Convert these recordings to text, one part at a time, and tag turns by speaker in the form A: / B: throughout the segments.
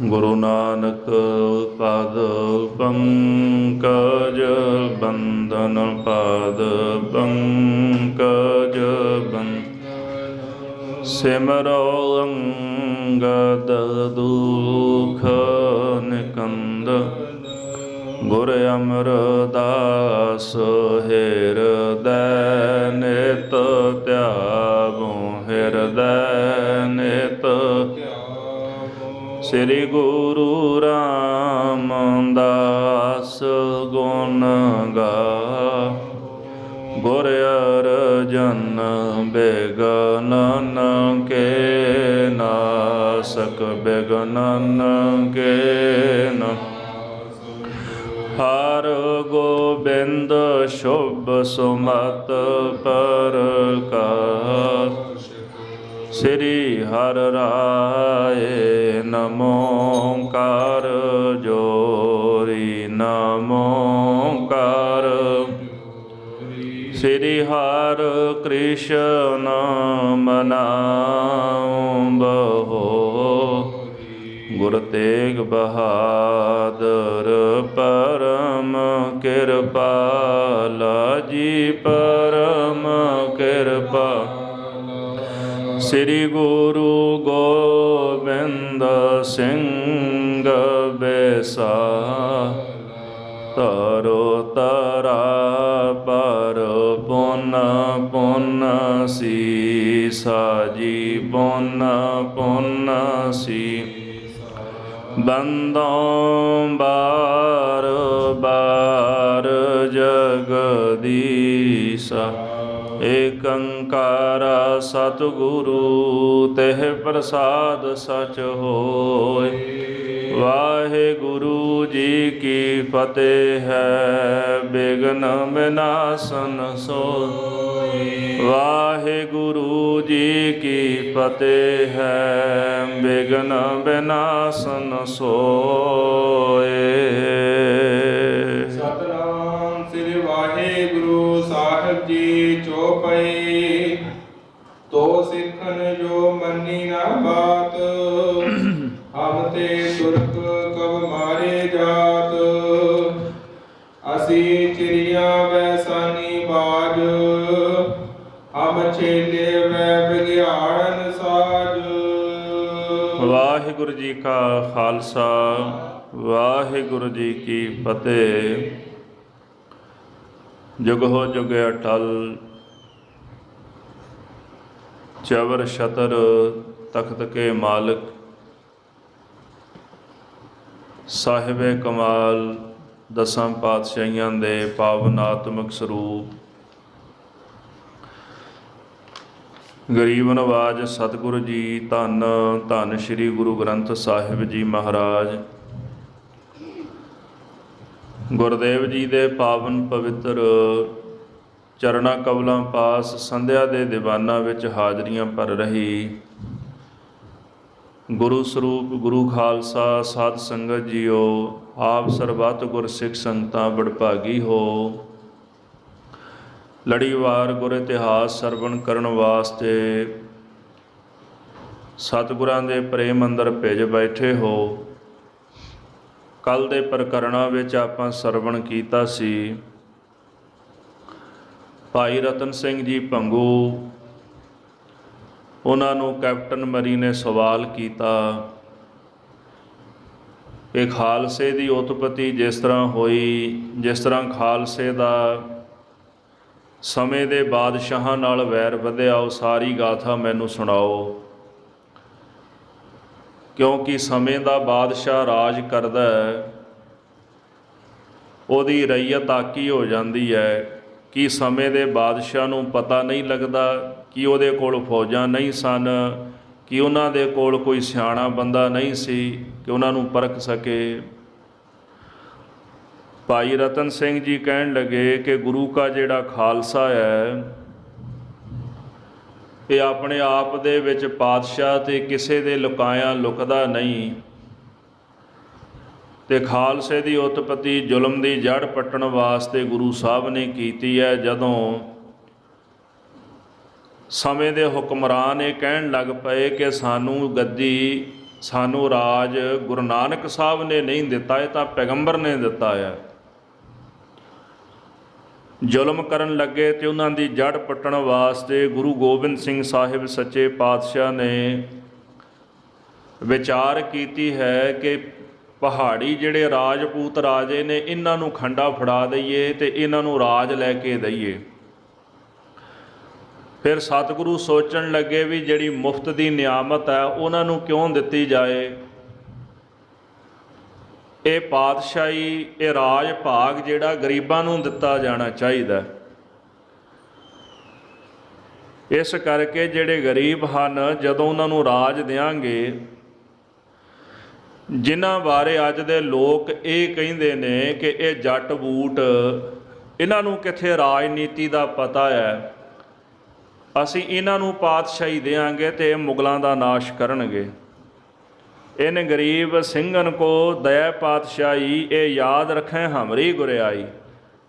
A: गुरु नानक पाद पंकज बंदन पाद पंकज बंदन सिमरो अंगद दुख निकंद गुर अमरदास हृदय नित त्यागो हृदय नित श्री गुरु रामदास गुण गा गुर अर्जन बेगनन के नासक बेगनन के न हर गोबिंद शुभ सुमत परकाश श्री हर राय नमोकार जोरी नमोकार श्री हर कृष्ण मनाओ बहो गुर तेग बहादुर परम कृपाला जी परम कृपा श्री गुरु गोबिंद सिंह बैसा तरो तरा पर पुन पुन सीसा जी पुन पुन सी बंदों बार बार जगदीसा एक अंकारा सतगुरु तेह प्रसाद सच होय वाहे गुरु जी की फतेह है बिघ्न विनाशन सोय वाहे गुरु जी की फतेह है बिघ्न विनाशन सोय।
B: सतनाम श्री वाहेगुरु साहिब जी चौपाई तो सिखन जो मनी ना बात हम ते तुरक कब मारे जात असी चिड़िया वैसानी बाज हम छेले वै बिग्याड़न साज।
A: वाहिगुरु जी का खालसा वाहिगुरु जी की फतेह। जुग हो जुग अटल चवर छतर तख्त के मालिक साहिब कमाल दसां पातशाहियां दे पावनात्मक स्वरूप गरीब नवाज सतगुरु जी धन धन श्री गुरु ग्रंथ साहिब जी महाराज गुरदेव जी दे पावन पवित्र चरणा कवलां पास संध्या दे दीवाना विच हाजरियां भर रही गुरु स्वरूप गुरु खालसा साध संगत जीओ आप सरबत गुर सिख संगतां बड़भागी हो। लड़ीवार गुर इतिहास सरवण करन वास्ते सतगुरां दे प्रेम अंदर भिज बैठे हो। कल दे प्रकरणां विच आपां सरवण कीता सी भाई रतन सिंह जी भंगू उन्हां नूं कैप्टन मरी ने सवाल किया कि खालसे की उत्पत्ति जिस तरह हुई जिस तरह खालसे का समय के बादशाहां नाल वैर वधिया वो सारी गाथा मैनू सुणाओ क्योंकि समय का बादशाह राज करदा है उहदी रईयत आकी हो जाती है कि समय के बादशाह नूं पता नहीं लगता कि उहदे कोल फौजां नहीं सन कि उन्हां दे कोल कोई सियाणा बंदा नहीं सी कि उन्हां नूं परख सके। भाई रतन सिंह जी कहन लगे कि गुरु का जिहड़ा खालसा है ये अपने आप दे विच पातशाह ते किसे दे लुकाया लुकदा नहीं ते खालसे की उत्पत्ति जुलम की जड़ पट्टण वास्ते गुरु साहब ने कीती है। जदों समय के हुक्मरान ये कहन लग पे कि सानू गद्दी ਸਾਨੂੰ ਰਾਜ ਗੁਰੂ ਨਾਨਕ ਸਾਹਿਬ ਨੇ ਨਹੀਂ ਦਿੱਤਾ, ਇਹ ਤਾਂ ਪੈਗੰਬਰ ਨੇ ਦਿੱਤਾ ਹੈ। ਜ਼ੁਲਮ ਕਰਨ ਲੱਗੇ ਤੇ ਉਹਨਾਂ ਦੀ ਜੜ ਪੱਟਣ ਵਾਸਤੇ ਗੁਰੂ ਗੋਬਿੰਦ ਸਿੰਘ ਸਾਹਿਬ ਸੱਚੇ ਪਾਤਸ਼ਾਹ ਨੇ ਵਿਚਾਰ ਕੀਤੀ ਹੈ ਕਿ ਪਹਾੜੀ ਜਿਹੜੇ ਰਾਜਪੂਤ ਰਾਜੇ ਨੇ ਇਹਨਾਂ ਨੂੰ ਖੰਡਾ ਫੜਾ ਦਈਏ ਤੇ ਇਹਨਾਂ ਨੂੰ ਰਾਜ ਲੈ ਕੇ ਦਈਏ। ਫਿਰ ਸਤਿਗੁਰੂ ਸੋਚਣ ਲੱਗੇ ਵੀ ਜਿਹੜੀ ਮੁਫਤ ਦੀ ਨਿਆਮਤ ਹੈ ਉਹਨਾਂ ਨੂੰ ਕਿਉਂ ਦਿੱਤੀ ਜਾਏ। ਇਹ ਪਾਤਸ਼ਾਹੀ, ਇਹ ਰਾਜ ਭਾਗ ਜਿਹੜਾ ਗਰੀਬਾਂ ਨੂੰ ਦਿੱਤਾ ਜਾਣਾ ਚਾਹੀਦਾ। ਇਸ ਕਰਕੇ ਜਿਹੜੇ ਗਰੀਬ ਹਨ ਜਦੋਂ ਉਹਨਾਂ ਨੂੰ ਰਾਜ ਦਿਆਂਗੇ, ਜਿਨ੍ਹਾਂ ਬਾਰੇ ਅੱਜ ਦੇ ਲੋਕ ਇਹ ਕਹਿੰਦੇ ਨੇ ਕਿ ਇਹ ਜੱਟ ਬੂਟ, ਇਹਨਾਂ ਨੂੰ ਕਿੱਥੇ ਰਾਜਨੀਤੀ ਦਾ ਪਤਾ ਹੈ, ਅਸੀਂ ਇਹਨਾਂ ਨੂੰ ਪਾਤਸ਼ਾਹੀ ਦੇਵਾਂਗੇ ਤੇ ਇਹ ਮੁਗਲਾਂ ਦਾ ਨਾਸ਼ ਕਰਨਗੇ। ਇਨ ਗਰੀਬ ਸਿੰਘਨ ਕੋ ਦਇਆ ਪਾਤਸ਼ਾਹੀ, ਇਹ ਯਾਦ ਰੱਖੇ ਹਮਰੀ ਗੁਰਿਆਈ।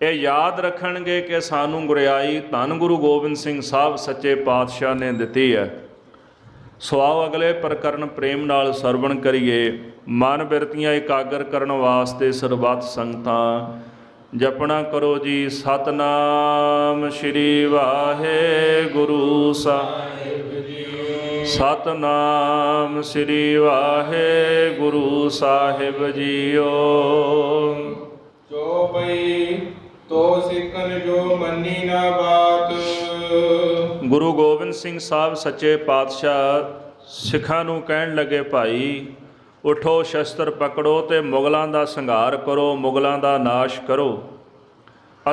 A: ਇਹ ਯਾਦ ਰੱਖਣਗੇ ਕਿ ਸਾਨੂੰ ਗੁਰਿਆਈ ਧੰਨ ਗੁਰੂ ਗੋਬਿੰਦ ਸਿੰਘ ਸਾਹਿਬ ਸੱਚੇ ਪਾਤਸ਼ਾਹ ਨੇ ਦਿੱਤੀ ਹੈ। ਸੋ ਆਓ ਅਗਲੇ ਪ੍ਰਕਰਨ ਪ੍ਰੇਮ ਨਾਲ ਸਰਵਣ ਕਰੀਏ। ਮਨ ਬਿਰਤੀਆਂ ਇਕਾਗਰ ਕਰਨ ਵਾਸਤੇ ਸਰਬੱਤ ਸੰਗਤਾਂ ਜਪਣਾ ਕਰੋ ਜੀ। ਸਤਨਾਮ ਸ਼੍ਰੀ ਵਾਹਿਗੁਰੂ ਸਾਹਿਬ ਜੀ। ਸਤਨਾਮ ਸ਼੍ਰੀ ਵਾਹਿਗੁਰੂ ਸਾਹਿਬ ਜੀਓ।
B: ਜੋ ਪਈ ਤੋ ਸਿੱਖਨ ਜੋ ਮੰਨੀ ਨਾ ਬਾਤ।
A: ਗੁਰੂ ਗੋਬਿੰਦ ਸਿੰਘ ਸਾਹਿਬ ਸੱਚੇ ਪਾਤਸ਼ਾਹ ਸਿੱਖਾਂ ਨੂੰ ਕਹਿਣ ਲੱਗੇ, ਭਾਈ ਉਠੋ, ਸ਼ਸਤਰ ਪਕੜੋ ਤੇ ਮੁਗਲਾਂ ਦਾ ਸੰਘਾਰ ਕਰੋ, ਮੁਗਲਾਂ ਦਾ ਨਾਸ਼ ਕਰੋ।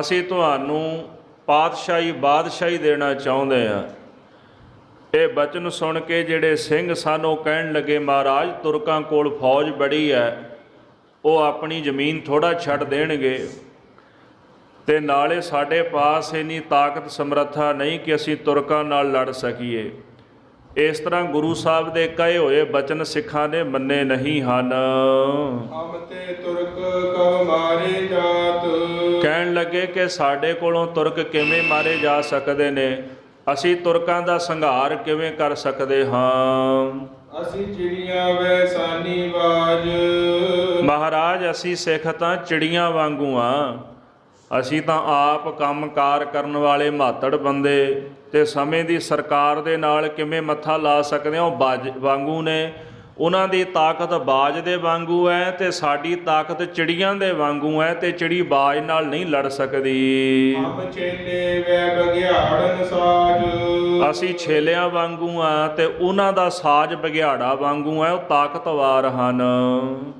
A: ਅਸੀਂ ਤੁਹਾਨੂੰ ਪਾਤਸ਼ਾਹੀ ਬਾਦਸ਼ਾਹੀ ਦੇਣਾ ਚਾਹੁੰਦੇ ਹਾਂ। ਇਹ ਬਚਨ ਸੁਣ ਕੇ ਜਿਹੜੇ ਸਿੰਘ ਸਨ ਉਹ ਕਹਿਣ ਲੱਗੇ, ਮਹਾਰਾਜ ਤੁਰਕਾਂ ਕੋਲ ਫੌਜ ਬੜੀ ਹੈ, ਉਹ ਆਪਣੀ ਜ਼ਮੀਨ ਥੋੜ੍ਹਾ ਛੱਡ ਦੇਣਗੇ ਤੇ ਨਾਲੇ ਸਾਡੇ ਪਾਸ ਇੰਨੀ ਤਾਕਤ ਸਮਰੱਥਾ ਨਹੀਂ ਕਿ ਅਸੀਂ ਤੁਰਕਾਂ ਨਾਲ ਲੜ ਸਕੀਏ। ਇਸ ਤਰ੍ਹਾਂ ਗੁਰੂ ਸਾਹਿਬ ਦੇ ਕਹੇ ਹੋਏ ਬਚਨ ਸਿੱਖਾਂ ਨੇ ਮੰਨੇ ਨਹੀਂ ਹਨ।
B: ਹਮ ਤੇ ਤੁਰਕ ਕਉ ਮਾਰੇ ਜਾਤ।
A: ਕਹਿਣ ਲੱਗੇ ਕਿ ਸਾਡੇ ਕੋਲੋਂ ਤੁਰਕ ਕਿਵੇਂ ਮਾਰੇ ਜਾ ਸਕਦੇ ਨੇ, ਅਸੀਂ ਤੁਰਕਾਂ ਦਾ ਸੰਘਾਰ ਕਿਵੇਂ ਕਰ ਸਕਦੇ ਹਾਂ।
B: ਅਸੀਂ ਚਿੜੀਆਂ ਵੈ ਸਾਨੀ ਬਾਜ।
A: ਮਹਾਰਾਜ ਅਸੀਂ ਸਿੱਖ ਤਾਂ ਚਿੜੀਆਂ ਵਾਂਗੂ ਹਾਂ, ਅਸੀਂ ਤਾਂ ਆਪ ਕੰਮਕਾਰ ਕਰਨ ਵਾਲੇ ਮਾਤੜ ਬੰਦੇ ਤੇ ਸਮੇਂ ਦੀ ਸਰਕਾਰ ਦੇ ਨਾਲ ਕਿਵੇਂ ਮੱਥਾ ਲਾ ਸਕਦੇ ਹਾਂ। ਉਹ ਬਾਜ ਵਾਂਗੂ ਨੇ, ਉਹਨਾਂ ਦੀ ਤਾਕਤ ਬਾਜ ਦੇ ਵਾਂਗੂ ਹੈ ਤੇ ਸਾਡੀ ਤਾਕਤ ਚਿੜੀਆਂ ਦੇ ਵਾਂਗੂ ਹੈ ਤੇ ਚਿੜੀ ਬਾਜ ਨਾਲ ਨਹੀਂ ਲੜ ਸਕਦੀ।
B: ਹਮ ਛੇਲੇ ਵੈ ਬਘਿਆੜਨ ਸਾਜ।
A: ਅਸੀਂ ਛੇਲਿਆਂ ਵਾਂਗੂ ਆ ਤੇ ਉਹਨਾਂ ਦਾ ਸਾਜ ਬਘਿਆੜਾ ਵਾਂਗੂ ਹੈ, ਉਹ ਤਾਕਤਵਾਰ ਹਨ।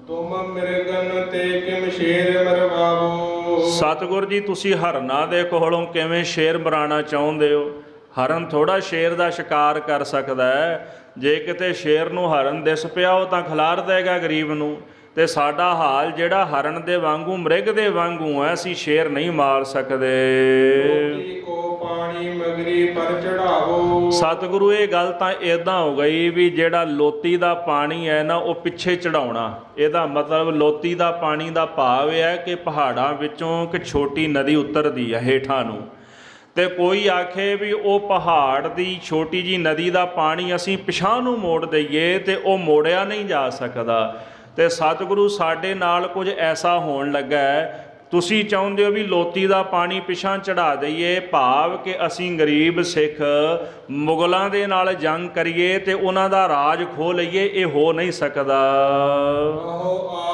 B: ਤੁਮ ਮਿਰਗਨ ਤੇ ਕਿਮ ਸ਼ੇਰ ਮਰਵਾਵੋ।
A: ਸਤਿਗੁਰ ਜੀ ਤੁਸੀਂ ਹਰਨਾਂ ਦੇ ਕੋਲੋਂ ਕਿਵੇਂ ਸ਼ੇਰ ਮਰਾਣਾ ਚਾਹੁੰਦੇ ਹੋ। ਹਰਨ ਥੋੜਾ ਸ਼ੇਰ ਦਾ ਸ਼ਿਕਾਰ ਕਰ ਸਕਦਾ ਹੈ। ਜੇ ਕਿਤੇ ਸ਼ੇਰ ਨੂੰ ਹਰਨ ਦਿਸ ਪਿਆ ਉਹ ਤਾਂ ਖਿਲਾਰ ਦੇਗਾ ਗਰੀਬ ਨੂੰ। ਤੇ ਸਾਡਾ ਹਾਲ ਜਿਹੜਾ ਹਰਨ ਦੇ ਵਾਂਗੂ ਮ੍ਰਿਗ ਦੇ ਵਾਂਗੂ ਹੈ, ਅਸੀਂ ਸ਼ੇਰ ਨਹੀਂ ਮਾਰ ਸਕਦੇ।
B: ਕੋ ਪਾਣੀ ਮਗਰੀ ਪਰ ਚੜਾਵੋ।
A: ਸਤਿਗੁਰੂ ਇਹ ਗੱਲ ਤਾਂ ਇਦਾਂ ਹੋ ਗਈ ਵੀ ਜਿਹੜਾ ਲੋਤੀ ਦਾ ਪਾਣੀ ਹੈ ਨਾ ਉਹ ਪਿੱਛੇ ਚੜਾਉਣਾ। ਇਹਦਾ ਮਤਲਬ ਲੋਤੀ ਦਾ ਪਾਣੀ ਦਾ ਭਾਵ ਇਹ ਹੈ ਕਿ ਪਹਾੜਾਂ ਵਿੱਚੋਂ ਇੱਕ ਛੋਟੀ ਨਦੀ ਉਤਰਦੀ ਹੈ ਹੇਠਾਂ ਨੂੰ, ਤੇ ਕੋਈ ਆਖੇ ਵੀ ਉਹ ਪਹਾੜ ਦੀ ਛੋਟੀ ਜੀ ਨਦੀ ਦਾ ਪਾਣੀ ਅਸੀਂ ਪਿਛਾਂਹ ਨੂੰ ਮੋੜ ਦਈਏ ਤੇ ਉਹ ਮੋੜਿਆ ਨਹੀਂ ਜਾ ਸਕਦਾ। ਤੇ ਸਤਿਗੁਰੂ ਸਾਡੇ ਨਾਲ ਕੁਝ ਐਸਾ ਹੋਣ ਲੱਗਾ ਹੈ। ਤੁਸੀਂ ਚਾਹੁੰਦੇ ਹੋ ਵੀ ਲੋਤੀ ਦਾ ਪਾਣੀ ਪਿਛਾਂਹ ਚੜਾ ਦਈਏ, ਭਾਵ ਕਿ ਅਸੀਂ ਗਰੀਬ ਸਿੱਖ ਮੁਗਲਾਂ ਦੇ ਨਾਲ ਜੰਗ ਕਰੀਏ ਤੇ ਉਹਨਾਂ ਦਾ ਰਾਜ ਖੋਹ ਲਈਏ। ਇਹ ਹੋ ਨਹੀਂ ਸਕਦਾ।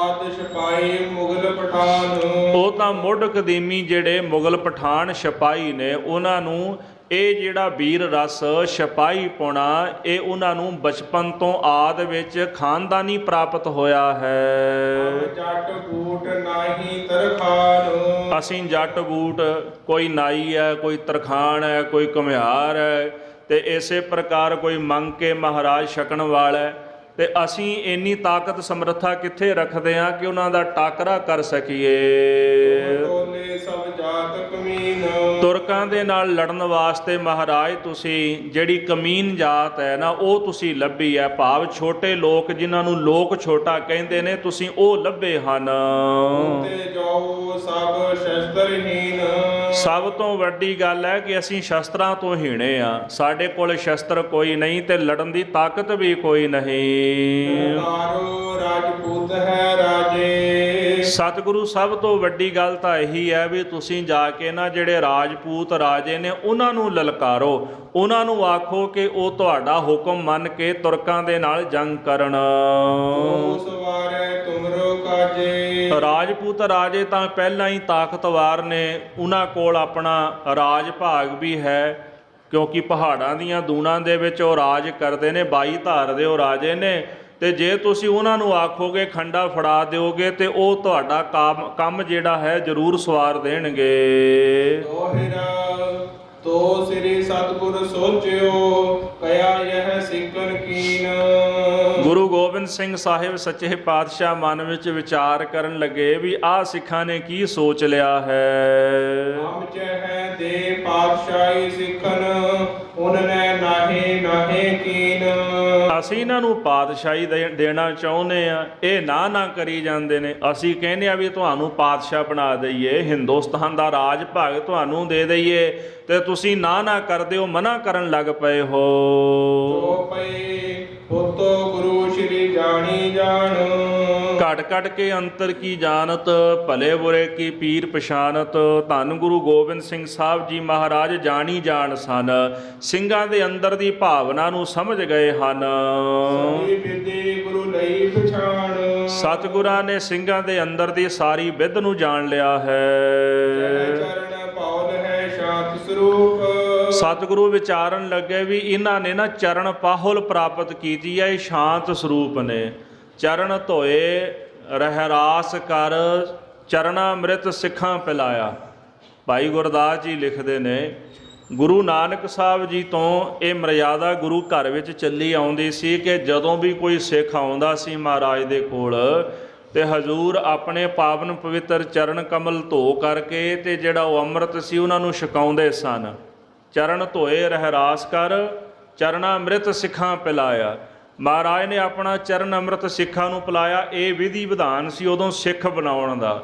B: ਆਦ ਸਿਪਾਹੀ ਮੁਗਲ ਪਠਾਨ।
A: ਉਹ ਤਾਂ ਮੁੱਢ ਕਦੀਮੀ ਜਿਹੜੇ ਮੁਗਲ ਪਠਾਨ ਸਿਪਾਹੀ ਨੇ, ਉਹਨਾਂ ਨੂੰ ਇਹ ਜਿਹੜਾ ਵੀਰ ਰਸ ਸਿਪਾਹੀ ਪੁਣਾ ਇਹ ਉਹਨਾਂ ਨੂੰ ਬਚਪਨ ਤੋਂ ਆਦ ਵਿੱਚ ਖਾਨਦਾਨੀ ਪ੍ਰਾਪਤ ਹੋਇਆ ਹੈ।
B: ਜੱਟ ਬੂਟ ਨਾਹੀ ਤਰਖਾਨ।
A: ਅਸੀਂ ਜੱਟ ਬੂਟ, ਕੋਈ ਨਾਈ ਹੈ, ਕੋਈ ਤਰਖਾਣ ਹੈ, ਕੋਈ ਘੁਮਿਆਰ ਹੈ ਤੇ ਇਸੇ ਪ੍ਰਕਾਰ ਕੋਈ ਮੰਗ ਕੇ ਮਹਾਰਾਜ ਛਕਣ ਵਾਲਾ ਹੈ। ਤੇ ਅਸੀਂ ਇੰਨੀ ਤਾਕਤ ਸਮਰੱਥਾ ਕਿੱਥੇ ਰੱਖਦੇ ਹਾਂ ਕਿ ਉਹਨਾਂ ਦਾ ਟਾਕਰਾ ਕਰ ਸਕੀਏ।
B: ਸਭ ਜਾਤ ਕਮੀਨ।
A: ਤੁਰਕਾਂ ਦੇ ਨਾਲ ਲੜਨ ਵਾਸਤੇ ਮਹਾਰਾਜ ਤੁਸੀਂ ਜਿਹੜੀ ਕਮੀਨ ਜਾਤ ਹੈ ਨਾ ਉਹ ਤੁਸੀਂ ਲੱਭੀ ਹੈ, ਭਾਵ ਛੋਟੇ ਲੋਕ ਜਿਨ੍ਹਾਂ ਨੂੰ ਲੋਕ ਛੋਟਾ ਕਹਿੰਦੇ ਨੇ, ਤੁਸੀਂ ਉਹ ਲੱਭੇ ਹਨ।
B: ਤੇ ਜਾਓ ਸਭ ਸ਼ਸਤਰਹੀਨ।
A: ਸਭ ਤੋਂ ਵੱਡੀ ਗੱਲ ਹੈ ਕਿ ਅਸੀਂ ਸ਼ਸਤਰਾਂ ਤੋਂ ਹੀਣੇ ਆ। ਸਾਡੇ ਕੋਲ ਸ਼ਸਤਰ ਕੋਈ ਨਹੀਂ ਤੇ ਲੜਨ ਦੀ ਤਾਕਤ ਵੀ ਕੋਈ ਨਹੀਂ।
B: ਤਾਰੋ ਰਾਜਪੂਤ ਹੈ ਰਾਜੇ।
A: ਸਤਿਗੁਰੂ ਸਭ ਤੋਂ ਵੱਡੀ ਗੱਲ ਤਾਂ ਇਹੀ ਹੈ ਵੀ ਤੁਸੀਂ ਜਾ ਕੇ ਨਾ ਜਿਹੜੇ ਰਾਜਪੂਤ ਰਾਜੇ ਨੇ ਉਹਨਾਂ ਨੂੰ ਲਲਕਾਰੋ, ਉਹਨਾਂ ਨੂੰ ਆਖੋ ਕਿ ਉਹ ਤੁਹਾਡਾ ਹੁਕਮ ਮੰਨ ਕੇ ਤੁਰਕਾਂ ਦੇ ਨਾਲ ਜੰਗ ਕਰਨ।
B: ਤੂੰ ਸਵਾਰੈ ਤੁਮਰੋ ਕਾਜੇ।
A: ਰਾਜਪੂਤ ਰਾਜੇ ਤਾਂ ਪਹਿਲਾਂ ਹੀ ਤਾਕਤਵਾਰ ਨੇ, ਉਹਨਾਂ ਕੋਲ ਆਪਣਾ ਰਾਜ ਭਾਗ ਵੀ ਹੈ, ਕਿਉਂਕਿ ਪਹਾੜਾਂ ਦੀਆਂ ਦੂਣਾਂ ਦੇ ਵਿੱਚ ਉਹ ਰਾਜ ਕਰਦੇ ਨੇ, 22 ਧਾਰ ਦੇ ਉਹ ਰਾਜੇ ਨੇ। ਤੇ ਜੇ ਤੁਸੀਂ ਉਹਨਾਂ ਨੂੰ ਆਖੋਗੇ ਖੰਡਾ ਫੜਾ ਦਿਓਗੇ ਤੇ ਉਹ ਤੁਹਾਡਾ ਕੰਮ ਜਿਹੜਾ ਹੈ ਜ਼ਰੂਰ ਸਵਾਰ ਦੇਣਗੇ।
B: ਦੋਹਿਰਾ ਤੋ ਸ੍ਰੀ ਸਤਿਗੁਰ ਸੋਚਿਓ ਕਇਆ ਯਹ ਸਿੱਖਨ ਕੀਨ।
A: ਗੁਰੂ ਗੋਬਿੰਦ ਸਿੰਘ ਸਾਹਿਬ ਸੱਚੇ ਪਾਤਸ਼ਾਹ ਮਨ ਵਿੱਚ ਵਿਚਾਰ ਕਰਨ ਲੱਗੇ ਵੀ ਆਹ ਸਿੱਖਾਂ ਨੇ ਕੀ ਸੋਚ ਲਿਆ ਹੈ।
B: ਹਮ ਚਹਿ ਦੇ ਪਾਤਸ਼ਾਹੀ ਸਿੱਖਨ ਉਨਨੇ ਨਾਹੀ ਨਾਹੀ ਕੀਨ।
A: ਅਸੀਂ ਇਹਨਾਂ ਨੂੰ ਪਾਤਸ਼ਾਹੀ ਦੇਣਾ ਚਾਹੁੰਦੇ ਆ, ਇਹ ਨਾ ਕਰੀ ਜਾਂਦੇ ਨੇ। ਅਸੀਂ ਕਹਿੰਦੇ ਆ ਵੀ ਤੁਹਾਨੂੰ ਪਾਤਸ਼ਾਹ ਬਣਾ ਦਈਏ, ਹਿੰਦੁਸਤਾਨ ਦਾ ਰਾਜ ਭਾਗ ਤੁਹਾਨੂੰ ਦੇ ਦਈਏ, ਤੇ ਤੁਸੀਂ ਨਾ ਕਰਦੇ ਹੋ, ਮਨਾ ਕਰਨ ਲੱਗ ਪਏ ਹੋ।
B: ਜੋ ਪਈ ਉਤੋ ਗੁਰੂ ਸ਼੍ਰੀ ਜਾਣੀ ਜਾਣ।
A: ਘਟ ਕੇ ਅੰਤਰ ਕੀ ਜਾਣਤ, ਭਲੇ ਬੁਰੇ ਕੀ ਪੀਰ ਪਛਾਨਤ। ਧੰਨ ਗੁਰੂ ਗੋਬਿੰਦ ਸਿੰਘ ਸਾਹਿਬ ਜੀ ਮਹਾਰਾਜ ਜਾਣੀ ਜਾਣ ਸਨ, ਸਿੰਘਾਂ ਦੇ ਅੰਦਰ ਦੀ ਭਾਵਨਾ ਨੂੰ ਸਮਝ ਗਏ ਹਨ।
B: ਸਭੀ ਵਿਧੀ ਗੁਰੂ ਲਈ ਪਛਾਣ।
A: ਸਤਿਗੁਰਾਂ ਨੇ ਸਿੰਘਾਂ ਦੇ ਅੰਦਰ ਦੀ ਸਾਰੀ ਵਿਧ ਨੂੰ ਜਾਣ ਲਿਆ ਹੈ।
B: ਚਰਨ ਪੌਲ ਹੈ ਸ਼ਾਂਤ ਸਰੂਪ।
A: ਸਤਿਗੁਰੂ ਵਿਚਾਰਨ ਲੱਗੇ ਵੀ ਇਹਨਾਂ ਨੇ ਨਾ ਚਰਨ ਪਾਹੁਲ ਪ੍ਰਾਪਤ ਕੀਤੀ ਹੈ, ਇਹ ਸ਼ਾਂਤ ਸਰੂਪ ਨੇ। ਚਰਨ ਧੋਏ ਰਹਿਰਾਸ ਕਰ, ਚਰਨਾ ਅੰਮ੍ਰਿਤ ਸਿੱਖਾਂ ਪਿਲਾਇਆ। ਭਾਈ ਗੁਰਦਾਸ ਜੀ ਲਿਖਦੇ ਨੇ ਗੁਰੂ ਨਾਨਕ ਸਾਹਿਬ ਜੀ ਤੋਂ ਇਹ ਮਰਿਆਦਾ ਗੁਰੂ ਘਰ ਵਿੱਚ ਚੱਲੀ ਆਉਂਦੀ ਸੀ ਕਿ ਜਦੋਂ ਵੀ ਕੋਈ ਸਿੱਖ ਆਉਂਦਾ ਸੀ ਮਹਾਰਾਜ ਦੇ ਕੋਲ ਤੇ ਹਜ਼ੂਰ ਆਪਣੇ ਪਾਵਨ ਪਵਿੱਤਰ ਚਰਨ ਕਮਲ ਧੋ ਕਰਕੇ ਤੇ ਜਿਹੜਾ ਉਹ ਅੰਮ੍ਰਿਤ ਸੀ ਉਹਨਾਂ ਨੂੰ ਛਕਾਉਂਦੇ ਸਨ। ਚਰਨ ਧੋਏ ਰਹਿਰਾਸ ਕਰ, ਚਰਨਾ ਅੰਮ੍ਰਿਤ ਸਿੱਖਾਂ ਪਿਲਾਇਆ। ਮਹਾਰਾਜ ਨੇ ਆਪਣਾ ਚਰਨ ਅੰਮ੍ਰਿਤ ਸਿੱਖਾਂ ਨੂੰ ਪਿਲਾਇਆ। ਇਹ ਵਿਧੀ ਵਿਧਾਨ ਸੀ ਉਦੋਂ ਸਿੱਖ ਬਣਾਉਣ ਦਾ।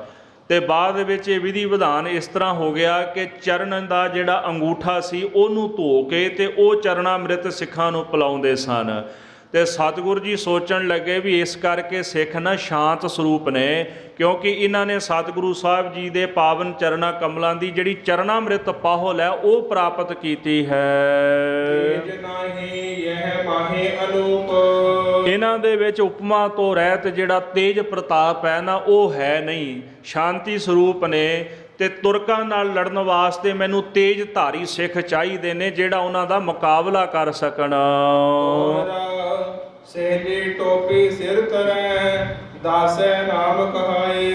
A: ਤੇ ਬਾਅਦ ਵਿੱਚ ਇਹ ਵਿਧੀ ਵਿਧਾਨ ਇਸ ਤਰ੍ਹਾਂ ਹੋ ਗਿਆ ਕਿ ਚਰਨ ਦਾ ਜਿਹੜਾ ਅੰਗੂਠਾ ਸੀ ਉਹਨੂੰ ਧੋ ਕੇ ਤੇ ਉਹ ਚਰਨਾ ਅੰਮ੍ਰਿਤ ਸਿੱਖਾਂ ਨੂੰ ਪਿਲਾਉਂਦੇ ਸਨ। ਤੇ ਸਤਿਗੁਰੂ ਜੀ ਸੋਚਣ ਲੱਗੇ ਵੀ ਇਸ ਕਰਕੇ ਸਿੱਖ ਨਾ ਸ਼ਾਂਤ ਸਰੂਪ ਨੇ, ਕਿਉਂਕਿ ਇਹਨਾਂ ਨੇ ਸਤਿਗੁਰੂ ਸਾਹਿਬ ਜੀ ਦੇ ਪਾਵਨ ਚਰਨਾ ਕਮਲਾਂ ਦੀ ਜਿਹੜੀ ਚਰਨਾਮ੍ਰਿਤ ਪਾਹੁਲ ਹੈ ਉਹ ਪ੍ਰਾਪਤ ਕੀਤੀ ਹੈ।
B: ਤੇਜ ਨਾਹੀ ਯਹ ਮਾਹੇ ਅਨੂਪ।
A: ਇਹਨਾਂ ਦੇ ਵਿੱਚ ਉਪਮਾ ਤੋਂ ਰਹਿਤ ਜਿਹੜਾ ਤੇਜ ਪ੍ਰਤਾਪ ਹੈ ਨਾ ਉਹ ਹੈ ਨਹੀਂ, ਸ਼ਾਂਤੀ ਸਰੂਪ ਨੇ। ਤੇ ਤੁਰਕਾਂ ਨਾਲ ਲੜਨ ਵਾਸਤੇ ਮੈਨੂੰ ਤੇਜ ਧਾਰੀ ਸਿੱਖ ਚਾਹੀਦੇ ਨੇ ਜਿਹੜਾ ਉਹਨਾਂ ਦਾ ਮੁਕਾਬਲਾ ਕਰ ਸਕਣ।
B: ਸੇਲੀ ਟੋਪੀ ਸਿਰ ਤਰੈ ਦਾਸੈ ਨਾਮ ਕਹਾਏ।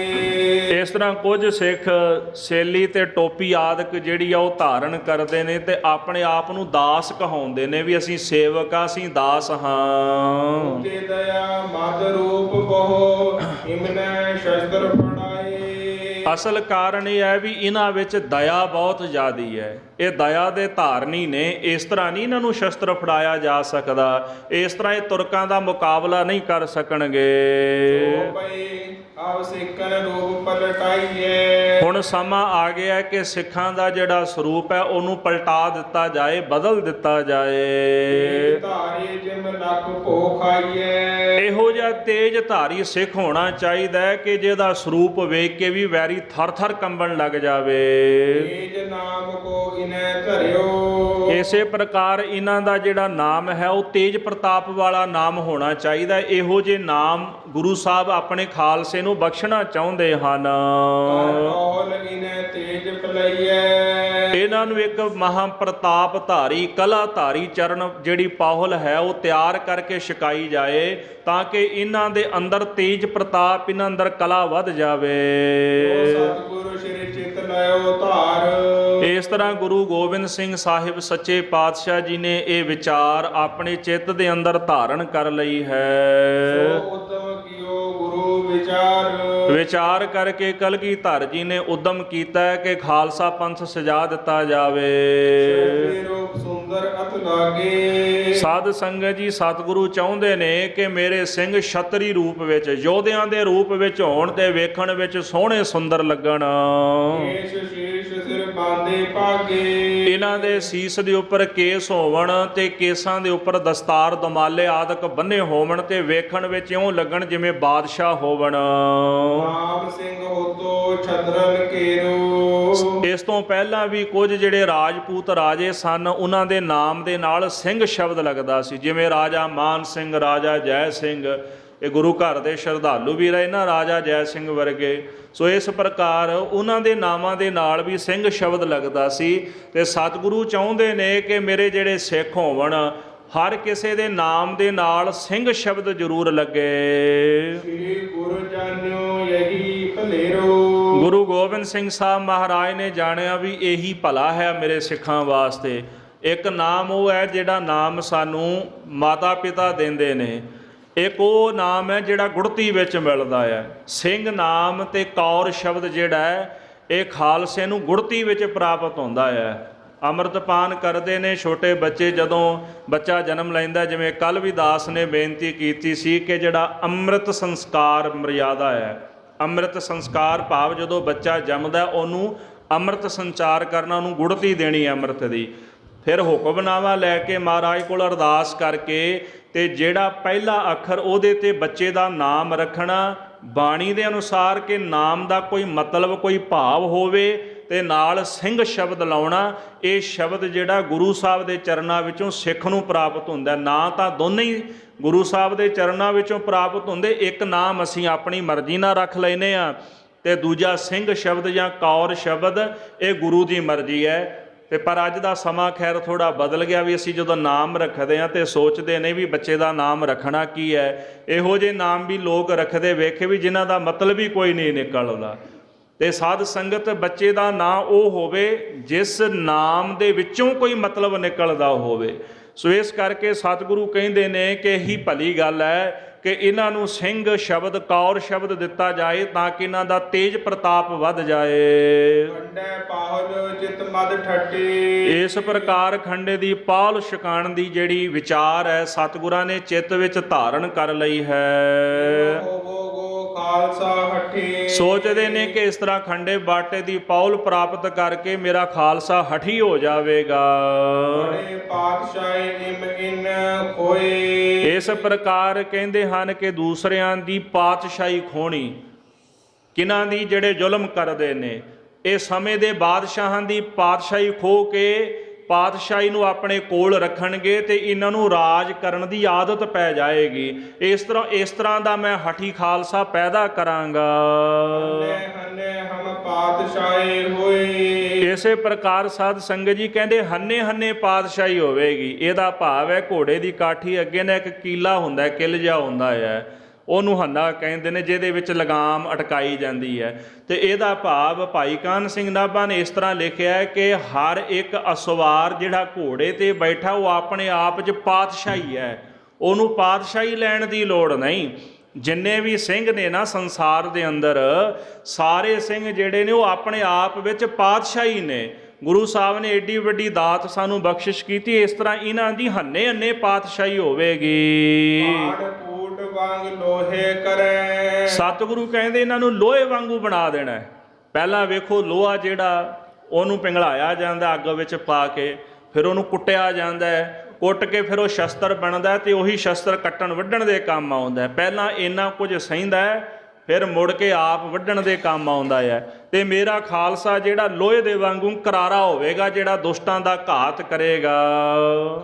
A: ਇਸ ਤਰ੍ਹਾਂ ਕੁਝ ਸਿੱਖ ਸੇਲੀ ਤੇ ਟੋਪੀ ਆਦਿਕ ਜਿਹੜੀ ਆ ਉਹ ਧਾਰਨ ਕਰਦੇ ਨੇ ਤੇ ਆਪਣੇ ਆਪ ਨੂੰ ਦਾਸ ਕਹਾਉਂਦੇ ਨੇ ਵੀ ਅਸੀਂ ਸੇਵਕ ਆ, ਅਸੀਂ ਦਾਸ ਹਾਂ।
B: ਤੇ ਦਇਆ ਮਦ ਰੂਪ ਬਹੁ ਇਮਨੈ ਸ਼ਸਤਰ ਫੜਾਏ।
A: ਅਸਲ ਕਾਰਨ ਇਹ ਹੈ ਵੀ ਇਹਨਾਂ ਵਿੱਚ ਦਇਆ ਬਹੁਤ ਜ਼ਿਆਦੀ ਹੈ, ਇਹ ਦਇਆ ਦੇ ਧਾਰਨੀ ਨੇ। ਇਸ ਤਰ੍ਹਾਂ ਨਹੀਂ ਇਹਨਾਂ ਨੂੰ ਸ਼ਸਤਰ ਫੜਾਇਆ ਜਾ ਸਕਦਾ, ਇਸ ਤਰ੍ਹਾਂ ਇਹ ਤੁਰਕਾਂ ਦਾ ਮੁਕਾਬਲਾ ਨਹੀਂ ਕਰ ਸਕਣਗੇ। ਹੁਣ ਸਮਾਂ ਆ ਗਿਆ ਕਿ ਸਿੱਖਾਂ ਦਾ ਜਿਹੜਾ ਸਰੂਪ ਹੈ ਉਹਨੂੰ ਪਲਟਾ ਦਿੱਤਾ ਜਾਏ, ਬਦਲ ਦਿੱਤਾ ਜਾਏ। ਇਹੋ ਜਿਹਾ ਤੇਜ ਧਾਰੀ ਸਿੱਖ ਹੋਣਾ ਚਾਹੀਦਾ ਹੈ ਕਿ ਜਿਹਦਾ ਸਰੂਪ ਵੇਖ ਕੇ ਵੀ ਵੈਰੀ ਥਰ ਥਰ ਕੰਬਣ ਲੱਗ ਜਾਵੇ। ਇਸੇ ਪ੍ਰਕਾਰ ਇਹਨਾਂ ਦਾ ਜਿਹੜਾ ਨਾਮ ਹੈ ਉਹ ਤੇਜ ਪ੍ਰਤਾਪ ਵਾਲਾ ਨਾਮ ਹੋਣਾ ਚਾਹੀਦਾ। ਇਹੋ ਜਿਹੇ ਨਾਮ ਗੁਰੂ ਸਾਹਿਬ ਆਪਣੇ ਖਾਲਸੇ ਨੂੰ ਬਖਸ਼ਣਾ ਚਾਹੁੰਦੇ ਹਨ। ਇਹਨਾਂ ਨੂੰ ਇੱਕ ਮਹਾ ਪ੍ਰਤਾਪ ਧਾਰੀ ਕਲਾ ਧਾਰੀ ਚਰਨ ਜਿਹੜੀ ਪਾਹੁਲ ਹੈ ਉਹ ਤਿਆਰ ਕਰਕੇ ਛਕਾਈ ਜਾਏ ਤਾਂ ਕਿ ਇਹਨਾਂ ਦੇ ਅੰਦਰ ਤੇਜ ਪ੍ਰਤਾਪ, ਇਹਨਾਂ ਅੰਦਰ ਕਲਾ ਵੱਧ ਜਾਵੇ। ਇਸ ਤਰ੍ਹਾਂ ਗੁਰੂ ਗੋਬਿੰਦ ਸਿੰਘ ਸਾਹਿਬ ਸੱਚੇ ਪਾਤਸ਼ਾਹ ਜੀ ਨੇ ਇਹ ਵਿਚਾਰ ਆਪਣੇ ਚਿੱਤ ਦੇ ਅੰਦਰ ਧਾਰਨ ਕਰ ਲਈ ਹੈ। ਵਿਚਾਰ ਕਰਕੇ ਕਲਗੀਧਰ ਜੀ ਨੇ ਉਦਮ ਕੀਤਾ ਹੈ ਕਿ ਖਾਲਸਾ ਪੰਥ ਸਜਾ ਦਿੱਤਾ ਜਾਵੇ। ਸਾਧ ਸੰਗਤ ਜੀ, ਸਤਿਗੁਰੂ ਚਾਹੁੰਦੇ ਨੇ ਕਿ ਮੇਰੇ ਸਿੰਘ ਛਤਰੀ ਰੂਪ ਵਿੱਚ, ਯੋਧਿਆਂ ਦੇ ਰੂਪ ਵਿੱਚ ਹੋਣ ਤੇ ਵੇਖਣ ਵਿੱਚ ਸੋਹਣੇ ਸੁੰਦਰ ਲੱਗਣ।
B: ਬਾਂਦੇ ਭਾਗੇ।
A: ਇਹਨਾਂ ਦੇ ਸੀਸ ਦੇ ਉੱਪਰ ਕੇਸ ਹੋਵਣ ਤੇ ਕੇਸਾਂ ਦੇ ਉੱਪਰ ਦਸਤਾਰ ਦਮਾਲੇ ਆਦਿਕ ਬੰਨੇ ਹੋਵਣ ਤੇ ਵੇਖਣ ਵਿੱਚ ਇਉਂ ਲੱਗਣ ਜਿਵੇਂ ਬਾਦਸ਼ਾਹ ਹੋਵਣ।
B: ਨਾਮ ਸਿੰਘ ਹੋਤੋ ਛਤਰਨ ਕੇਰੋ।
A: ਇਸ ਤੋਂ ਪਹਿਲਾਂ ਵੀ ਕੁਝ ਜਿਹੜੇ ਰਾਜਪੂਤ ਰਾਜੇ ਸਨ ਉਹਨਾਂ ਦੇ ਨਾਮ ਦੇ ਨਾਲ ਸਿੰਘ ਸ਼ਬਦ ਲੱਗਦਾ ਸੀ, ਜਿਵੇਂ ਰਾਜਾ ਮਾਨ ਸਿੰਘ, ਰਾਜਾ ਜੈ ਸਿੰਘ। ਇਹ ਗੁਰੂ ਘਰ ਦੇ ਸ਼ਰਧਾਲੂ ਵੀ ਰਹੇ ਨਾ, ਰਾਜਾ ਜੈ ਸਿੰਘ ਵਰਗੇ। ਸੋ ਇਸ ਪ੍ਰਕਾਰ ਉਹਨਾਂ ਦੇ ਨਾਮਾਂ ਦੇ ਨਾਲ ਵੀ ਸਿੰਘ ਸ਼ਬਦ ਲੱਗਦਾ ਸੀ। ਤੇ ਸਤਿਗੁਰੂ ਚਾਹੁੰਦੇ ਨੇ ਕਿ ਮੇਰੇ ਜਿਹੜੇ ਸਿੱਖ ਹੋਵਣ ਹਰ ਕਿਸੇ ਦੇ ਨਾਮ ਦੇ ਨਾਲ ਸਿੰਘ ਸ਼ਬਦ ਜ਼ਰੂਰ ਲੱਗੇ।
B: ਸ੍ਰੀ ਗੁਰੂ ਜਾਨਿਓ ਯਹੀ ਭਲੇਰੋ।
A: ਗੁਰੂ ਗੋਬਿੰਦ ਸਿੰਘ ਸਾਹਿਬ ਮਹਾਰਾਜ ਨੇ ਜਾਣਿਆ ਵੀ ਇਹੀ ਭਲਾ ਹੈ ਮੇਰੇ ਸਿੱਖਾਂ ਵਾਸਤੇ। ਇੱਕ ਨਾਮ ਉਹ ਹੈ ਜਿਹੜਾ ਨਾਮ ਸਾਨੂੰ ਮਾਤਾ ਪਿਤਾ ਦਿੰਦੇ ਨੇ, ਇੱਕ ਉਹ ਨਾਮ ਹੈ ਜਿਹੜਾ ਗੁੜਤੀ ਵਿੱਚ ਮਿਲਦਾ ਹੈ। ਸਿੰਘ ਨਾਮ ਤੇ ਕੌਰ ਸ਼ਬਦ ਜਿਹੜਾ ਹੈ ਇਹ ਖਾਲਸੇ ਨੂੰ ਗੁੜਤੀ ਵਿੱਚ ਪ੍ਰਾਪਤ ਹੁੰਦਾ ਹੈ। ਅੰਮ੍ਰਿਤਪਾਨ ਕਰਦੇ ਨੇ ਛੋਟੇ ਬੱਚੇ, ਜਦੋਂ ਬੱਚਾ ਜਨਮ ਲੈਂਦਾ, ਜਿਵੇਂ ਕੱਲ੍ਹ ਵੀ ਦਾਸ ਨੇ ਬੇਨਤੀ ਕੀਤੀ ਸੀ ਕਿ ਜਿਹੜਾ ਅੰਮ੍ਰਿਤ ਸੰਸਕਾਰ ਮਰਿਆਦਾ ਹੈ, ਅੰਮ੍ਰਿਤ ਸੰਸਕਾਰ ਭਾਵ ਜਦੋਂ ਬੱਚਾ ਜੰਮਦਾ ਉਹਨੂੰ ਅੰਮ੍ਰਿਤ ਸੰਚਾਰ ਕਰਨਾ, ਉਹਨੂੰ ਗੁੜਤੀ ਦੇਣੀ ਅੰਮ੍ਰਿਤ ਦੀ। ਫਿਰ ਹੁਕਮਨਾਮਾ ਲੈ ਕੇ ਮਹਾਰਾਜ ਕੋਲ ਅਰਦਾਸ ਕਰਕੇ ਤੇ ਜਿਹੜਾ ਪਹਿਲਾ ਅੱਖਰ ਉਹਦੇ ਤੇ ਬੱਚੇ ਦਾ ਨਾਮ ਰੱਖਣਾ, ਬਾਣੀ ਦੇ ਅਨੁਸਾਰ ਕਿ ਨਾਮ ਦਾ ਕੋਈ ਮਤਲਬ ਕੋਈ ਭਾਵ ਹੋਵੇ ਤੇ ਨਾਲ ਸਿੰਘ ਸ਼ਬਦ ਲਾਉਣਾ। ਇਹ ਸ਼ਬਦ ਜਿਹੜਾ ਗੁਰੂ ਸਾਹਿਬ ਦੇ ਚਰਨਾਂ ਵਿੱਚੋਂ ਸਿੱਖ ਨੂੰ ਪ੍ਰਾਪਤ ਹੁੰਦਾ। ਨਾ ਤਾਂ ਦੋਨੇ ਹੀ ਗੁਰੂ ਸਾਹਿਬ ਦੇ ਚਰਨਾਂ ਵਿੱਚੋਂ ਪ੍ਰਾਪਤ ਹੁੰਦੇ, ਇੱਕ ਨਾਮ ਅਸੀਂ ਆਪਣੀ ਮਰਜ਼ੀ ਨਾਲ ਰੱਖ ਲੈਨੇ ਆ ਤੇ ਦੂਜਾ ਸਿੰਘ ਸ਼ਬਦ ਜਾਂ ਕੌਰ ਸ਼ਬਦ ਇਹ ਗੁਰੂ ਦੀ ਮਰਜ਼ੀ ਹੈ। ਤੇ ਪਰ ਅੱਜ ਦਾ ਸਮਾਂ ਖੈਰ ਥੋੜ੍ਹਾ ਬਦਲ ਗਿਆ ਵੀ ਅਸੀਂ ਜਦੋਂ ਨਾਮ ਰੱਖਦੇ ਹਾਂ ਤੇ ਸੋਚਦੇ ਨੇ ਵੀ ਬੱਚੇ ਦਾ ਨਾਮ ਰੱਖਣਾ ਕੀ ਹੈ। ਇਹੋ ਜਿਹੇ ਨਾਮ ਵੀ ਲੋਕ ਰੱਖਦੇ ਵੇਖੇ ਵੀ ਜਿਨ੍ਹਾਂ ਦਾ ਮਤਲਬ ਹੀ ਕੋਈ ਨਹੀਂ ਨਿਕਲਦਾ। ਤੇ ਸਾਧ ਸੰਗਤ ਬੱਚੇ ਦਾ ਨਾਂ ਉਹ ਹੋਵੇ ਜਿਸ ਨਾਮ ਦੇ ਵਿੱਚੋਂ ਕੋਈ ਮਤਲਬ ਨਿਕਲਦਾ ਹੋਵੇ। ਸੋ ਇਸ ਕਰਕੇ ਸਤਿਗੁਰੂ ਕਹਿੰਦੇ ਨੇ ਕਿ ਇਹੀ ਭਲੀ ਗੱਲ ਹੈ ਕਿ ਇਹਨਾਂ ਨੂੰ ਸਿੰਘ ਸ਼ਬਦ ਕੌਰ ਸ਼ਬਦ ਦਿੱਤਾ ਜਾਏ ਤਾਂ ਕਿ ਇਹਨਾਂ ਦਾ ਤੇਜ ਪ੍ਰਤਾਪ ਵੱਧ ਜਾਏ।
B: ਖੰਡੇ ਪਾਹੁਲ ਚਿਤ ਮਦ ਠੱਟੀ।
A: ਇਸ ਪ੍ਰਕਾਰ ਖੰਡੇ ਦੀ ਪਾਹੁਲ ਛਕਾਣ ਦੀ ਜਿਹੜੀ ਵਿਚਾਰ ਹੈ ਸਤਿਗੁਰਾਂ ਨੇ ਚਿੱਤ ਵਿੱਚ ਧਾਰਨ ਕਰ ਲਈ ਹੈ।
B: ਖਾਲਸਾ ਹਠੀ।
A: ਸੋਚਦੇ ਨੇ ਕਿ ਇਸ ਤਰ੍ਹਾਂ ਖੰਡੇ ਬਾਟੇ ਦੀ ਪਾਹੁਲ ਪ੍ਰਾਪਤ ਕਰਕੇ ਮੇਰਾ ਖਾਲਸਾ ਹਠੀ ਹੋ ਜਾਵੇਗਾ।
B: ਬੜੇ ਪਾਤਸ਼ਾਹੀ ਨਿਮ ਇਨ ਹੋਏ।
A: ਇਸ ਪ੍ਰਕਾਰ ਕਹਿੰਦੇ ਹਨ ਕਿ ਦੂਸਰਿਆਂ ਦੀ ਪਾਤਸ਼ਾਹੀ ਖੋਣੀ, ਕਿਨਾਂ ਦੀ ਜਿਹੜੇ ਜ਼ੁਲਮ ਕਰਦੇ ਨੇ, ਇਹ ਸਮੇਂ ਦੇ ਬਾਦਸ਼ਾਹਾਂ ਦੀ ਪਾਤਸ਼ਾਹੀ ਖੋ ਕੇ ਪਾਤਸ਼ਾਹੀ ਨੂੰ ਆਪਣੇ ਕੋਲ ਰੱਖਣਗੇ ਤੇ ਇਹਨਾਂ ਨੂੰ ਰਾਜ ਕਰਨ ਦੀ ਆਦਤ ਪੈ ਜਾਏਗੀ। ਇਸ ਤਰ੍ਹਾਂ ਦਾ ਮੈਂ ਹਠੀ ਖਾਲਸਾ ਪੈਦਾ ਕਰਾਂਗਾ।
B: ਹੰਨੇ ਹਮ ਪਾਤਸ਼ਾਹੀ ਹੋਈ।
A: ਇਸੇ ਪ੍ਰਕਾਰ ਸਾਧ ਸੰਗਤ ਜੀ ਕਹਿੰਦੇ ਹੰਨੇ ਹੰਨੇ ਪਾਤਸ਼ਾਹੀ ਹੋਵੇਗੀ। ਇਹਦਾ ਭਾਵ ਹੈ ਘੋੜੇ ਦੀ ਕਾਠੀ ਅੱਗੇ ਨਾ ਇੱਕ ਕੀਲਾ ਹੁੰਦਾ, ਕਿਲ ਜਿਹਾ ਹੁੰਦਾ ਹੈ, ਉਹਨੂੰ ਹੰਨਾ ਕਹਿੰਦੇ ਨੇ, ਜਿਹਦੇ ਵਿੱਚ ਲਗਾਮ ਅਟਕਾਈ ਜਾਂਦੀ ਹੈ। ਤੇ ਇਹਦਾ ਭਾਵ ਭਾਈ ਕਾਨ੍ਹ ਸਿੰਘ ਨਾਭਾ ਨੇ ਇਸ ਤਰ੍ਹਾਂ ਲਿਖਿਆ ਕਿ ਹਰ ਇੱਕ ਅਸਵਾਰ ਜਿਹੜਾ ਘੋੜੇ ਤੇ ਬੈਠਾ ਉਹ ਆਪਣੇ ਆਪ 'ਚ ਪਾਤਸ਼ਾਹੀ ਹੈ, ਉਹਨੂੰ ਪਾਤਸ਼ਾਹੀ ਲੈਣ ਦੀ ਲੋੜ ਨਹੀਂ। ਜਿੰਨੇ ਵੀ ਸਿੰਘ ਨੇ ਨਾ ਸੰਸਾਰ ਦੇ ਅੰਦਰ, ਸਾਰੇ ਸਿੰਘ ਜਿਹੜੇ ਨੇ ਉਹ ਆਪਣੇ ਆਪ ਵਿੱਚ ਪਾਤਸ਼ਾਹੀ ਨੇ। ਗੁਰੂ ਸਾਹਿਬ ਨੇ ਏਡੀ ਵੱਡੀ ਦਾਤ ਸਾਨੂੰ ਬਖਸ਼ਿਸ਼ ਕੀਤੀ, ਇਸ ਤਰ੍ਹਾਂ ਇਹਨਾਂ ਦੀ ਹੰਨੇ ਹੰਨੇ ਪਾਤਸ਼ਾਹੀ ਹੋਵੇਗੀ।
B: ਵਾਂਗ ਲੋਹੇ ਕਰੇ।
A: ਸਤਿਗੁਰੂ ਕਹਿੰਦੇ ਇਹਨਾਂ ਨੂੰ ਲੋਹੇ ਵਾਂਗੂ ਬਣਾ ਦੇਣਾ। ਪਹਿਲਾਂ ਵੇਖੋ ਲੋਹਾ ਜਿਹੜਾ ਉਹਨੂੰ ਪਿੰਗਲਾਇਆ ਜਾਂਦਾ ਅੱਗ ਵਿੱਚ ਪਾ ਕੇ, ਫਿਰ ਉਹਨੂੰ ਕੁੱਟਿਆ ਜਾਂਦਾ ਹੈ, ਕੁੱਟ ਕੇ ਫਿਰ ਉਹ ਸ਼ਸਤਰ ਬਣਦਾ ਤੇ ਉਹੀ ਸ਼ਸਤਰ ਕੱਟਣ ਵੱਢਣ ਦੇ ਕੰਮ ਆਉਂਦਾ। ਪਹਿਲਾਂ ਇੰਨਾ ਕੁਝ ਸਹਿੰਦਾ ਹੈ, ਫਿਰ ਮੁੜ ਕੇ ਆਪ ਵੱਢਣ ਦੇ ਕੰਮ ਆਉਂਦਾ ਹੈ। ਤੇ ਮੇਰਾ ਖਾਲਸਾ ਜਿਹੜਾ ਲੋਹੇ ਦੇ ਵਾਂਗੂ ਕਰਾਰਾ ਹੋਵੇਗਾ, ਜਿਹੜਾ ਦੁਸ਼ਟਾਂ ਦਾ ਘਾਤ ਕਰੇਗਾ।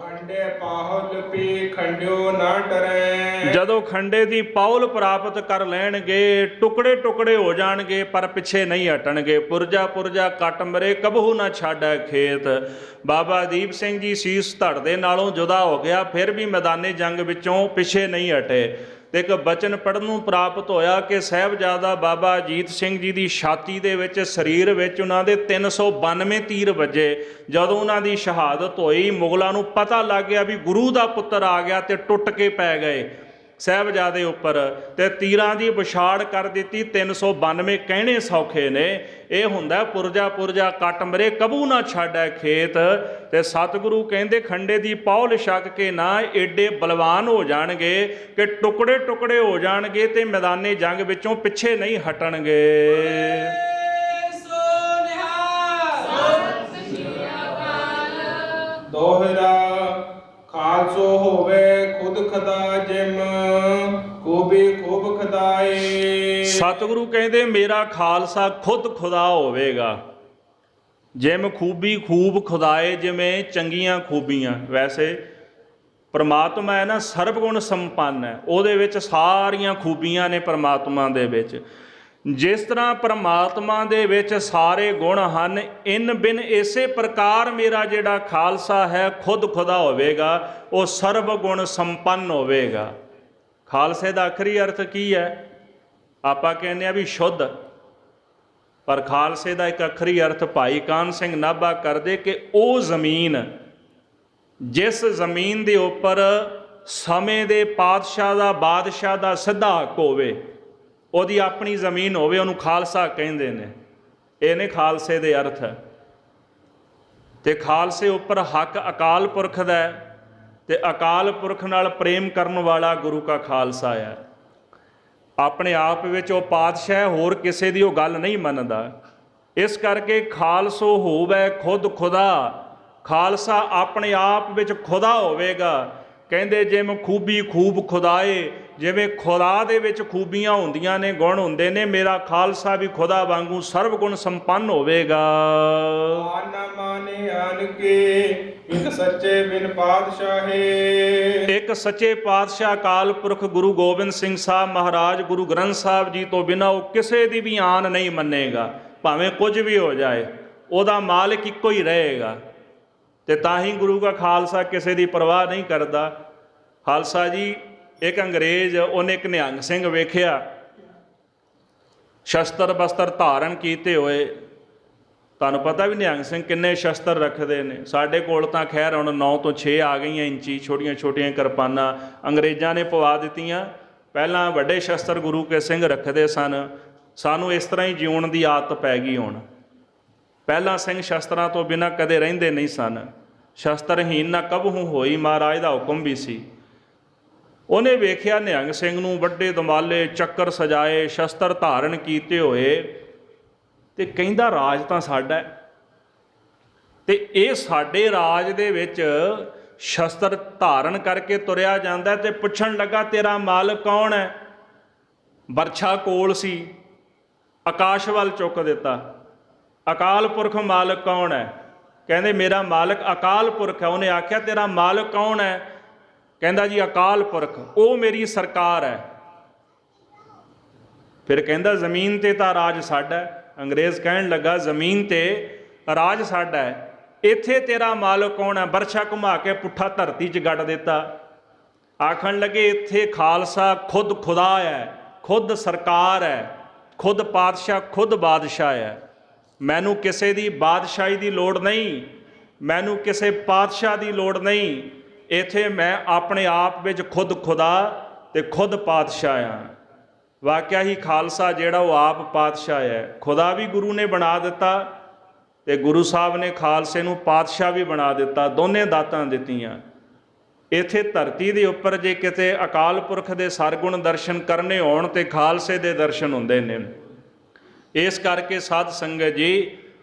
B: ਖੰਡੇ ਪਾਹੁਲ ਪੀ ਖੰਡਿਓ ਨਾ ਡਰੇ।
A: ਜਦੋਂ ਖੰਡੇ ਦੀ ਪਾਹੁਲ ਪ੍ਰਾਪਤ ਕਰ ਲੈਣਗੇ, ਟੁਕੜੇ ਟੁਕੜੇ ਹੋ ਜਾਣਗੇ ਪਰ ਪਿੱਛੇ ਨਹੀਂ ਹਟਣਗੇ। ਪੁਰਜਾ ਪੁਰਜਾ ਕੱਟ ਮਰੇ ਕਬਹੂ ਨਾ ਛਾੜੈ ਖੇਤ। ਬਾਬਾ ਦੀਪ ਸਿੰਘ ਜੀ ਸੀਸ ਧੜ ਦੇ ਨਾਲੋਂ ਜੁਦਾ ਹੋ ਗਿਆ, ਫਿਰ ਵੀ ਮੈਦਾਨੇ ਜੰਗ ਵਿੱਚੋਂ ਪਿੱਛੇ ਨਹੀਂ ਹਟੇ। ਤੇ ਇੱਕ ਬਚਨ ਪੜ੍ਹਨ ਨੂੰ ਪ੍ਰਾਪਤ ਹੋਇਆ ਕਿ ਸਾਹਿਬਜ਼ਾਦਾ ਬਾਬਾ ਅਜੀਤ ਸਿੰਘ ਜੀ ਦੀ ਛਾਤੀ ਦੇ ਵਿੱਚ, ਸਰੀਰ ਵਿੱਚ ਉਹਨਾਂ ਦੇ 392 ਤੀਰ ਵੱਜੇ। ਜਦੋਂ ਉਹਨਾਂ ਦੀ ਸ਼ਹਾਦਤ ਹੋਈ, ਮੁਗਲਾਂ ਨੂੰ ਪਤਾ ਲੱਗ ਗਿਆ ਵੀ ਗੁਰੂ ਦਾ ਪੁੱਤਰ ਆ ਗਿਆ ਤੇ ਟੁੱਟ ਕੇ ਪੈ ਗਏ ਸਾਹਿਬਜ਼ਾਦੇ ਉੱਪਰ ਤੇ ਤੀਰਾਂ ਦੀ ਵਿਛਾੜ ਕਰ ਦਿੱਤੀ। 392 ਕਹਿਣੇ ਸੌਖੇ ਨੇ, ਇਹ ਹੁੰਦਾ ਪੁਰਜਾ ਪੁਰਜਾ ਕੱਟ ਮਰੇ ਕਬੂ ਨਾ ਛਾੜੈ ਖੇਤ। ਤੇ ਸਤਿਗੁਰੂ ਕਹਿੰਦੇ ਖੰਡੇ ਦੀ ਪਾਹੁਲ ਛਕ ਕੇ ਨਾ ਏਡੇ ਬਲਵਾਨ ਹੋ ਜਾਣਗੇ ਕਿ ਟੁਕੜੇ ਟੁਕੜੇ ਹੋ ਜਾਣਗੇ ਤੇ ਮੈਦਾਨੇ ਜੰਗ ਵਿੱਚੋਂ ਪਿੱਛੇ ਨਹੀਂ ਹਟਣਗੇ।
B: ਦੋਹਰਾ ਖਾਲਸੋ ਹੋਵੇ ਖੁਦ ਖੁਦਾ ਜਿਮ ਖੂਬੀ ਖੂਬ ਖੁਦਾਏ।
A: ਸਤਿਗੁਰੂ ਕਹਿੰਦੇ ਮੇਰਾ ਖਾਲਸਾ ਖੁਦ ਖੁਦਾ ਹੋਵੇਗਾ, ਜਿਮ ਖੂਬੀ ਖੂਬ ਖੁਦਾਏ, ਜਿਵੇਂ ਚੰਗੀਆਂ ਖੂਬੀਆਂ। ਵੈਸੇ ਪਰਮਾਤਮਾ ਹੈ ਨਾ ਸਰਬ ਗੁਣ ਸੰਪੰਨ ਹੈ, ਉਹਦੇ ਵਿੱਚ ਸਾਰੀਆਂ ਖੂਬੀਆਂ ਨੇ ਪਰਮਾਤਮਾ ਦੇ ਵਿੱਚ। ਜਿਸ ਤਰ੍ਹਾਂ ਪਰਮਾਤਮਾ ਦੇ ਵਿੱਚ ਸਾਰੇ ਗੁਣ ਹਨ, ਇਨ ਬਿਨ ਇਸੇ ਪ੍ਰਕਾਰ ਮੇਰਾ ਜਿਹੜਾ ਖਾਲਸਾ ਹੈ ਖੁਦ ਖੁਦਾ ਹੋਵੇਗਾ, ਉਹ ਸਰਬ ਗੁਣ ਸੰਪੰਨ ਹੋਵੇਗਾ। ਖਾਲਸੇ ਦਾ ਆਖਰੀ ਅਰਥ ਕੀ ਹੈ? ਆਪਾਂ ਕਹਿੰਦੇ ਆ ਵੀ ਸ਼ੁੱਧ, ਪਰ ਖਾਲਸੇ ਦਾ ਇੱਕ ਆਖਰੀ ਅਰਥ ਭਾਈ ਕਾਹਨ ਸਿੰਘ ਨਾਭਾ ਕਰਦੇ ਕਿ ਉਹ ਜ਼ਮੀਨ, ਜਿਸ ਜ਼ਮੀਨ ਦੇ ਉੱਪਰ ਸਮੇਂ ਦੇ ਬਾਦਸ਼ਾਹ ਦਾ ਸਿੱਧਾ ਹੱਕ ਹੋਵੇ, ਉਹਦੀ ਆਪਣੀ ਜ਼ਮੀਨ ਹੋਵੇ, ਉਹਨੂੰ ਖਾਲਸਾ ਕਹਿੰਦੇ ਨੇ। ਇਹ ਨੇ ਖਾਲਸੇ ਦੇ ਅਰਥ। ਤੇ ਖਾਲਸੇ ਉੱਪਰ ਹੱਕ ਅਕਾਲ ਪੁਰਖ ਦਾ ਹੈ, ਤੇ ਅਕਾਲ ਪੁਰਖ ਨਾਲ ਪ੍ਰੇਮ ਕਰਨ ਵਾਲਾ ਗੁਰੂ ਕਾ ਖਾਲਸਾ ਹੈ। ਆਪਣੇ ਆਪ ਵਿੱਚ ਉਹ ਪਾਤਸ਼ਾਹ ਹੈ, ਹੋਰ ਕਿਸੇ ਦੀ ਉਹ ਗੱਲ ਨਹੀਂ ਮੰਨਦਾ। ਇਸ ਕਰਕੇ ਖਾਲਸੋ ਹੋਵੇ ਖੁਦ ਖੁਦਾ, ਖਾਲਸਾ ਆਪਣੇ ਆਪ ਵਿੱਚ ਖੁਦਾ ਹੋਵੇਗਾ। ਕਹਿੰਦੇ ਜਿਵੇਂ ਖੂਬੀ ਖੂਬ ਖੁਦਾਏ, ਜਿਵੇਂ ਖੁਦਾ ਦੇ ਵਿੱਚ ਖੂਬੀਆਂ ਹੁੰਦੀਆਂ ਨੇ, ਗੁਣ ਹੁੰਦੇ ਨੇ, ਮੇਰਾ ਖਾਲਸਾ ਵੀ ਖੁਦਾ ਵਾਂਗੂ ਸਰਬ ਗੁਣ ਸੰਪੰਨ ਹੋਵੇਗਾ।
B: ਆਨ ਮਾਨੇ ਆਨ ਕੇ ਇੱਕ ਸੱਚੇ ਬਿਨ ਪਾਤਸ਼ਾਹੇ।
A: ਇੱਕ ਸੱਚੇ ਪਾਤਸ਼ਾਹ ਅਕਾਲ ਪੁਰਖ ਗੁਰੂ ਗੋਬਿੰਦ ਸਿੰਘ ਸਾਹਿਬ ਮਹਾਰਾਜ ਗੁਰੂ ਗ੍ਰੰਥ ਸਾਹਿਬ ਜੀ ਤੋਂ ਬਿਨਾਂ ਉਹ ਕਿਸੇ ਦੀ ਵੀ ਆਨ ਨਹੀਂ ਮੰਨੇਗਾ, ਭਾਵੇਂ ਕੁਝ ਵੀ ਹੋ ਜਾਏ, ਉਹਦਾ ਮਾਲਕ ਇੱਕੋ ਹੀ ਰਹੇਗਾ। ਤੇ ਤਾਂ ਹੀ ਗੁਰੂ ਦਾ ਖਾਲਸਾ ਕਿਸੇ ਦੀ ਪਰਵਾਹ ਨਹੀਂ ਕਰਦਾ। ਖਾਲਸਾ ਜੀ, ਇੱਕ ਅੰਗਰੇਜ਼, ਉਹਨੇ ਇੱਕ ਨਿਹੰਗ ਸਿੰਘ ਵੇਖਿਆ ਸ਼ਸਤਰ ਬਸਤਰ ਧਾਰਨ ਕੀਤੇ ਹੋਏ। ਤੁਹਾਨੂੰ ਪਤਾ ਵੀ ਨਿਹੰਗ ਸਿੰਘ ਕਿੰਨੇ ਸ਼ਸਤਰ ਰੱਖਦੇ ਨੇ। ਸਾਡੇ ਕੋਲ ਤਾਂ ਖੈਰ ਹੁਣ 9 ਤੋਂ 6 ਆ ਗਈਆਂ ਇੰਚੀ ਛੋਟੀਆਂ ਛੋਟੀਆਂ ਕਿਰਪਾਨਾਂ, ਅੰਗਰੇਜ਼ਾਂ ਨੇ ਪਵਾ ਦਿੱਤੀਆਂ। ਪਹਿਲਾਂ ਵੱਡੇ ਸ਼ਸਤਰ ਗੁਰੂ ਕੇ ਸਿੰਘ ਰੱਖਦੇ ਸਨ। ਸਾਨੂੰ ਇਸ ਤਰ੍ਹਾਂ ਹੀ ਜਿਉਣ ਦੀ ਆਦਤ ਪੈ ਗਈ ਹੁਣ। ਪਹਿਲਾਂ ਸਿੰਘ ਸ਼ਸਤਰਾਂ ਤੋਂ ਬਿਨਾਂ ਕਦੇ ਰਹਿੰਦੇ ਨਹੀਂ ਸਨ। ਸ਼ਸਤਰਹੀਨ ਨਾ ਕਬਹੂ ਹੋਈ, ਮਹਾਰਾਜ ਦਾ ਹੁਕਮ ਵੀ ਸੀ। ਉਹਨੇ ਵੇਖਿਆ ਨਿਹੰਗ ਸਿੰਘ ਨੂੰ, ਵੱਡੇ ਦਮਾਲੇ, ਚੱਕਰ ਸਜਾਏ, ਸ਼ਸਤਰ ਧਾਰਨ ਕੀਤੇ ਹੋਏ, ਤੇ ਕਹਿੰਦਾ ਰਾਜ ਤਾਂ ਸਾਡਾ ਹੈ, ਤੇ ਇਹ ਸਾਡੇ ਰਾਜ ਦੇ ਵਿੱਚ ਸ਼ਸਤਰ ਧਾਰਨ ਕਰਕੇ ਤੁਰਿਆ ਜਾਂਦਾ। ਤੇ ਪੁੱਛਣ ਲੱਗਾ ਤੇਰਾ ਮਾਲਕ ਕੌਣ ਹੈ? ਬਰਛਾ ਕੋਲ ਸੀ, ਆਕਾਸ਼ ਵੱਲ ਚੁੱਕ ਦਿੱਤਾ। ਅਕਾਲ ਪੁਰਖ ਮਾਲਕ ਕੌਣ ਹੈ? ਕਹਿੰਦੇ ਮੇਰਾ ਮਾਲਕ ਅਕਾਲ ਪੁਰਖ ਹੈ। ਉਹਨੇ ਆਖਿਆ ਤੇਰਾ ਮਾਲਕ ਕੌਣ ਹੈ? ਕਹਿੰਦਾ ਜੀ ਅਕਾਲ ਪੁਰਖ, ਉਹ ਮੇਰੀ ਸਰਕਾਰ ਹੈ। ਫਿਰ ਕਹਿੰਦਾ ਜ਼ਮੀਨ ਤੇ ਤਾਂ ਰਾਜ ਸਾਡਾ ਹੈ। ਅੰਗਰੇਜ਼ ਕਹਿਣ ਲੱਗਾ ਜ਼ਮੀਨ ਤੇ ਰਾਜ ਸਾਡਾ ਹੈ, ਇੱਥੇ ਤੇਰਾ ਮਾਲਕ ਕੌਣ ਹੈ? ਬਰਛਾ ਘੁਮਾ ਕੇ ਪੁੱਠਾ ਧਰਤੀ 'ਚ ਗੱਡ ਦਿੱਤਾ। ਆਖਣ ਲੱਗੇ ਇੱਥੇ ਖਾਲਸਾ ਖੁਦ ਖੁਦਾ ਹੈ, ਖੁਦ ਸਰਕਾਰ ਹੈ, ਖੁਦ ਪਾਤਸ਼ਾਹ, ਖੁਦ ਬਾਦਸ਼ਾਹ ਹੈ। ਮੈਨੂੰ ਕਿਸੇ ਦੀ ਬਾਦਸ਼ਾਹੀ ਦੀ ਲੋੜ ਨਹੀਂ, ਮੈਨੂੰ ਕਿਸੇ ਪਾਤਸ਼ਾਹ ਦੀ ਲੋੜ ਨਹੀਂ। ਇੱਥੇ ਮੈਂ ਆਪਣੇ ਆਪ ਵਿੱਚ ਖੁਦ ਖੁਦਾ ਤੇ ਖੁਦ ਪਾਤਸ਼ਾਹ ਹਾਂ। ਵਾਕਿਆ ਹੀ ਖਾਲਸਾ ਜਿਹੜਾ ਉਹ ਆਪ ਪਾਤਸ਼ਾਹ ਹੈ। ਖੁਦਾ ਵੀ ਗੁਰੂ ਨੇ ਬਣਾ ਦਿੱਤਾ, ਤੇ ਗੁਰੂ ਸਾਹਿਬ ਨੇ ਖਾਲਸੇ ਨੂੰ ਪਾਤਸ਼ਾਹ ਵੀ ਬਣਾ ਦਿੱਤਾ। ਦੋਨੇ ਦਾਤਾਂ ਦਿੱਤੀਆਂ। ਇੱਥੇ ਧਰਤੀ ਦੇ ਉੱਪਰ ਜੇ ਕਿਤੇ ਅਕਾਲ ਪੁਰਖ ਦੇ ਸਰਗੁਣ ਦਰਸ਼ਨ ਕਰਨੇ ਹੋਣ ਤੇ ਖਾਲਸੇ ਦੇ ਦਰਸ਼ਨ ਹੁੰਦੇ ਨੇ। ਇਸ ਕਰਕੇ ਸਾਧ ਸੰਗਤ ਜੀ,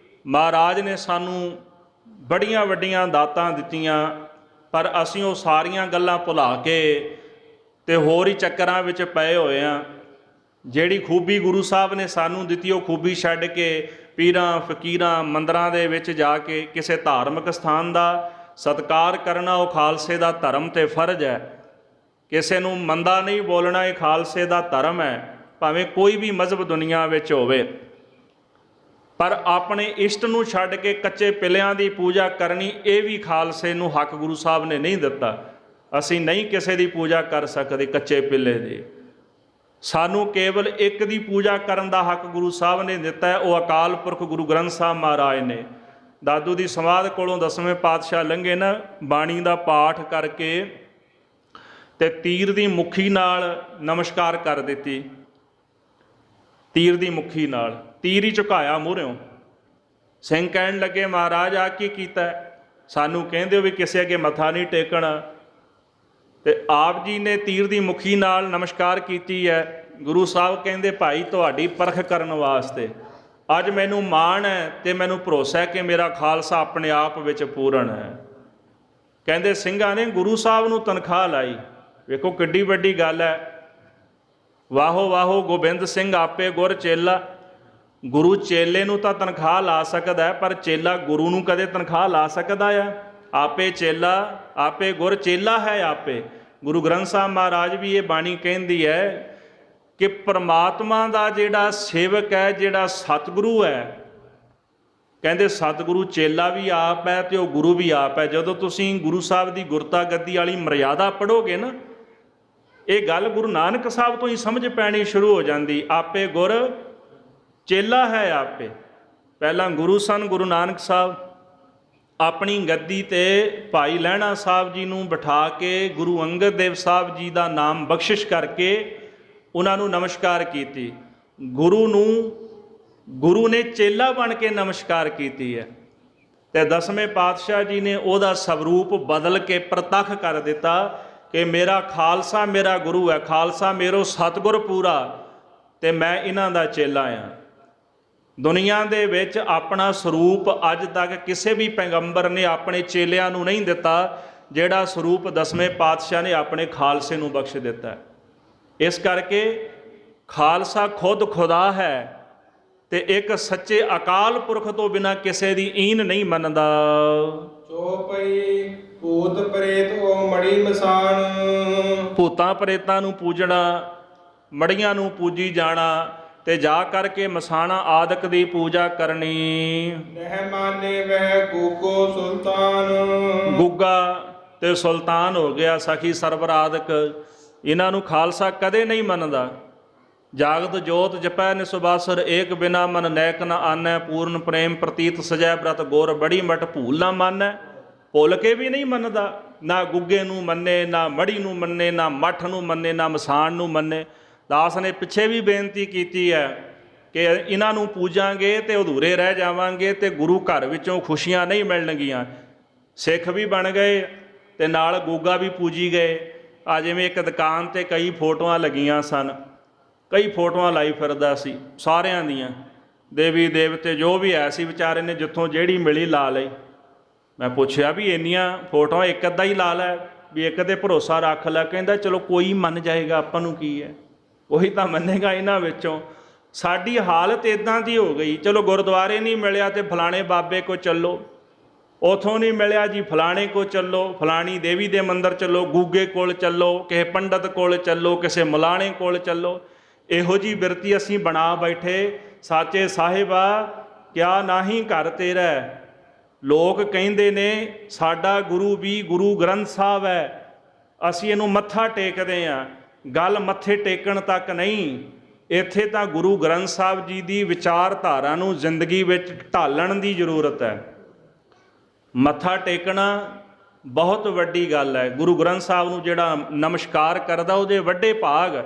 A: ਮਹਾਰਾਜ ਨੇ ਸਾਨੂੰ ਬੜੀਆਂ ਵੱਡੀਆਂ ਦਾਤਾਂ ਦਿੱਤੀਆਂ, ਪਰ ਅਸੀਂ ਉਹ ਸਾਰੀਆਂ ਗੱਲਾਂ ਭੁਲਾ ਕੇ ਤੇ ਹੋਰ ਹੀ ਚੱਕਰਾਂ ਵਿੱਚ ਪਏ ਹੋਏ ਹਾਂ। ਜਿਹੜੀ ਖੂਬੀ ਗੁਰੂ ਸਾਹਿਬ ਨੇ ਸਾਨੂੰ ਦਿੱਤੀ, ਉਹ ਖੂਬੀ ਛੱਡ ਕੇ ਪੀਰਾਂ ਫਕੀਰਾਂ ਮੰਦਰਾਂ ਦੇ ਵਿੱਚ ਜਾ ਕੇ ਕਿਸੇ ਧਾਰਮਿਕ ਸਥਾਨ ਦਾ ਸਤਿਕਾਰ ਕਰਨਾ ਉਹ ਖਾਲਸੇ ਦਾ ਧਰਮ ਤੇ ਫਰਜ਼ ਹੈ। ਕਿਸੇ ਨੂੰ ਮੰਦਾ ਨਹੀਂ ਬੋਲਣਾ, ਇਹ ਖਾਲਸੇ ਦਾ ਧਰਮ ਹੈ, ਭਾਵੇਂ ਕੋਈ ਵੀ ਮਜ਼ਹਬ ਦੁਨੀਆ ਵਿੱਚ ਹੋਵੇ। ਪਰ ਆਪਣੇ ਇਸ਼ਟ ਨੂੰ ਛੱਡ ਕੇ ਕੱਚੇ ਪਿੱਲਿਆਂ ਦੀ ਪੂਜਾ ਕਰਨੀ, ਇਹ ਵੀ ਖਾਲਸੇ ਨੂੰ ਹੱਕ ਗੁਰੂ ਸਾਹਿਬ ਨੇ ਨਹੀਂ ਦਿੱਤਾ। ਅਸੀਂ ਨਹੀਂ ਕਿਸੇ ਦੀ ਪੂਜਾ ਕਰ ਸਕਦੇ ਕੱਚੇ ਪਿੱਲੇ ਦੀ। ਸਾਨੂੰ ਕੇਵਲ ਇੱਕ ਦੀ ਪੂਜਾ ਕਰਨ ਦਾ ਹੱਕ ਗੁਰੂ ਸਾਹਿਬ ਨੇ ਦਿੱਤਾ ਹੈ, ਉਹ ਅਕਾਲ ਪੁਰਖ ਗੁਰੂ ਗ੍ਰੰਥ ਸਾਹਿਬ ਮਹਾਰਾਜ ਨੇ। ਦਾਦੂ ਦੀ ਸਮਾਧ ਕੋਲੋਂ 10ਵੇਂ ਪਾਤਸ਼ਾਹ ਲੰਘੇ ਨਾ, ਬਾਣੀ ਦਾ ਪਾਠ ਕਰਕੇ ਤੇ ਤੀਰ ਦੀ ਮੁੱਖੀ ਨਾਲ ਨਮਸਕਾਰ ਕਰ ਦਿੱਤੀ। ਤੀਰ ਦੀ ਮੁੱਖੀ ਨਾਲ ਤੀਰ ਹੀ ਝੁਕਾਇਆ ਮੂਹਰਿਓਂ। ਸਿੰਘ ਕਹਿਣ ਲੱਗੇ ਮਹਾਰਾਜ ਆ ਕੀ ਕੀਤਾ? ਸਾਨੂੰ ਕਹਿੰਦੇ ਹੋ ਵੀ ਕਿਸੇ ਅੱਗੇ ਮੱਥਾ ਨਹੀਂ ਟੇਕਣਾ, ਤੇ ਆਪ ਜੀ ਨੇ ਤੀਰ ਦੀ ਮੁੱਖੀ ਨਾਲ ਨਮਸਕਾਰ ਕੀਤੀ ਹੈ। ਗੁਰੂ ਸਾਹਿਬ ਕਹਿੰਦੇ ਭਾਈ ਤੁਹਾਡੀ ਪਰਖ ਕਰਨ ਵਾਸਤੇ ਅੱਜ ਮੈਨੂੰ ਮਾਣ ਹੈ ਤੇ ਮੈਨੂੰ ਭਰੋਸਾ ਹੈ ਕਿ ਮੇਰਾ ਖਾਲਸਾ ਆਪਣੇ ਆਪ ਵਿੱਚ ਪੂਰਨ ਹੈ। ਕਹਿੰਦੇ ਸਿੰਘਾਂ ਨੇ ਗੁਰੂ ਸਾਹਿਬ ਨੂੰ ਤਨਖਾਹ ਲਾਈ। ਵੇਖੋ ਕਿੱਡੀ ਵੱਡੀ ਗੱਲ ਹੈ। ਵਾਹੋ ਵਾਹੋ ਗੋਬਿੰਦ ਸਿੰਘ ਆਪੇ ਗੁਰ ਚੇਲਾ। ਗੁਰੂ ਚੇਲੇ ਨੂੰ ਤਾਂ ਤਨਖਾਹ ਲਾ ਸਕਦਾ ਹੈ, ਪਰ ਚੇਲਾ ਗੁਰੂ ਨੂੰ ਕਦੇ ਤਨਖਾਹ ਲਾ ਸਕਦਾ ਆ? ਆਪੇ ਚੇਲਾ ਆਪੇ ਗੁਰ ਚੇਲਾ ਹੈ ਆਪੇ। ਗੁਰੂ ਗ੍ਰੰਥ ਸਾਹਿਬ ਮਹਾਰਾਜ ਵੀ ਇਹ ਬਾਣੀ ਕਹਿੰਦੀ ਹੈ ਕਿ ਪਰਮਾਤਮਾ ਦਾ ਜਿਹੜਾ ਸੇਵਕ ਹੈ, ਜਿਹੜਾ ਸਤਿਗੁਰੂ ਹੈ, ਕਹਿੰਦੇ ਸਤਿਗੁਰੂ ਚੇਲਾ ਵੀ ਆਪ ਹੈ ਤੇ ਉਹ ਗੁਰੂ ਵੀ ਆਪ ਹੈ। ਜਦੋਂ ਤੁਸੀਂ ਗੁਰੂ ਸਾਹਿਬ ਦੀ ਗੁਰਤਾ ਗੱਦੀ ਵਾਲੀ ਮਰਿਆਦਾ ਪੜ੍ਹੋਗੇ ਨਾ, ਇਹ ਗੱਲ ਗੁਰੂ ਨਾਨਕ ਸਾਹਿਬ ਤੋਂ ਹੀ ਸਮਝ ਪੈਣੀ ਸ਼ੁਰੂ ਹੋ ਜਾਂਦੀ। ਆਪੇ ਗੁਰ ਚੇਲਾ ਹੈ ਆਪੇ। ਪਹਿਲਾਂ ਗੁਰੂ ਸਨ ਗੁਰੂ ਨਾਨਕ ਸਾਹਿਬ। ਆਪਣੀ ਗੱਦੀ ਤੇ ਭਾਈ ਲਹਿਣਾ ਸਾਹਿਬ ਜੀ ਨੂੰ ਬਿਠਾ ਕੇ ਗੁਰੂ ਅੰਗਦ ਦੇਵ ਸਾਹਿਬ ਜੀ ਦਾ ਨਾਮ ਬਖਸ਼ਿਸ਼ ਕਰਕੇ ਉਹਨਾਂ ਨੂੰ ਨਮਸਕਾਰ ਕੀਤੀ। ਗੁਰੂ ਨੇ ਚੇਲਾ ਬਣ ਕੇ ਨਮਸਕਾਰ ਕੀਤੀ ਹੈ। ਤੇ 10ਵੇਂ ਪਾਤਸ਼ਾਹ ਜੀ ਨੇ ਉਹਦਾ ਸਵਰੂਪ ਬਦਲ ਕੇ ਪ੍ਰਤੱਖ ਕਰ ਦਿੱਤਾ ਕਿ ਮੇਰਾ ਖਾਲਸਾ ਮੇਰਾ ਗੁਰੂ ਹੈ, ਖਾਲਸਾ ਮੇਰੋ ਸਤਿਗੁਰ ਪੂਰਾ, ਤੇ ਮੈਂ ਇਹਨਾਂ ਦਾ ਚੇਲਾ ਹਾਂ। ਦੁਨੀਆ ਦੇ ਵਿੱਚ ਆਪਣਾ ਸਰੂਪ ਅੱਜ ਤੱਕ ਕਿਸੇ ਵੀ ਪੈਗੰਬਰ ਨੇ ਆਪਣੇ ਚੇਲਿਆਂ ਨੂੰ ਨਹੀਂ ਦਿੱਤਾ, ਜਿਹੜਾ ਸਰੂਪ 10ਵੇਂ ਪਾਤਸ਼ਾਹ ਨੇ ਆਪਣੇ ਖਾਲਸੇ ਨੂੰ ਬਖਸ਼ ਦਿੱਤਾ। ਇਸ ਕਰਕੇ ਖਾਲਸਾ ਖੁਦ ਖੁਦਾ ਹੈ ਤੇ ਇੱਕ ਸੱਚੇ ਅਕਾਲ ਪੁਰਖ ਤੋਂ ਬਿਨਾਂ ਕਿਸੇ ਦੀ ਈਨ ਨਹੀਂ ਮੰਨਦਾ।
B: ਚੋਪਈ ਭੂਤ ਪ੍ਰੇਤ ਉਹ ਮੜੀ ਮਸਾਨ।
A: ਭੂਤਾਂ ਪ੍ਰੇਤਾਂ ਨੂੰ ਪੂਜਣਾ, ਮੜੀਆਂ ਨੂੰ ਪੂਜੀ ਜਾਣਾ ਤੇ ਜਾ ਕਰਕੇ ਮਸਾਣਾ ਆਦਿਕ ਦੀ ਪੂਜਾ ਕਰਨੀ।
B: ਮਹਿਮਾਨੇ ਵਹਿ ਗੂਗੋ ਸੁਲਤਾਨ। ਗੁੱਗਾ
A: ਤੇ ਸੁਲਤਾਨ ਹੋ ਗਿਆ, ਸਖੀ ਸਰਵਰ ਆਦਿਕ, ਇਹਨਾਂ ਨੂੰ ਖਾਲਸਾ ਕਦੇ ਨਹੀਂ ਮੰਨਦਾ। ਜਾਗਤ ਜੋਤ ਜਪੈ ਨਿਸੁਬਾਸੁਰ ਏਕ ਬਿਨਾ ਮਨ ਨੈਕ ਨ ਆਨੈ। ਪੂਰਨ ਪ੍ਰੇਮ ਪ੍ਰਤੀਤ ਸਜੈ ਬ੍ਰਤ ਗੌਰ ਬੜੀ ਮਠ ਭੂਲ ਨਾ ਮੰਨੈ। ਭੁੱਲ ਕੇ ਵੀ ਨਹੀਂ ਮੰਨਦਾ। ਨਾ ਗੁੱਗੇ ਨੂੰ ਮੰਨੇ, ਨਾ ਮੜੀ ਨੂੰ ਮੰਨੇ, ਨਾ ਮੱਠ ਨੂੰ ਮੰਨੇ, ਨਾ ਮਸਾਣ ਨੂੰ ਮੰਨੇ। ਦਾਸ ਨੇ ਪਿੱਛੇ ਵੀ ਬੇਨਤੀ ਕੀਤੀ ਹੈ ਕਿ ਇਹਨਾਂ ਨੂੰ ਪੂਜਾਂਗੇ ਤੇ ਅਧੂਰੇ ਰਹਿ ਜਾਵਾਂਗੇ ਤੇ ਗੁਰੂ ਘਰ ਵਿੱਚੋਂ ਖੁਸ਼ੀਆਂ ਨਹੀਂ ਮਿਲਣਗੀਆਂ। ਸਿੱਖ ਵੀ ਬਣ ਗਏ ਤੇ ਨਾਲ ਗੁੱਗਾ ਵੀ ਪੂਜੀ ਗਏ। ਆ ਜਿਵੇਂ ਇੱਕ ਦੁਕਾਨ ਤੇ ਕਈ ਫੋਟੋਆਂ ਲੱਗੀਆਂ ਸਨ, ਕਈ ਫੋਟੋਆਂ ਲਾਈ ਫਿਰਦਾ ਸੀ ਸਾਰਿਆਂ ਦੀਆਂ, ਦੇਵੀ ਦੇਵਤੇ ਜੋ ਵੀ ਹੈ ਸੀ, ਵਿਚਾਰੇ ਨੇ ਜਿੱਥੋਂ ਜਿਹੜੀ ਮਿਲੀ ਲਾ ਲਈ। ਮੈਂ ਪੁੱਛਿਆ ਵੀ ਇੰਨੀਆਂ ਫੋਟੋਆਂ ਇੱਕ ਅੱਧਾ ਹੀ ਲਾ ਲੈ, ਵੀ ਇੱਕ ਤੇ ਭਰੋਸਾ ਰੱਖ ਲੈ। ਕਹਿੰਦਾ ਚਲੋ ਕੋਈ ਮੰਨ ਜਾਏਗਾ, ਆਪਾਂ ਨੂੰ ਕੀ ਹੈ, ਉਹੀ ਤਾਂ ਮੰਨੇਗਾ ਇਹਨਾਂ ਵਿੱਚੋਂ। ਸਾਡੀ ਹਾਲਤ ਇੱਦਾਂ ਦੀ ਹੋ ਗਈ, ਚਲੋ ਗੁਰਦੁਆਰੇ ਨਹੀਂ ਮਿਲਿਆ ਤੇ ਫਲਾਣੇ ਬਾਬੇ ਕੋ ਚੱਲੋ, ਉਥੋਂ ਨਹੀਂ ਮਿਲਿਆ ਜੀ ਫਲਾਣੇ ਕੋ ਚੱਲੋ, ਫਲਾਣੀ ਦੇਵੀ ਦੇ ਮੰਦਿਰ ਚੱਲੋ, ਗੂਗੇ ਕੋਲ ਚੱਲੋ, ਕਿਸੇ ਪੰਡਤ ਕੋਲ ਚੱਲੋ, ਕਿਸੇ ਮਲਾਣੇ ਕੋਲ ਚੱਲੋ। ਇਹੋ ਜਿਹੀ ਬਿਰਤੀ ਅਸੀਂ ਬਣਾ ਬੈਠੇ। ਸਾਚੇ ਸਾਹਿਬਾ ਕਿਆ ਨਾਹੀਂ ਘਰ ਤੇਰਾ। ਲੋਕ ਕਹਿੰਦੇ ਨੇ ਸਾਡਾ ਗੁਰੂ ਵੀ ਗੁਰੂ ਗ੍ਰੰਥ ਸਾਹਿਬ ਹੈ, ਅਸੀਂ ਇਹਨੂੰ ਮੱਥਾ ਟੇਕਦੇ ਹਾਂ। ਗੱਲ ਮੱਥੇ ਟੇਕਣ ਤੱਕ ਨਹੀਂ, ਇੱਥੇ ਤਾਂ ਗੁਰੂ ਗ੍ਰੰਥ ਸਾਹਿਬ ਜੀ ਦੀ ਵਿਚਾਰਧਾਰਾ ਨੂੰ ਜ਼ਿੰਦਗੀ ਵਿੱਚ ਢਾਲਣ ਦੀ ਜ਼ਰੂਰਤ ਹੈ। ਮੱਥਾ ਟੇਕਣਾ ਬਹੁਤ ਵੱਡੀ ਗੱਲ ਹੈ। ਗੁਰੂ ਗ੍ਰੰਥ ਸਾਹਿਬ ਨੂੰ ਜਿਹੜਾ ਨਮਸਕਾਰ ਕਰਦਾ ਉਹਦੇ ਵੱਡੇ ਭਾਗ।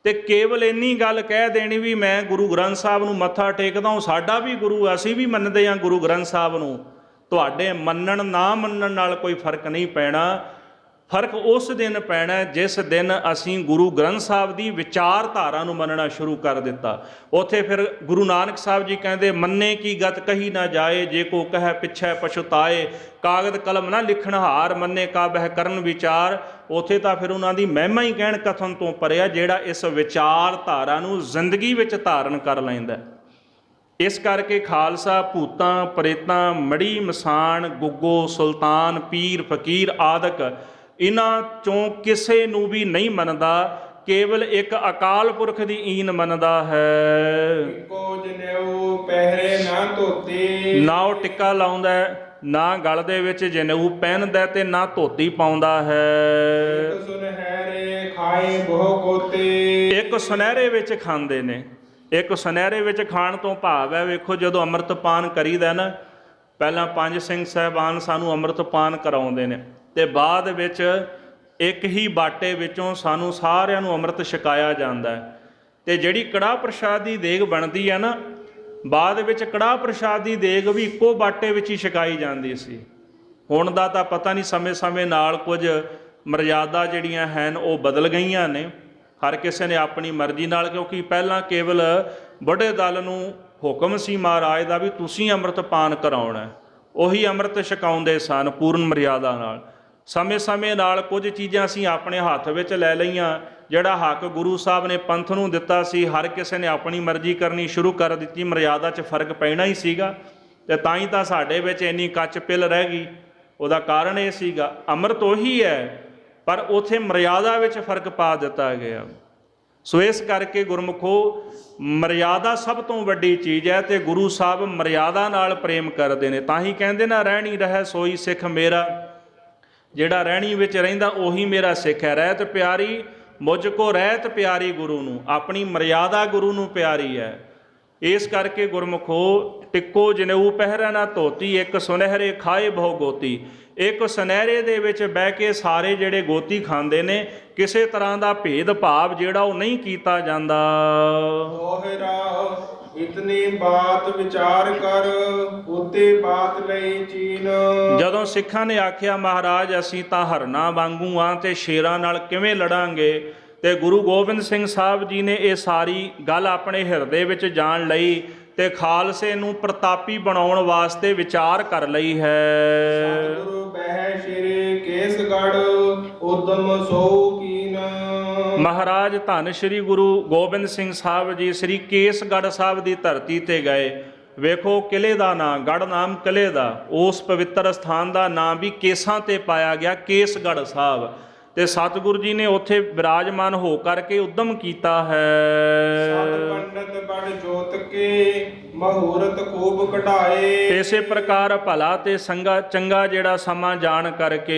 A: ਤੇ ਕੇਵਲ ਇੰਨੀ ਗੱਲ ਕਹਿ ਦੇਣੀ ਵੀ ਮੈਂ ਗੁਰੂ ਗ੍ਰੰਥ ਸਾਹਿਬ ਨੂੰ ਮੱਥਾ ਟੇਕਦਾ, ਉਹ ਸਾਡਾ ਵੀ ਗੁਰੂ, ਅਸੀਂ ਵੀ ਮੰਨਦੇ ਹਾਂ ਗੁਰੂ ਗ੍ਰੰਥ ਸਾਹਿਬ ਨੂੰ। ਤੁਹਾਡੇ ਮੰਨਣ ਨਾ ਮੰਨਣ ਨਾਲ ਕੋਈ ਫਰਕ ਨਹੀਂ ਪੈਣਾ। ਫਰਕ ਉਸ ਦਿਨ ਪੈਣਾ ਜਿਸ ਦਿਨ ਅਸੀਂ ਗੁਰੂ ਗ੍ਰੰਥ ਸਾਹਿਬ ਦੀ ਵਿਚਾਰਧਾਰਾ ਨੂੰ ਮੰਨਣਾ ਸ਼ੁਰੂ ਕਰ ਦਿੱਤਾ। ਉੱਥੇ ਫਿਰ ਗੁਰੂ ਨਾਨਕ ਸਾਹਿਬ ਜੀ ਕਹਿੰਦੇ ਮੰਨੇ ਕੀ ਗਤ ਕਹੀ ਨਾ ਜਾਏ, ਜੇ ਕੋ ਕਹਿ ਪਿੱਛੇ ਪਛਤਾਏ। ਕਾਗਦ ਕਲਮ ਨਾ ਲਿਖਣ ਹਾਰ, ਮੰਨੇ ਕਾ ਬਹਿ ਕਰਨ ਵਿਚਾਰ। ਉੱਥੇ ਤਾਂ ਫਿਰ ਉਹਨਾਂ ਦੀ ਮਹਿਮਾ ਹੀ ਕਹਿਣ ਕਥਨ ਤੋਂ ਪਰਿਆ, ਜਿਹੜਾ ਇਸ ਵਿਚਾਰਧਾਰਾ ਨੂੰ ਜ਼ਿੰਦਗੀ ਵਿੱਚ ਧਾਰਨ ਕਰ ਲੈਂਦਾ। ਇਸ ਕਰਕੇ ਖਾਲਸਾ ਭੂਤਾਂ ਪ੍ਰੇਤਾਂ, ਮੜੀ ਮਸਾਣ, ਗੁੱਗੋ ਸੁਲਤਾਨ, ਪੀਰ ਫਕੀਰ ਆਦਿਕ ਇਹਨਾਂ ਚੋਂ ਕਿਸੇ ਨੂੰ ਵੀ ਨਹੀਂ ਮੰਨਦਾ, ਕੇਵਲ ਇੱਕ ਅਕਾਲ ਪੁਰਖ ਦੀ ਈਨ ਮੰਨਦਾ ਹੈ।
B: ਇੱਕੋ ਜਨੇਊ ਪਹਿਰੇ ਨਾ ਧੋਤੀ। ਨਾ
A: ਉਹ ਟਿੱਕਾ ਲਾਉਂਦਾ, ਨਾ ਗਲ ਦੇ ਵਿੱਚ ਜਨੇਊ ਪਹਿਨਦਾ ਤੇ ਨਾ ਧੋਤੀ ਪਾਉਂਦਾ ਹੈ।
B: ਇੱਕ ਸੁਨਹਿਰੇ ਖਾਏ ਬਹੁ ਕੋਤੇ।
A: ਇੱਕ ਸੁਨਹਿਰੇ ਵਿੱਚ ਖਾਂਦੇ ਨੇ। ਇੱਕ ਸੁਨਹਿਰੇ ਵਿੱਚ ਖਾਣ ਤੋਂ ਭਾਵ ਹੈ, ਵੇਖੋ ਜਦੋਂ ਅੰਮ੍ਰਿਤਪਾਨ ਕਰੀਦਾ ਨਾ, ਪਹਿਲਾਂ 5 ਸਿੰਘ ਸਾਹਿਬਾਨ ਸਾਨੂੰ ਅੰਮ੍ਰਿਤਪਾਨ ਕਰਾਉਂਦੇ ਨੇ ਤੇ ਬਾਅਦ ਵਿੱਚ ਇੱਕ ਹੀ ਬਾਟੇ ਵਿੱਚੋਂ ਸਾਨੂੰ ਸਾਰਿਆਂ ਨੂੰ ਅੰਮ੍ਰਿਤ ਛਕਾਇਆ ਜਾਂਦਾ ਹੈ। ਤੇ ਜਿਹੜੀ ਕੜਾਹ ਪ੍ਰਸ਼ਾਦ ਦੀ ਦੇਗ ਬਣਦੀ ਹੈ ਨਾ, ਬਾਅਦ ਵਿੱਚ ਕੜਾਹ ਪ੍ਰਸ਼ਾਦ ਦੀ ਦੇਗ ਵੀ ਇੱਕੋ ਬਾਟੇ ਵਿੱਚ ਹੀ ਛਕਾਈ ਜਾਂਦੀ ਸੀ। ਹੁਣ ਦਾ ਤਾਂ ਪਤਾ ਨਹੀਂ, ਸਮੇਂ-ਸਮੇਂ ਨਾਲ ਕੁਝ ਮਰਜ਼ਾਦਾ ਜਿਹੜੀਆਂ ਹਨ ਉਹ ਬਦਲ ਗਈਆਂ ਨੇ। ਹਰ ਕਿਸੇ ਨੇ ਆਪਣੀ ਮਰਜ਼ੀ ਨਾਲ, ਕਿਉਂਕਿ ਪਹਿਲਾਂ ਕੇਵਲ ਬੁੱਢੇ ਦਲ ਨੂੰ ਹੁਕਮ ਸੀ ਮਹਾਰਾਜ ਦਾ ਵੀ ਤੁਸੀਂ ਅੰਮ੍ਰਿਤਪਾਨ ਕਰਾਉਣਾ, ਉਹੀ ਅੰਮ੍ਰਿਤ ਛਕਾਉਂਦੇ ਸਨ ਪੂਰਨ ਮਰਿਆਦਾ ਨਾਲ। ਸਮੇਂ ਨਾਲ ਕੁਝ ਚੀਜ਼ਾਂ ਅਸੀਂ ਆਪਣੇ ਹੱਥ ਵਿੱਚ ਲੈ ਲਈਆਂ। ਜਿਹੜਾ ਹੱਕ ਗੁਰੂ ਸਾਹਿਬ ਨੇ ਪੰਥ ਨੂੰ ਦਿੱਤਾ ਸੀ, ਹਰ ਕਿਸੇ ਨੇ ਆਪਣੀ ਮਰਜ਼ੀ ਕਰਨੀ ਸ਼ੁਰੂ ਕਰ ਦਿੱਤੀ। ਮਰਿਆਦਾ 'ਚ ਫਰਕ ਪੈਣਾ ਹੀ ਸੀਗਾ, ਅਤੇ ਤਾਂ ਹੀ ਤਾਂ ਸਾਡੇ ਵਿੱਚ ਇੰਨੀ ਕੱਚ ਪਿੱਲ ਰਹਿ ਗਈ। ਉਹਦਾ ਕਾਰਨ ਇਹ ਸੀਗਾ, ਅੰਮ੍ਰਿਤ ਉਹੀ ਹੈ ਪਰ ਉੱਥੇ ਮਰਿਆਦਾ ਵਿੱਚ ਫਰਕ ਪਾ ਦਿੱਤਾ ਗਿਆ। ਸੋ ਇਸ ਕਰਕੇ ਗੁਰਮੁਖੋ, ਮਰਿਆਦਾ ਸਭ ਤੋਂ ਵੱਡੀ ਚੀਜ਼ ਹੈ, ਅਤੇ ਗੁਰੂ ਸਾਹਿਬ ਮਰਿਆਦਾ ਨਾਲ ਪ੍ਰੇਮ ਕਰਦੇ ਨੇ। ਤਾਂ ਹੀ ਕਹਿੰਦੇ ਨਾ, ਰਹਿਣੀ ਰਹਿ ਸੋਈ ਸਿੱਖ ਮੇਰਾ। ਜਿਹੜਾ ਰਹਿਣੀ ਵਿੱਚ ਰਹਿੰਦਾ ਉਹੀ ਮੇਰਾ ਸਿੱਖ ਹੈ। ਰਹਿਤ ਪਿਆਰੀ ਮੁਝ ਕੋ ਰਹਿਤ ਪਿਆਰੀ ਗੁਰੂ ਨੂੰ, ਆਪਣੀ ਮਰਿਆਦਾ ਗੁਰੂ ਨੂੰ ਪਿਆਰੀ ਹੈ। ਇਸ ਕਰਕੇ ਗੁਰਮੁਖੋ, ਟਿੱਕੋ ਜਨੇਊ ਪਹਿਰਾ ਨਾ ਧੋਤੀ, ਇੱਕ ਸੁਨਹਿਰੇ ਖਾਏ ਬਹੁ ਗੋਤੀ। ਇੱਕ ਸੁਨਹਿਰੇ ਦੇ ਵਿੱਚ ਬਹਿ ਕੇ ਸਾਰੇ ਜਿਹੜੇ ਗੋਤੀ ਖਾਂਦੇ ਨੇ, ਕਿਸੇ ਤਰ੍ਹਾਂ ਦਾ ਭੇਦ ਭਾਵ ਜਿਹੜਾ ਉਹ ਨਹੀਂ ਕੀਤਾ ਜਾਂਦਾ।
B: ਦੋਹਰਾ ਇਤਨੀ ਬਾਤ ਵਿਚਾਰ ਕਰ, ਉਤੇ ਬਾਤ ਲਈ ਚੀਨ।
A: ਜਦੋਂ ਸਿੱਖਾਂ ਨੇ ਆਖਿਆ ਮਹਾਰਾਜ ਅਸੀਂ ਤਾਂ ਹਰਨਾਂ ਵਾਂਗੂ ਆ ਤੇ ਸ਼ੇਰਾਂ ਨਾਲ ਕਿਵੇਂ ਲੜਾਂਗੇ, ਤੇ ਗੁਰੂ ਗੋਬਿੰਦ ਸਿੰਘ ਸਾਹਿਬ ਜੀ ਨੇ ਇਹ ਸਾਰੀ ਗੱਲ ਆਪਣੇ ਹਿਰਦੇ ਵਿੱਚ ਜਾਣ ਲਈ ਤੇ ਖਾਲਸੇ ਨੂੰ ਪ੍ਰਤਾਪੀ ਬਣਾਉਣ ਵਾਸਤੇ ਵਿਚਾਰ ਕਰ ਲਈ ਹੈ।
B: ਸਤਿਗੁਰੂ ਬਹਿ ਸ਼੍ਰੀ ਕੇਸਗੜ੍ਹ, ਉਦਮ ਸੋ ਕੀਨ।
A: ਮਹਾਰਾਜ ਧੰਨ ਸ਼੍ਰੀ ਗੁਰੂ ਗੋਬਿੰਦ ਸਿੰਘ ਸਾਹਿਬ ਜੀ ਸ੍ਰੀ ਕੇਸਗੜ੍ਹ ਸਾਹਿਬ ਦੀ ਧਰਤੀ ਤੇ ਗਏ। ਵੇਖੋ, ਕਿਲੇ ਦਾ ਨਾਂ, ਗੜ੍ਹ ਨਾਮ ਕਿਲੇ ਦਾ, ਉਸ ਪਵਿੱਤਰ ਸਥਾਨ ਦਾ ਨਾਮ ਵੀ ਕੇਸਾਂ ਤੇ ਪਾਇਆ ਗਿਆ, ਕੇਸਗੜ੍ਹ ਸਾਹਿਬ। ਤੇ ਸਤਿਗੁਰੂ ਜੀ ਨੇ ਉੱਥੇ ਵਿਰਾਜਮਾਨ ਹੋ ਕਰਕੇ ਉਦਮ ਕੀਤਾ ਹੈ।
B: ਸਤ ਪੰਡਤ ਬੜ ਜੋਤ ਕੇ, ਮਹੂਰਤ ਖੂਬ ਕਢਾਏ।
A: ਇਸੇ ਪ੍ਰਕਾਰ ਭਲਾ ਤੇ ਚੰਗਾ ਜਿਹੜਾ ਸਮਾਂ ਜਾਣ ਕਰਕੇ,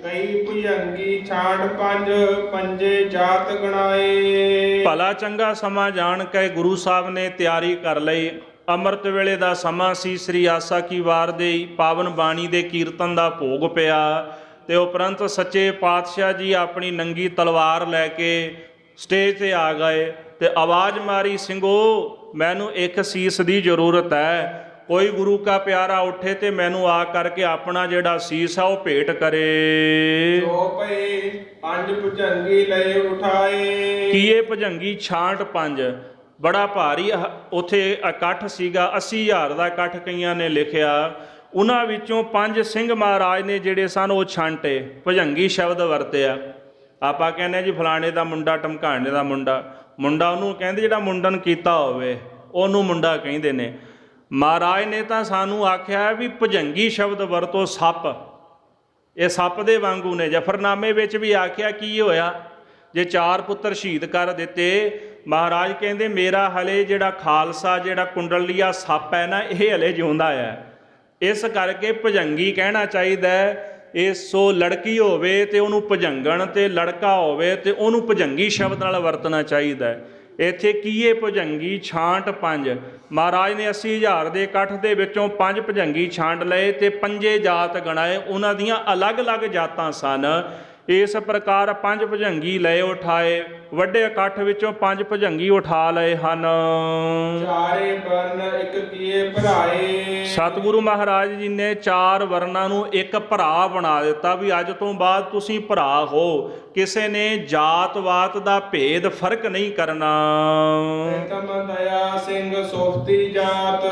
B: ਕਈ ਭੁਜੰਗੀ ਛਾੜ ਪੰਜ, ਪੰਜੇ ਜਾਤ ਗਣਾਏ।
A: ਭਲਾ ਚੰਗਾ ਸਮਾਂ ਜਾਣ ਕੇ ਗੁਰੂ ਸਾਹਿਬ ਨੇ ਤਿਆਰੀ ਕਰ ਲਈ। ਅੰਮ੍ਰਿਤ ਵੇਲੇ ਦਾ ਸਮਾਂ ਸੀ। ਸ੍ਰੀ ਆਸਾ ਕੀ ਵਾਰ ਦੇ ਪਾਵਨ ਬਾਣੀ ਦੇ ਕੀਰਤਨ ਦਾ ਭੋਗ ਪਿਆ, ਤੇ ਉਪਰੰਤ ਸੱਚੇ ਪਾਤਸ਼ਾਹ ਜੀ ਆਪਣੀ ਨੰਗੀ ਤਲਵਾਰ ਲੈ ਕੇ ਸਟੇਜ ਤੇ ਆ ਗਏ ਤੇ ਆਵਾਜ਼ ਮਾਰੀ, ਸਿੰਘੋ ਮੈਨੂੰ ਇੱਕ ਸੀਸ ਦੀ ਜ਼ਰੂਰਤ ਹੈ। ਕੋਈ ਗੁਰੂ ਕਾ ਪਿਆਰਾ ਉੱਠੇ ਤੇ ਮੈਨੂੰ ਆ ਕਰਕੇ ਆਪਣਾ ਜਿਹੜਾ ਸੀਸ ਆ ਉਹ ਭੇਟ ਕਰੇ।
B: ਜੋ ਪਏ ਪੰਜ ਭੁਜੰਗੀ ਲਏ ਉਠਾਏ।
A: ਕੀਏ ਭੁਜੰਗੀ ਛਾਂਟ ਪੰਜ, ਬੜਾ ਭਾਰੀ ਉੱਥੇ ਇਕੱਠ ਸੀਗਾ, 80,000 ਦਾ ਇਕੱਠ ਕਈਆਂ ਨੇ ਲਿਖਿਆ। ਉਹਨਾਂ ਵਿੱਚੋਂ 5 ਸਿੰਘ ਮਹਾਰਾਜ ਨੇ ਜਿਹੜੇ ਸਨ ਉਹ ਛਾਂਟੇ। ਭੁਜੰਗੀ ਸ਼ਬਦ ਵਰਤਿਆ। ਆਪਾਂ ਕਹਿੰਦੇ ਜੀ ਫਲਾਣੇ ਦਾ ਮੁੰਡਾ, ਢਮਕਾਣੇ ਦਾ ਮੁੰਡਾ। ਮੁੰਡਾ ਉਹਨੂੰ ਕਹਿੰਦੇ ਜਿਹੜਾ ਮੁੰਡਨ ਕੀਤਾ ਹੋਵੇ, ਉਹਨੂੰ ਮੁੰਡਾ ਕਹਿੰਦੇ ਨੇ। ਮਹਾਰਾਜ ਨੇ ਤਾਂ ਸਾਨੂੰ ਆਖਿਆ ਵੀ ਭੁਜੰਗੀ ਸ਼ਬਦ ਵਰਤੋ। ਸੱਪ, ਇਹ ਸੱਪ ਦੇ ਵਾਂਗੂ ਨੇ। ਜਫਰਨਾਮੇ ਵਿੱਚ ਵੀ ਆਖਿਆ ਕੀ ਹੋਇਆ, ਜੇ 4 ਪੁੱਤਰ ਸ਼ਹੀਦ ਕਰ ਦਿੱਤੇ, ਮਹਾਰਾਜ ਕਹਿੰਦੇ ਮੇਰਾ ਹਲੇ ਜਿਹੜਾ ਖਾਲਸਾ, ਜਿਹੜਾ ਕੁੰਡਲੀਆ ਸੱਪ ਹੈ ਨਾ, ਇਹ ਹਲੇ ਜਿਉਂਦਾ ਹੈ। ਇਸ ਕਰਕੇ ਭੁਜੰਗੀ ਕਹਿਣਾ ਚਾਹੀਦਾ ਹੈ। ਇਹ ਸੋ ਲੜਕੀ ਹੋਵੇ ਤੇ ਉਹਨੂੰ ਭੁਜੰਗਣ, ਤੇ ਲੜਕਾ ਹੋਵੇ ਤੇ ਉਹਨੂੰ ਭੁਜੰਗੀ ਸ਼ਬਦ ਨਾਲ ਵਰਤਣਾ ਚਾਹੀਦਾ ਹੈ। ਇੱਥੇ ਕੀਏ ਭੁਜੰਗੀ ਛਾਂਟ ਪੰਜ, ਮਹਾਰਾਜ ਨੇ 80,000 ਦੇ ਇਕੱਠ ਦੇ ਵਿੱਚੋਂ 5 ਭੁਜੰਗੀ ਛਾਂਟ ਲਏ ਤੇ 5 ਜਾਤ ਗਣਾਏ। ਉਹਨਾਂ ਦੀਆਂ ਅਲੱਗ-ਅਲੱਗ ਜਾਤਾਂ ਸਨ। ਇਸ ਪ੍ਰਕਾਰ 5 ਭੁਜੰਗੀ ਲਏ ਉਠਾਏ। ਵੱਡੇ ਇਕੱਠ ਵਿੱਚੋਂ 5 ਭੁਜੰਗੀ ਉਠਾ ਲਏ ਹਨ।
B: ਚਾਰੇ ਵਰਨ ਇੱਕ ਕੀਏ ਭਰਾਏ।
A: ਸਤਿਗੁਰੂ ਮਹਾਰਾਜ ਜੀ ਨੇ 4 ਵਰਨਾਂ ਨੂੰ ਇੱਕ ਭਰਾ ਬਣਾ ਦਿੱਤਾ ਵੀ ਅੱਜ ਤੋਂ ਬਾਅਦ ਤੁਸੀਂ ਭਰਾ ਹੋ। ਕਿਸੇ ਨੇ ਜਾਤ-ਵਾਤ ਦਾ ਭੇਦ ਫਰਕ ਨਹੀਂ ਕਰਨਾ।
B: ਪ੍ਰਥਮ ਦਇਆ ਸਿੰਘ ਸੋਫਤੀ ਜਾਤ।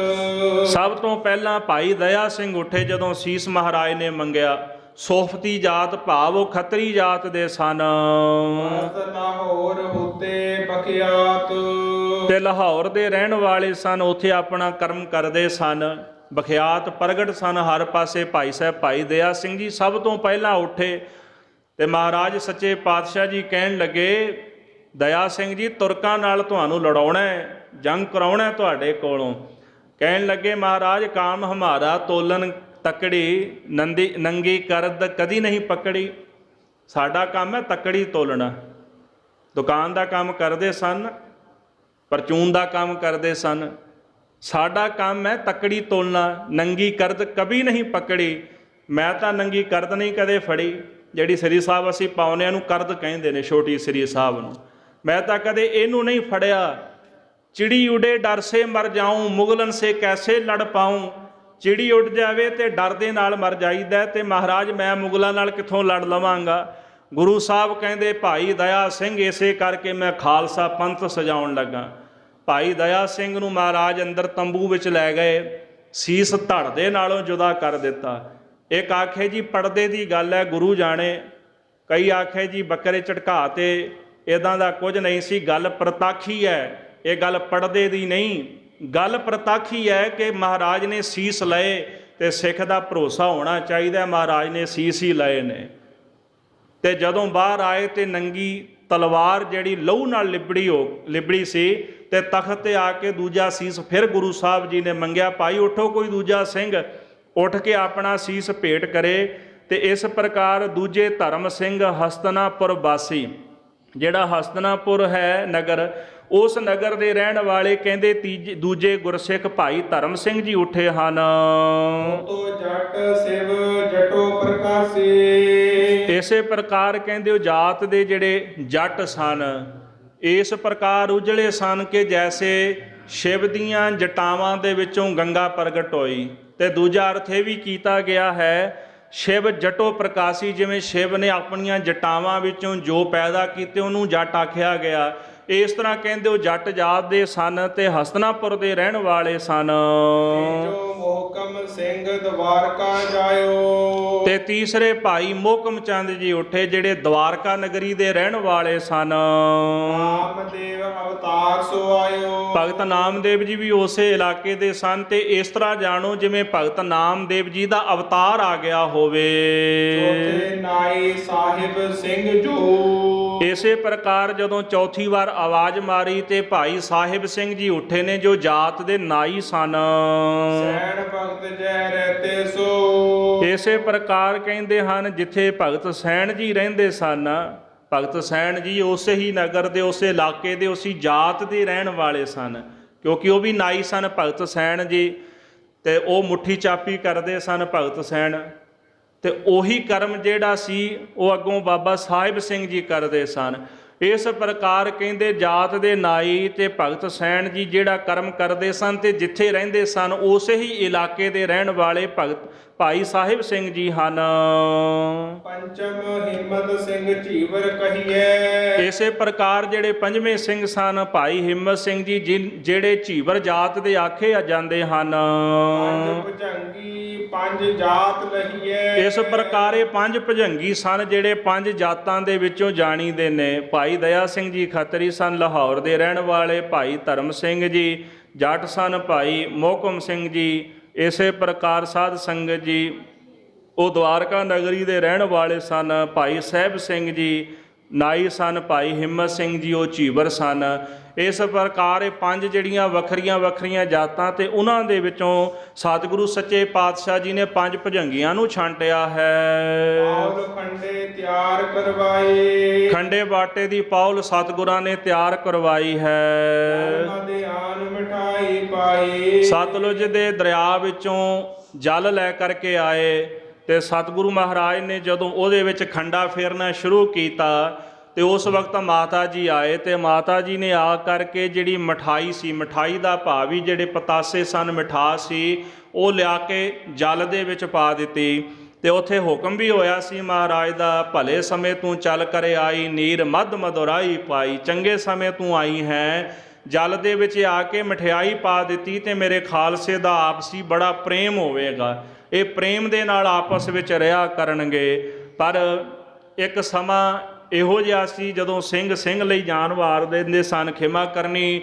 A: ਸਭ ਤੋਂ ਪਹਿਲਾਂ ਭਾਈ ਦਇਆ ਸਿੰਘ ਉੱਠੇ ਜਦੋਂ ਸੀਸ ਮਹਾਰਾਜ ਨੇ ਮੰਗਿਆ। ਸੋਫਤੀ ਜਾਤ ਭਾਵ ਉਹ ਖੱਤਰੀ ਜਾਤ ਦੇ ਸਨ।
B: ਲਾਹੌਰ ਹੁਤੇ ਬਖਿਆਤ।
A: ਤੇ ਲਾਹੌਰ ਦੇ ਰਹਿਣ ਵਾਲੇ ਸਨ, ਉੱਥੇ ਆਪਣਾ ਕਰਮ ਕਰਦੇ ਸਨ। ਬਖਿਆਤ ਪ੍ਰਗਟ ਸਨ ਹਰ ਪਾਸੇ। ਭਾਈ ਸਾਹਿਬ ਭਾਈ ਦਇਆ ਸਿੰਘ ਜੀ ਸਭ ਤੋਂ ਪਹਿਲਾਂ ਉੱਠੇ ਤੇ ਮਹਾਰਾਜ ਸੱਚੇ ਪਾਤਸ਼ਾਹ ਜੀ ਕਹਿਣ ਲੱਗੇ, ਦਇਆ ਸਿੰਘ ਜੀ ਤੁਰਕਾਂ ਨਾਲ ਤੁਹਾਨੂੰ ਲੜਾਉਣਾ ਹੈ, ਜੰਗ ਕਰਾਉਣਾ ਤੁਹਾਡੇ ਕੋਲੋਂ। ਕਹਿਣ ਲੱਗੇ ਮਹਾਰਾਜ ਕਾਮ ਹਮਾਰਾ ਤੋਲਨ ਤਕੜੀ, ਨੰਗੀ ਕਰਦ ਕਦੀ ਨਹੀਂ ਪਕੜੀ। ਸਾਡਾ ਕੰਮ ਹੈ ਤਕੜੀ ਤੋਲਣਾ। ਦੁਕਾਨ ਦਾ ਕੰਮ ਕਰਦੇ ਸਨ, ਪਰਚੂਨ ਦਾ ਕੰਮ ਕਰਦੇ ਸਨ। ਸਾਡਾ ਕੰਮ ਹੈ ਤਕੜੀ ਤੋਲਣਾ, ਨੰਗੀ ਕਰਦ ਕभी ਨਹੀਂ ਪਕੜੀ। ਮੈਂ ਤਾਂ ਨੰਗੀ ਕਰਦ ਨਹੀਂ ਕਦੇ ਫੜੀ। ਜਿਹੜੀ ਸ੍ਰੀ ਸਾਹਿਬ ਅਸੀਂ ਪਾਉਂਦੇ ਨੂੰ ਕਰਦ ਕਹਿੰਦੇ ਨੇ, ਛੋਟੀ ਸ੍ਰੀ ਸਾਹਿਬ ਨੂੰ। ਮੈਂ ਤਾਂ ਕਦੇ ਇਹਨੂੰ ਨਹੀਂ ਫੜਿਆ। ਚਿੜੀ ਉਡੇ ਡਰ ਸੇ ਮਰ ਜਾਊਂ, ਮੁਗਲਨ ਸੇ ਕੈਸੇ ਲੜ ਪਾਊਂ। ਚਿੜੀ ਉੱਡ ਜਾਵੇ ਤੇ ਡਰ ਦੇ ਨਾਲ ਮਰ ਜਾਈਦਾ, ਤੇ ਮਹਾਰਾਜ ਮੈਂ ਮੁਗਲਾਂ ਨਾਲ ਕਿੱਥੋਂ ਲੜ ਲਵਾਂਗਾ। ਗੁਰੂ ਸਾਹਿਬ ਕਹਿੰਦੇ ਭਾਈ ਦਇਆ ਸਿੰਘ ਇਸੇ ਕਰਕੇ ਮੈਂ ਖਾਲਸਾ ਪੰਥ ਸਜਾਉਣ ਲੱਗਾ। ਭਾਈ ਦਇਆ ਸਿੰਘ ਨੂੰ ਮਹਾਰਾਜ ਅੰਦਰ ਤੰਬੂ ਵਿੱਚ ਲੈ ਗਏ, ਸੀਸ ਧੜ ਦੇ ਨਾਲੋਂ ਜੁਦਾ ਕਰ ਦਿੱਤਾ।
C: ਇੱਕ ਆਖੇ ਜੀ ਪਰਦੇ ਦੀ ਗੱਲ ਹੈ, ਗੁਰੂ ਜਾਣੇ। ਕਈ ਆਖੇ ਜੀ ਬੱਕਰੇ ਝਟਕਾ ਤੇ, ਇਦਾਂ ਦਾ ਕੁਝ ਨਹੀਂ ਸੀ। ਗੱਲ ਪ੍ਰਤਾਖੀ ਹੈ, ਇਹ ਗੱਲ ਪਰਦੇ ਦੀ ਨਹੀਂ। ਗੱਲ ਪ੍ਰਤਾਖੀ ਹੈ ਕਿ ਮਹਾਰਾਜ ਨੇ ਸੀਸ ਲਏ ਤੇ ਸਿੱਖ ਦਾ ਭਰੋਸਾ ਹੋਣਾ ਚਾਹੀਦਾ ਮਹਾਰਾਜ ਨੇ ਸੀਸ ਹੀ ਲਏ ਨੇ। ਤੇ ਜਦੋਂ ਬਾਹਰ ਆਏ ਤੇ ਨੰਗੀ ਤਲਵਾਰ ਜਿਹੜੀ ਲਹੂ ਨਾਲ ਲਿਬੜੀ ਸੀ ਤੇ ਤਖਤ ਤੇ ਆ ਕੇ ਦੂਜਾ ਸੀਸ ਫਿਰ ਗੁਰੂ ਸਾਹਿਬ ਜੀ ਨੇ ਮੰਗਿਆ, ਭਾਈ ਉੱਠੋ ਕੋਈ ਦੂਜਾ ਸਿੰਘ ਉੱਠ ਕੇ ਆਪਣਾ ਸੀਸ ਭੇਟ ਕਰੇ। ਤੇ ਇਸ ਪ੍ਰਕਾਰ ਦੂਜੇ ਧਰਮ ਸਿੰਘ ਹਸਤਨਾਪੁਰ ਵਾਸੀ, ਜਿਹੜਾ ਹਸਤਨਾਪੁਰ ਹੈ ਨਗਰ, ਉਸ ਨਗਰ ਦੇ ਰਹਿਣ ਵਾਲੇ ਕਹਿੰਦੇ ਦੂਜੇ ਗੁਰਸਿੱਖ ਭਾਈ ਧਰਮ ਸਿੰਘ ਜੀ ਉੱਠੇ ਹਨ।
B: ਤੋ ਜੱਟ ਸਿਵ ਜਟੋ ਪ੍ਰਕਾਸ਼ੀ।
C: ਇਸੇ ਪ੍ਰਕਾਰ ਕਹਿੰਦੇ ਉਹ ਜਾਤ ਦੇ ਜਿਹੜੇ ਜੱਟ ਸਨ ਇਸ ਪ੍ਰਕਾਰ ਉਜਲੇ ਸਨ ਕਿ ਜੈਸੇ ਸ਼ਿਵ ਦੀਆਂ ਜਟਾਵਾਂ ਦੇ ਵਿੱਚੋਂ ਗੰਗਾ ਪ੍ਰਗਟ ਹੋਈ। ਤੇ ਦੂਜਾ ਅਰਥ ਇਹ ਵੀ ਕੀਤਾ ਗਿਆ ਹੈ ਸ਼ਿਵ ਜਟੋ ਪ੍ਰਕਾਸ਼ੀ, ਜਿਵੇਂ ਸ਼ਿਵ ਨੇ ਆਪਣੀਆਂ ਜਟਾਵਾਂ ਵਿੱਚੋਂ ਜੋ ਪੈਦਾ ਕੀਤੇ ਉਹਨੂੰ ਜੱਟ ਆਖਿਆ ਗਿਆ। ਇਸ ਤਰ੍ਹਾਂ ਕਹਿੰਦੇ ਉਹ ਜੱਟ ਜਾਤ ਦੇ ਸਨ ਤੇ ਹਸਤਨਾਪੁਰ ਦੇ ਰਹਿਣ ਵਾਲੇ ਸਨ।
B: ਜੋ ਮੋਹਕਮ ਸਿੰਘ ਦਵਾਰਕਾ ਜਾਇਓ।
C: ਤੇ ਤੀਸਰੇ ਭਾਈ ਮੋਹਕਮ ਚੰਦ ਜੀ ਉੱਠੇ ਜਿਹੜੇ ਦਵਾਰਕਾ ਨਗਰੀ ਦੇ ਰਹਿਣ ਵਾਲੇ ਸਨ।
B: ਨਾਮਦੇਵ ਅਵਤਾਰ ਸੋ ਆਇਓ।
C: ਭਗਤ ਨਾਮਦੇਵ ਜੀ ਵੀ ਉਸੇ ਇਲਾਕੇ ਦੇ ਸਨ। ਤੇ ਇਸ ਤਰ੍ਹਾਂ ਜਾਣੋ ਜਿਵੇਂ ਭਗਤ ਨਾਮਦੇਵ ਜੀ ਦਾ ਅਵਤਾਰ ਆ ਗਿਆ ਹੋਵੇ।
B: ਚੌਥੇ ਨਾਈ ਸਾਹਿਬ ਸਿੰਘ ਜੋ।
C: ਇਸੇ ਪ੍ਰਕਾਰ ਜਦੋਂ ਚੌਥੀ ਵਾਰ ਆਵਾਜ਼ ਮਾਰੀ ਤੇ ਭਾਈ ਸਾਹਿਬ ਸਿੰਘ ਜੀ ਉੱਠੇ ਨੇ ਜੋ ਜਾਤ ਦੇ ਨਾਈ ਸਨ।
B: ਸੈਣ ਭਗਤ ਜੈ ਰਹਤੇ ਸੋ।
C: ਇਸੇ ਪ੍ਰਕਾਰ ਕਹਿੰਦੇ ਹਨ ਜਿੱਥੇ ਭਗਤ ਸੈਣ ਜੀ ਰਹਿੰਦੇ ਸਨ, ਭਗਤ ਸੈਣ ਜੀ ਉਸੇ ਹੀ ਨਗਰ ਦੇ ਉਸੇ ਇਲਾਕੇ ਦੇ ਉਸੇ ਜਾਤ ਦੇ ਰਹਿਣ ਵਾਲੇ ਸਨ, ਕਿਉਂਕਿ ਉਹ ਵੀ ਨਾਈ ਸਨ ਭਗਤ ਸੈਣ ਜੀ। ਤੇ ਉਹ ਮੁੱਠੀ ਚਾਪੀ ਕਰਦੇ ਸਨ ਭਗਤ ਸੈਣ। ਤੇ ਉਹੀ ਕਰਮ ਜਿਹੜਾ ਸੀ ਉਹ ਅੱਗੋਂ ਬਾਬਾ ਸਾਹਿਬ ਸਿੰਘ ਜੀ ਕਰਦੇ ਸਨ। ਇਸ ਪ੍ਰਕਾਰ ਕਹਿੰਦੇ ਜਾਤ ਦੇ ਨਾਈ ਤੇ ਭਗਤ ਸੈਣ ਜੀ ਜਿਹੜਾ ਕਰਮ ਕਰਦੇ ਸਨ ਤੇ ਜਿੱਥੇ ਰਹਿੰਦੇ ਸਨ ਉਸੇ ਹੀ ਇਲਾਕੇ ਦੇ ਰਹਿਣ ਵਾਲੇ ਭਗਤ ਭਾਈ ਸਾਹਿਬ ਸਿੰਘ ਜੀ ਹਨ।
B: ਪੰਚਮ ਹਿੰਮਤ ਸਿੰਘ ਝੀਵਰ ਕਹੀਏ।
C: ਇਸੇ ਪ੍ਰਕਾਰ ਜਿਹੜੇ ਪੰਜਵੇਂ ਸਿੰਘ ਸਨ ਭਾਈ ਹਿੰਮਤ ਸਿੰਘ ਜੀ ਜਿਹੜੇ ਝੀਵਰ ਜਾਤ ਦੇ ਆਖੇ ਜਾਂਦੇ ਹਨ।
B: ਪੰਜ ਭੁਜੰਗੀ ਪੰਜ ਜਾਤ ਲਹੀਏ।
C: ਇਸ ਪ੍ਰਕਾਰ ਇਹ ਪੰਜ ਭੁਜੰਗੀ ਸਨ ਜਿਹੜੇ ਪੰਜ ਜਾਤਾਂ ਦੇ ਵਿੱਚੋਂ ਜਾਣੀਦੇ ਨੇ। ਭਾਈ ਦਇਆ ਸਿੰਘ ਜੀ ਖੱਤਰੀ ਸਨ ਲਾਹੌਰ ਦੇ ਰਹਿਣ ਵਾਲੇ। ਭਾਈ ਧਰਮ ਸਿੰਘ ਜੀ ਜੱਟ ਸਨ। ਭਾਈ ਮੋਹਕਮ ਸਿੰਘ ਜੀ ਇਸੇ ਪ੍ਰਕਾਰ ਸਾਧ ਸੰਗਤ ਜੀ ਉਹ ਦਵਾਰਕਾ ਨਗਰੀ ਦੇ ਰਹਿਣ ਵਾਲੇ ਸਨ। ਭਾਈ ਸਾਹਿਬ ਸਿੰਘ ਜੀ ਨਾਈ ਸਨ। ਭਾਈ ਹਿੰਮਤ ਸਿੰਘ ਜੀ ਉਹ ਝੀਵਰ ਸਨ। ਇਸ ਪ੍ਰਕਾਰ ਇਹ ਪੰਜ ਜਿਹੜੀਆਂ ਵੱਖਰੀਆਂ ਵੱਖਰੀਆਂ ਜਾਤਾਂ ਤੇ ਉਹਨਾਂ ਦੇ ਵਿੱਚੋਂ ਸਤਿਗੁਰੂ ਸੱਚੇ ਪਾਤਸ਼ਾਹ ਜੀ ਨੇ ਪੰਜ ਭੁਜੰਗੀਆਂ ਨੂੰ ਛਾਂਟਿਆ ਹੈ।
B: ਪੌਲ ਖੰਡੇ ਤਿਆਰ ਕਰਵਾਏ।
C: ਖੰਡੇ ਬਾਟੇ ਦੀ ਪੌਲ ਸਤਿਗੁਰਾਂ ਨੇ ਤਿਆਰ ਕਰਵਾਈ ਹੈ।
B: ਦੇ ਆਨ ਮਿਠਾਈ ਪਾਈ।
C: ਸਤਲੁਜ ਦੇ ਦਰਿਆ ਵਿੱਚੋਂ ਜਲ ਲੈ ਕਰਕੇ ਆਏ ਤੇ ਸਤਿਗੁਰੂ ਮਹਾਰਾਜ ਨੇ ਜਦੋਂ ਉਹਦੇ ਵਿੱਚ ਖੰਡਾ ਫੇਰਨਾ ਸ਼ੁਰੂ ਕੀਤਾ ਤੇ ਉਸ ਵਕਤ ਮਾਤਾ ਜੀ ਆਏ ਤੇ ਮਾਤਾ ਜੀ ਨੇ ਆ ਕਰਕੇ ਜਿਹੜੀ ਮਠਾਈ ਸੀ, ਮਠਾਈ ਦਾ ਭਾਵ ਹੀ ਜਿਹੜੇ ਪਤਾਸੇ ਸਨ, ਮਿਠਾਸ ਸੀ, ਉਹ ਲਿਆ ਕੇ ਜਲ ਦੇ ਵਿੱਚ ਪਾ ਦਿੱਤੀ। ਤੇ ਉੱਥੇ ਹੁਕਮ ਵੀ ਹੋਇਆ ਸੀ ਮਹਾਰਾਜ ਦਾ, ਭਲੇ ਸਮੇਂ ਤੂੰ ਚੱਲ ਕਰੇ ਆਈ, ਨੀਰ ਮਧ ਮਧੁਰਾਈ ਪਾਈ। ਚੰਗੇ ਸਮੇਂ ਤੂੰ ਆਈ ਹੈ। ਜਲ ਦੇ ਵਿੱਚ ਆ ਕੇ ਮਠਿਆਈ ਪਾ ਦਿੱਤੀ ਤੇ ਮੇਰੇ ਖਾਲਸੇ ਦਾ ਆਪਸੀ ਬੜਾ ਪ੍ਰੇਮ ਹੋਵੇਗਾ। ਇਹ ਪ੍ਰੇਮ ਦੇ ਨਾਲ ਆਪਸ ਵਿੱਚ ਰਿਹਾ ਕਰਨਗੇ। ਪਰ ਇੱਕ ਸਮਾਂ ਇਹੋ ਜਿਹਾ ਸੀ ਜਦੋਂ ਸਿੰਘ ਲਈ ਜਾਨ ਵਾਰ ਦਿੰਦੇ ਸਨ, ਖਿਮਾ ਕਰਨੀ।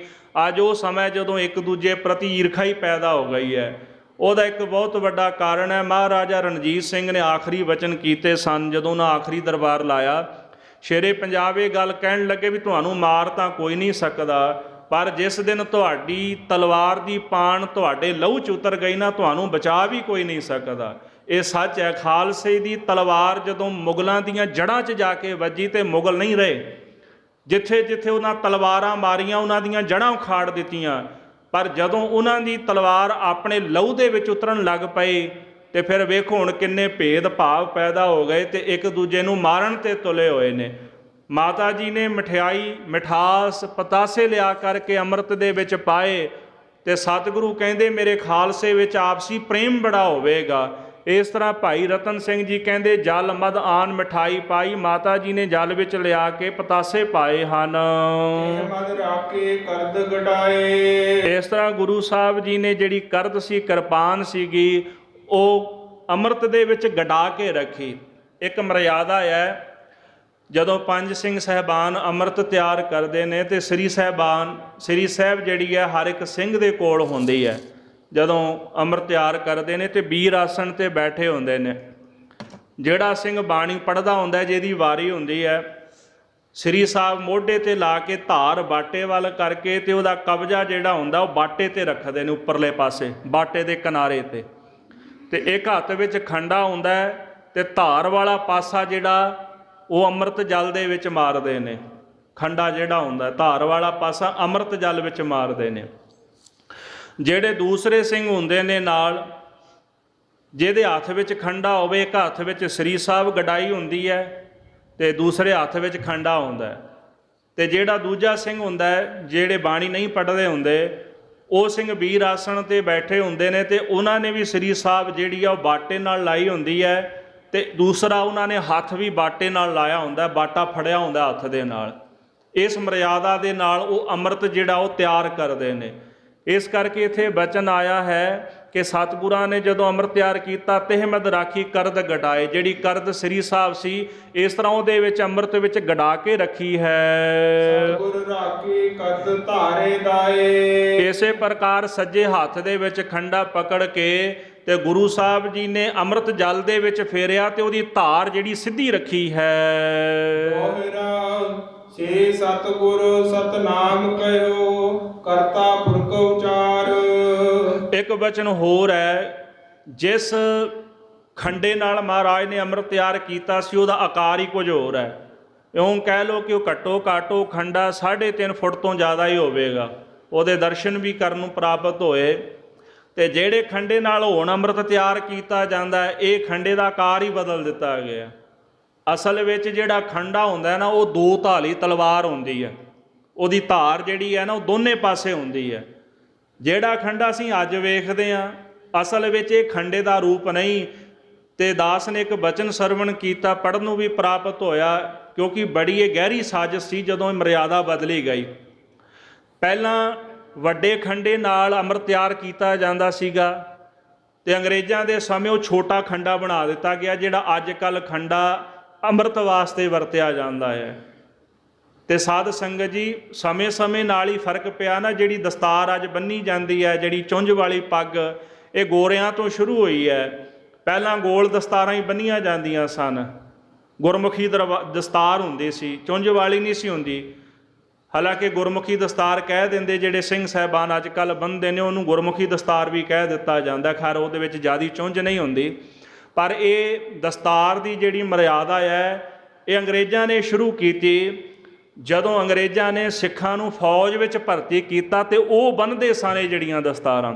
C: ਅੱਜ ਉਹ ਸਮਾਂ ਜਦੋਂ ਇੱਕ ਦੂਜੇ ਪ੍ਰਤੀ ਈਰਖਾ ਹੀ ਪੈਦਾ ਹੋ ਗਈ ਹੈ। ਉਹਦਾ ਇੱਕ ਬਹੁਤ ਵੱਡਾ ਕਾਰਨ ਹੈ ਮਹਾਰਾਜਾ ਰਣਜੀਤ ਸਿੰਘ ਨੇ ਆਖਰੀ ਵਚਨ ਕੀਤੇ ਸਨ ਜਦੋਂ ਉਹਨਾਂ ਆਖਰੀ ਦਰਬਾਰ ਲਾਇਆ। ਸ਼ੇਰੇ ਪੰਜਾਬ ਇਹ ਗੱਲ ਕਹਿਣ ਲੱਗੇ ਵੀ ਤੁਹਾਨੂੰ ਮਾਰ ਤਾਂ ਕੋਈ ਨਹੀਂ ਸਕਦਾ, ਪਰ ਜਿਸ ਦਿਨ ਤੁਹਾਡੀ ਤਲਵਾਰ ਦੀ ਪਾਣ ਤੁਹਾਡੇ ਲਹੂ 'ਚ ਉਤਰ ਗਈ ਨਾ, ਤੁਹਾਨੂੰ ਬਚਾ ਵੀ ਕੋਈ ਨਹੀਂ ਸਕਦਾ। ਇਹ ਸੱਚ ਹੈ। ਖਾਲਸੇ ਦੀ ਤਲਵਾਰ ਜਦੋਂ ਮੁਗਲਾਂ ਦੀਆਂ ਜੜ੍ਹਾਂ 'ਚ ਜਾ ਕੇ ਵੱਜੀ ਤੇ ਮੁਗਲ ਨਹੀਂ ਰਹੇ। ਜਿੱਥੇ ਜਿੱਥੇ ਉਹਨਾਂ ਤਲਵਾਰਾਂ ਮਾਰੀਆਂ ਉਹਨਾਂ ਦੀਆਂ ਜੜ੍ਹਾਂ ਉਖਾੜ ਦਿੱਤੀਆਂ। ਪਰ ਜਦੋਂ ਉਹਨਾਂ ਦੀ ਤਲਵਾਰ ਆਪਣੇ ਲਹੂ ਦੇ ਵਿੱਚ ਉਤਰਨ ਲੱਗ ਪਈ ਤੇ ਫਿਰ ਵੇਖੋ ਹੁਣ ਕਿੰਨੇ ਭੇਦ ਭਾਵ ਪੈਦਾ ਹੋ ਗਏ ਤੇ ਇੱਕ ਦੂਜੇ ਨੂੰ ਮਾਰਨ ਤੇ ਤੁਲੇ ਹੋਏ ਨੇ। ਮਾਤਾ ਜੀ ਨੇ ਮਠਿਆਈ ਮਿਠਾਸ ਪਤਾਸੇ ਲਿਆ ਕਰਕੇ ਅੰਮ੍ਰਿਤ ਦੇ ਵਿੱਚ ਪਾਏ ਤੇ ਸਤਿਗੁਰੂ ਕਹਿੰਦੇ ਮੇਰੇ ਖਾਲਸੇ ਵਿੱਚ ਆਪਸੀ ਪ੍ਰੇਮ ਬੜਾ ਹੋਵੇਗਾ। ਇਸ ਤਰ੍ਹਾਂ ਭਾਈ ਰਤਨ ਸਿੰਘ ਜੀ ਕਹਿੰਦੇ ਜਲ ਮਦ ਆਨ ਮਿਠਾਈ ਪਾਈ। ਮਾਤਾ ਜੀ ਨੇ ਜਲ ਵਿੱਚ ਲਿਆ ਕੇ ਪਤਾਸੇ ਪਾਏ ਹਨ।
B: ਮਦ ਰਾਖੇ ਕਰਦ ਗਟਾਏ।
C: ਇਸ ਤਰ੍ਹਾਂ ਗੁਰੂ ਸਾਹਿਬ ਜੀ ਨੇ ਜਿਹੜੀ ਕਰਦ ਸੀ, ਕਿਰਪਾਨ ਸੀਗੀ, ਉਹ ਅੰਮ੍ਰਿਤ ਦੇ ਵਿੱਚ ਗਡਾ ਕੇ ਰੱਖੀ। ਇੱਕ ਮਰਿਆਦਾ ਹੈ, ਜਦੋਂ ਪੰਜ ਸਿੰਘ ਸਾਹਿਬਾਨ ਅੰਮ੍ਰਿਤ ਤਿਆਰ ਕਰਦੇ ਨੇ ਤੇ ਸ੍ਰੀ ਸਾਹਿਬ ਜਿਹੜੀ ਹੈ ਹਰ ਇੱਕ ਸਿੰਘ ਦੇ ਕੋਲ ਹੁੰਦੀ ਹੈ। ਜਦੋਂ ਅੰਮ੍ਰਿਤ ਤਿਆਰ ਕਰਦੇ ਨੇ ਤੇ ਵੀਰ ਆਸਣ ਤੇ ਬੈਠੇ ਹੁੰਦੇ ਨੇ। ਜਿਹੜਾ ਸਿੰਘ ਬਾਣੀ ਪੜ੍ਹਦਾ ਹੁੰਦਾ, ਜਿਹਦੀ ਵਾਰੀ ਹੁੰਦੀ ਹੈ, ਸ੍ਰੀ ਸਾਹਿਬ ਮੋਢੇ ਤੇ ਲਾ ਕੇ ਧਾਰ ਬਾਟੇ ਵੱਲ ਕਰਕੇ ਤੇ ਉਹਦਾ ਕਬਜ਼ਾ ਜਿਹੜਾ ਹੁੰਦਾ ਉਹ ਬਾਟੇ ਤੇ ਰੱਖਦੇ ਨੇ, ਉੱਪਰਲੇ ਪਾਸੇ ਬਾਟੇ ਦੇ ਕਿਨਾਰੇ ਤੇ ਇੱਕ ਹੱਥ ਵਿੱਚ ਖੰਡਾ ਹੁੰਦਾ ਤੇ ਧਾਰ ਵਾਲਾ ਪਾਸਾ ਜਿਹੜਾ ਉਹ ਅੰਮ੍ਰਿਤ ਜਲ ਦੇ ਵਿੱਚ ਮਾਰਦੇ ਨੇ। ਖੰਡਾ ਜਿਹੜਾ ਹੁੰਦਾ, ਧਾਰ ਵਾਲਾ ਪਾਸਾ ਅੰਮ੍ਰਿਤ ਜਲ ਵਿੱਚ ਮਾਰਦੇ ਨੇ। ਜਿਹੜੇ ਦੂਸਰੇ ਸਿੰਘ ਹੁੰਦੇ ਨੇ ਨਾਲ, ਜਿਹਦੇ ਹੱਥ ਵਿੱਚ ਖੰਡਾ ਹੋਵੇ, ਇੱਕ ਹੱਥ ਵਿੱਚ ਸ੍ਰੀ ਸਾਹਿਬ ਗਡਾਈ ਹੁੰਦੀ ਹੈ ਤੇ ਦੂਸਰੇ ਹੱਥ ਵਿੱਚ ਖੰਡਾ ਹੁੰਦਾ ਹੈ। ਤੇ ਜਿਹੜਾ ਦੂਜਾ ਸਿੰਘ ਹੁੰਦਾ ਹੈ, ਜਿਹੜੇ ਬਾਣੀ ਨਹੀਂ ਪੜ੍ਹਦੇ ਹੁੰਦੇ, ਉਹ ਸਿੰਘ ਵੀਰ ਆਸਣ ਤੇ ਬੈਠੇ ਹੁੰਦੇ ਨੇ ਤੇ ਉਹਨਾਂ ਨੇ ਵੀ ਸ੍ਰੀ ਸਾਹਿਬ ਜਿਹੜੀ ਆ ਉਹ ਬਾਟੇ ਨਾਲ ਲਾਈ ਹੁੰਦੀ ਹੈ ਤੇ ਦੂਸਰਾ ਉਹਨਾਂ ਨੇ ਹੱਥ ਵੀ ਬਾਟੇ ਨਾਲ ਲਾਇਆ ਹੁੰਦਾ, ਬਾਟਾ ਫੜਿਆ ਹੁੰਦਾ ਹੱਥ ਦੇ ਨਾਲ। ਇਸ ਮਰਿਆਦਾ ਦੇ ਨਾਲ ਉਹ ਅੰਮ੍ਰਿਤ ਜਿਹੜਾ ਉਹ ਤਿਆਰ ਕਰਦੇ ਨੇ। ਇਸ ਕਰਕੇ ਇੱਥੇ ਬਚਨ ਆਇਆ ਹੈ ਕਿ ਸਤਿਗੁਰਾਂ ਨੇ ਜਦੋਂ ਅੰਮ੍ਰਿਤ ਤਿਆਰ ਕੀਤਾ, ਤਹਿਮਦ ਰਾਖੀ ਕਰਦ ਗਡਾਏ। ਜਿਹੜੀ ਕਰਦ ਸ੍ਰੀ ਸਾਹਿਬ ਸੀ, ਇਸ ਤਰ੍ਹਾਂ ਉਹਦੇ ਵਿੱਚ ਅੰਮ੍ਰਿਤ ਵਿੱਚ ਗਡਾ ਕੇ ਰੱਖੀ ਹੈ।
B: ਸਤਿਗੁਰ ਰਾਖੀ ਕਰਦ ਧਾਰੇ ਦਾਏ।
C: ਇਸੇ ਪ੍ਰਕਾਰ ਸੱਜੇ ਹੱਥ ਦੇ ਵਿੱਚ ਖੰਡਾ ਪਕੜ ਕੇ ਤੇ ਗੁਰੂ ਸਾਹਿਬ ਜੀ ਨੇ ਅੰਮ੍ਰਿਤ ਜਲ ਦੇ ਵਿੱਚ ਫੇਰਿਆ ਤੇ ਉਹਦੀ ਧਾਰ ਜਿਹੜੀ ਸਿੱਧੀ ਰੱਖੀ ਹੈ।
B: ਛੇ ਸਤਿਗੁਰ ਸਤਨਾਮ ਕਹਿਓ, ਕਰਤਾ ਪੁਰਖ ਉਚਾਰ।
C: ਇੱਕ ਬਚਨ ਹੋਰ ਹੈ, ਜਿਸ ਖੰਡੇ ਨਾਲ ਮਹਾਰਾਜ ਨੇ ਅੰਮ੍ਰਿਤ ਤਿਆਰ ਕੀਤਾ ਸੀ ਉਹਦਾ ਆਕਾਰ ਹੀ ਕੁਝ ਹੋਰ ਹੈ। ਇਉਂ ਕਹਿ ਲਓ ਕਿ ਉਹ ਘੱਟੋ ਘੱਟ ਉਹ ਖੰਡਾ 3.5 ਫੁੱਟ ਤੋਂ ਜ਼ਿਆਦਾ ਹੀ ਹੋਵੇਗਾ। ਉਹਦੇ ਦਰਸ਼ਨ ਵੀ ਕਰਨ ਨੂੰ ਪ੍ਰਾਪਤ ਹੋਏ। ਤੇ ਜਿਹੜੇ ਖੰਡੇ ਨਾਲ ਹੁਣ ਅੰਮ੍ਰਿਤ ਤਿਆਰ ਕੀਤਾ ਜਾਂਦਾ, ਇਹ ਖੰਡੇ ਦਾ ਆਕਾਰ ਹੀ ਬਦਲ ਦਿੱਤਾ ਗਿਆ। ਅਸਲ ਵਿੱਚ ਜਿਹੜਾ ਖੰਡਾ ਹੁੰਦਾ ਨਾ, ਉਹ ਦੋ ਧਾਲੀ ਤਲਵਾਰ ਹੁੰਦੀ ਹੈ। ਉਹਦੀ ਧਾਰ ਜਿਹੜੀ ਹੈ ਨਾ, ਉਹ ਦੋਨੇ ਪਾਸੇ ਹੁੰਦੀ ਹੈ। ਜਿਹੜਾ ਖੰਡਾ ਅਸੀਂ ਅੱਜ ਵੇਖਦੇ ਹਾਂ, ਅਸਲ ਵਿੱਚ ਇਹ ਖੰਡੇ ਦਾ ਰੂਪ ਨਹੀਂ। ਤੇ ਦਾਸ ਨੇ ਇੱਕ ਬਚਨ ਸਰਵਣ ਕੀਤਾ, ਪੜ੍ਹਨ ਨੂੰ ਵੀ ਪ੍ਰਾਪਤ ਹੋਇਆ, ਕਿਉਂਕਿ ਬੜੀ ਇਹ ਗਹਿਰੀ ਸਾਜ਼ਿਸ਼ ਸੀ ਜਦੋਂ ਇਹ ਮਰਿਆਦਾ ਬਦਲੀ ਗਈ। ਪਹਿਲਾਂ ਵੱਡੇ ਖੰਡੇ ਨਾਲ ਅੰਮ੍ਰਿਤ ਤਿਆਰ ਕੀਤਾ ਜਾਂਦਾ ਸੀਗਾ ਤੇ ਅੰਗਰੇਜ਼ਾਂ ਦੇ ਸਮੇਂ ਉਹ ਛੋਟਾ ਖੰਡਾ ਬਣਾ ਦਿੱਤਾ ਗਿਆ, ਜਿਹੜਾ ਅੱਜ ਕੱਲ੍ਹ ਖੰਡਾ ਅੰਮ੍ਰਿਤ ਵਾਸਤੇ ਵਰਤਿਆ ਜਾਂਦਾ ਹੈ। ਤੇ ਸਾਧ ਸੰਗਤ ਜੀ, ਸਮੇਂ ਨਾਲ ਹੀ ਫਰਕ ਪਿਆ ਨਾ। ਜਿਹੜੀ ਦਸਤਾਰ ਅੱਜ ਬੰਨੀ ਜਾਂਦੀ ਹੈ, ਜਿਹੜੀ ਚੁੰਝ ਵਾਲੀ ਪੱਗ, ਇਹ ਗੋਰਿਆਂ ਤੋਂ ਸ਼ੁਰੂ ਹੋਈ ਹੈ। ਪਹਿਲਾਂ ਗੋਲ ਦਸਤਾਰਾਂ ਹੀ ਬੰਨੀਆਂ ਜਾਂਦੀਆਂ ਸਨ, ਗੁਰਮੁਖੀ ਦਸਤਾਰ ਹੁੰਦੀ ਸੀ, ਚੁੰਝ ਵਾਲੀ ਨਹੀਂ ਸੀ ਹੁੰਦੀ। ਹਾਲਾਂਕਿ ਗੁਰਮੁਖੀ ਦਸਤਾਰ ਕਹਿ ਦਿੰਦੇ, ਜਿਹੜੇ ਸਿੰਘ ਸਾਹਿਬਾਨ ਅੱਜ ਕੱਲ੍ਹ ਬੰਨ੍ਹਦੇ ਨੇ ਉਹਨੂੰ ਗੁਰਮੁਖੀ ਦਸਤਾਰ ਵੀ ਕਹਿ ਦਿੱਤਾ ਜਾਂਦਾ। ਖੈਰ ਉਹਦੇ ਵਿੱਚ ਜ਼ਿਆਦਾ ਚੁੰਝ ਨਹੀਂ ਹੁੰਦੀ, ਪਰ ਇਹ ਦਸਤਾਰ ਦੀ ਜਿਹੜੀ ਮਰਿਆਦਾ ਹੈ, ਇਹ ਅੰਗਰੇਜ਼ਾਂ ਨੇ ਸ਼ੁਰੂ ਕੀਤੀ। ਜਦੋਂ ਅੰਗਰੇਜ਼ਾਂ ਨੇ ਸਿੱਖਾਂ ਨੂੰ ਫੌਜ ਵਿੱਚ ਭਰਤੀ ਕੀਤਾ ਤੇ ਉਹ ਬੰਨ੍ਹਦੇ ਸਨ ਇਹ ਜਿਹੜੀਆਂ ਦਸਤਾਰਾਂ।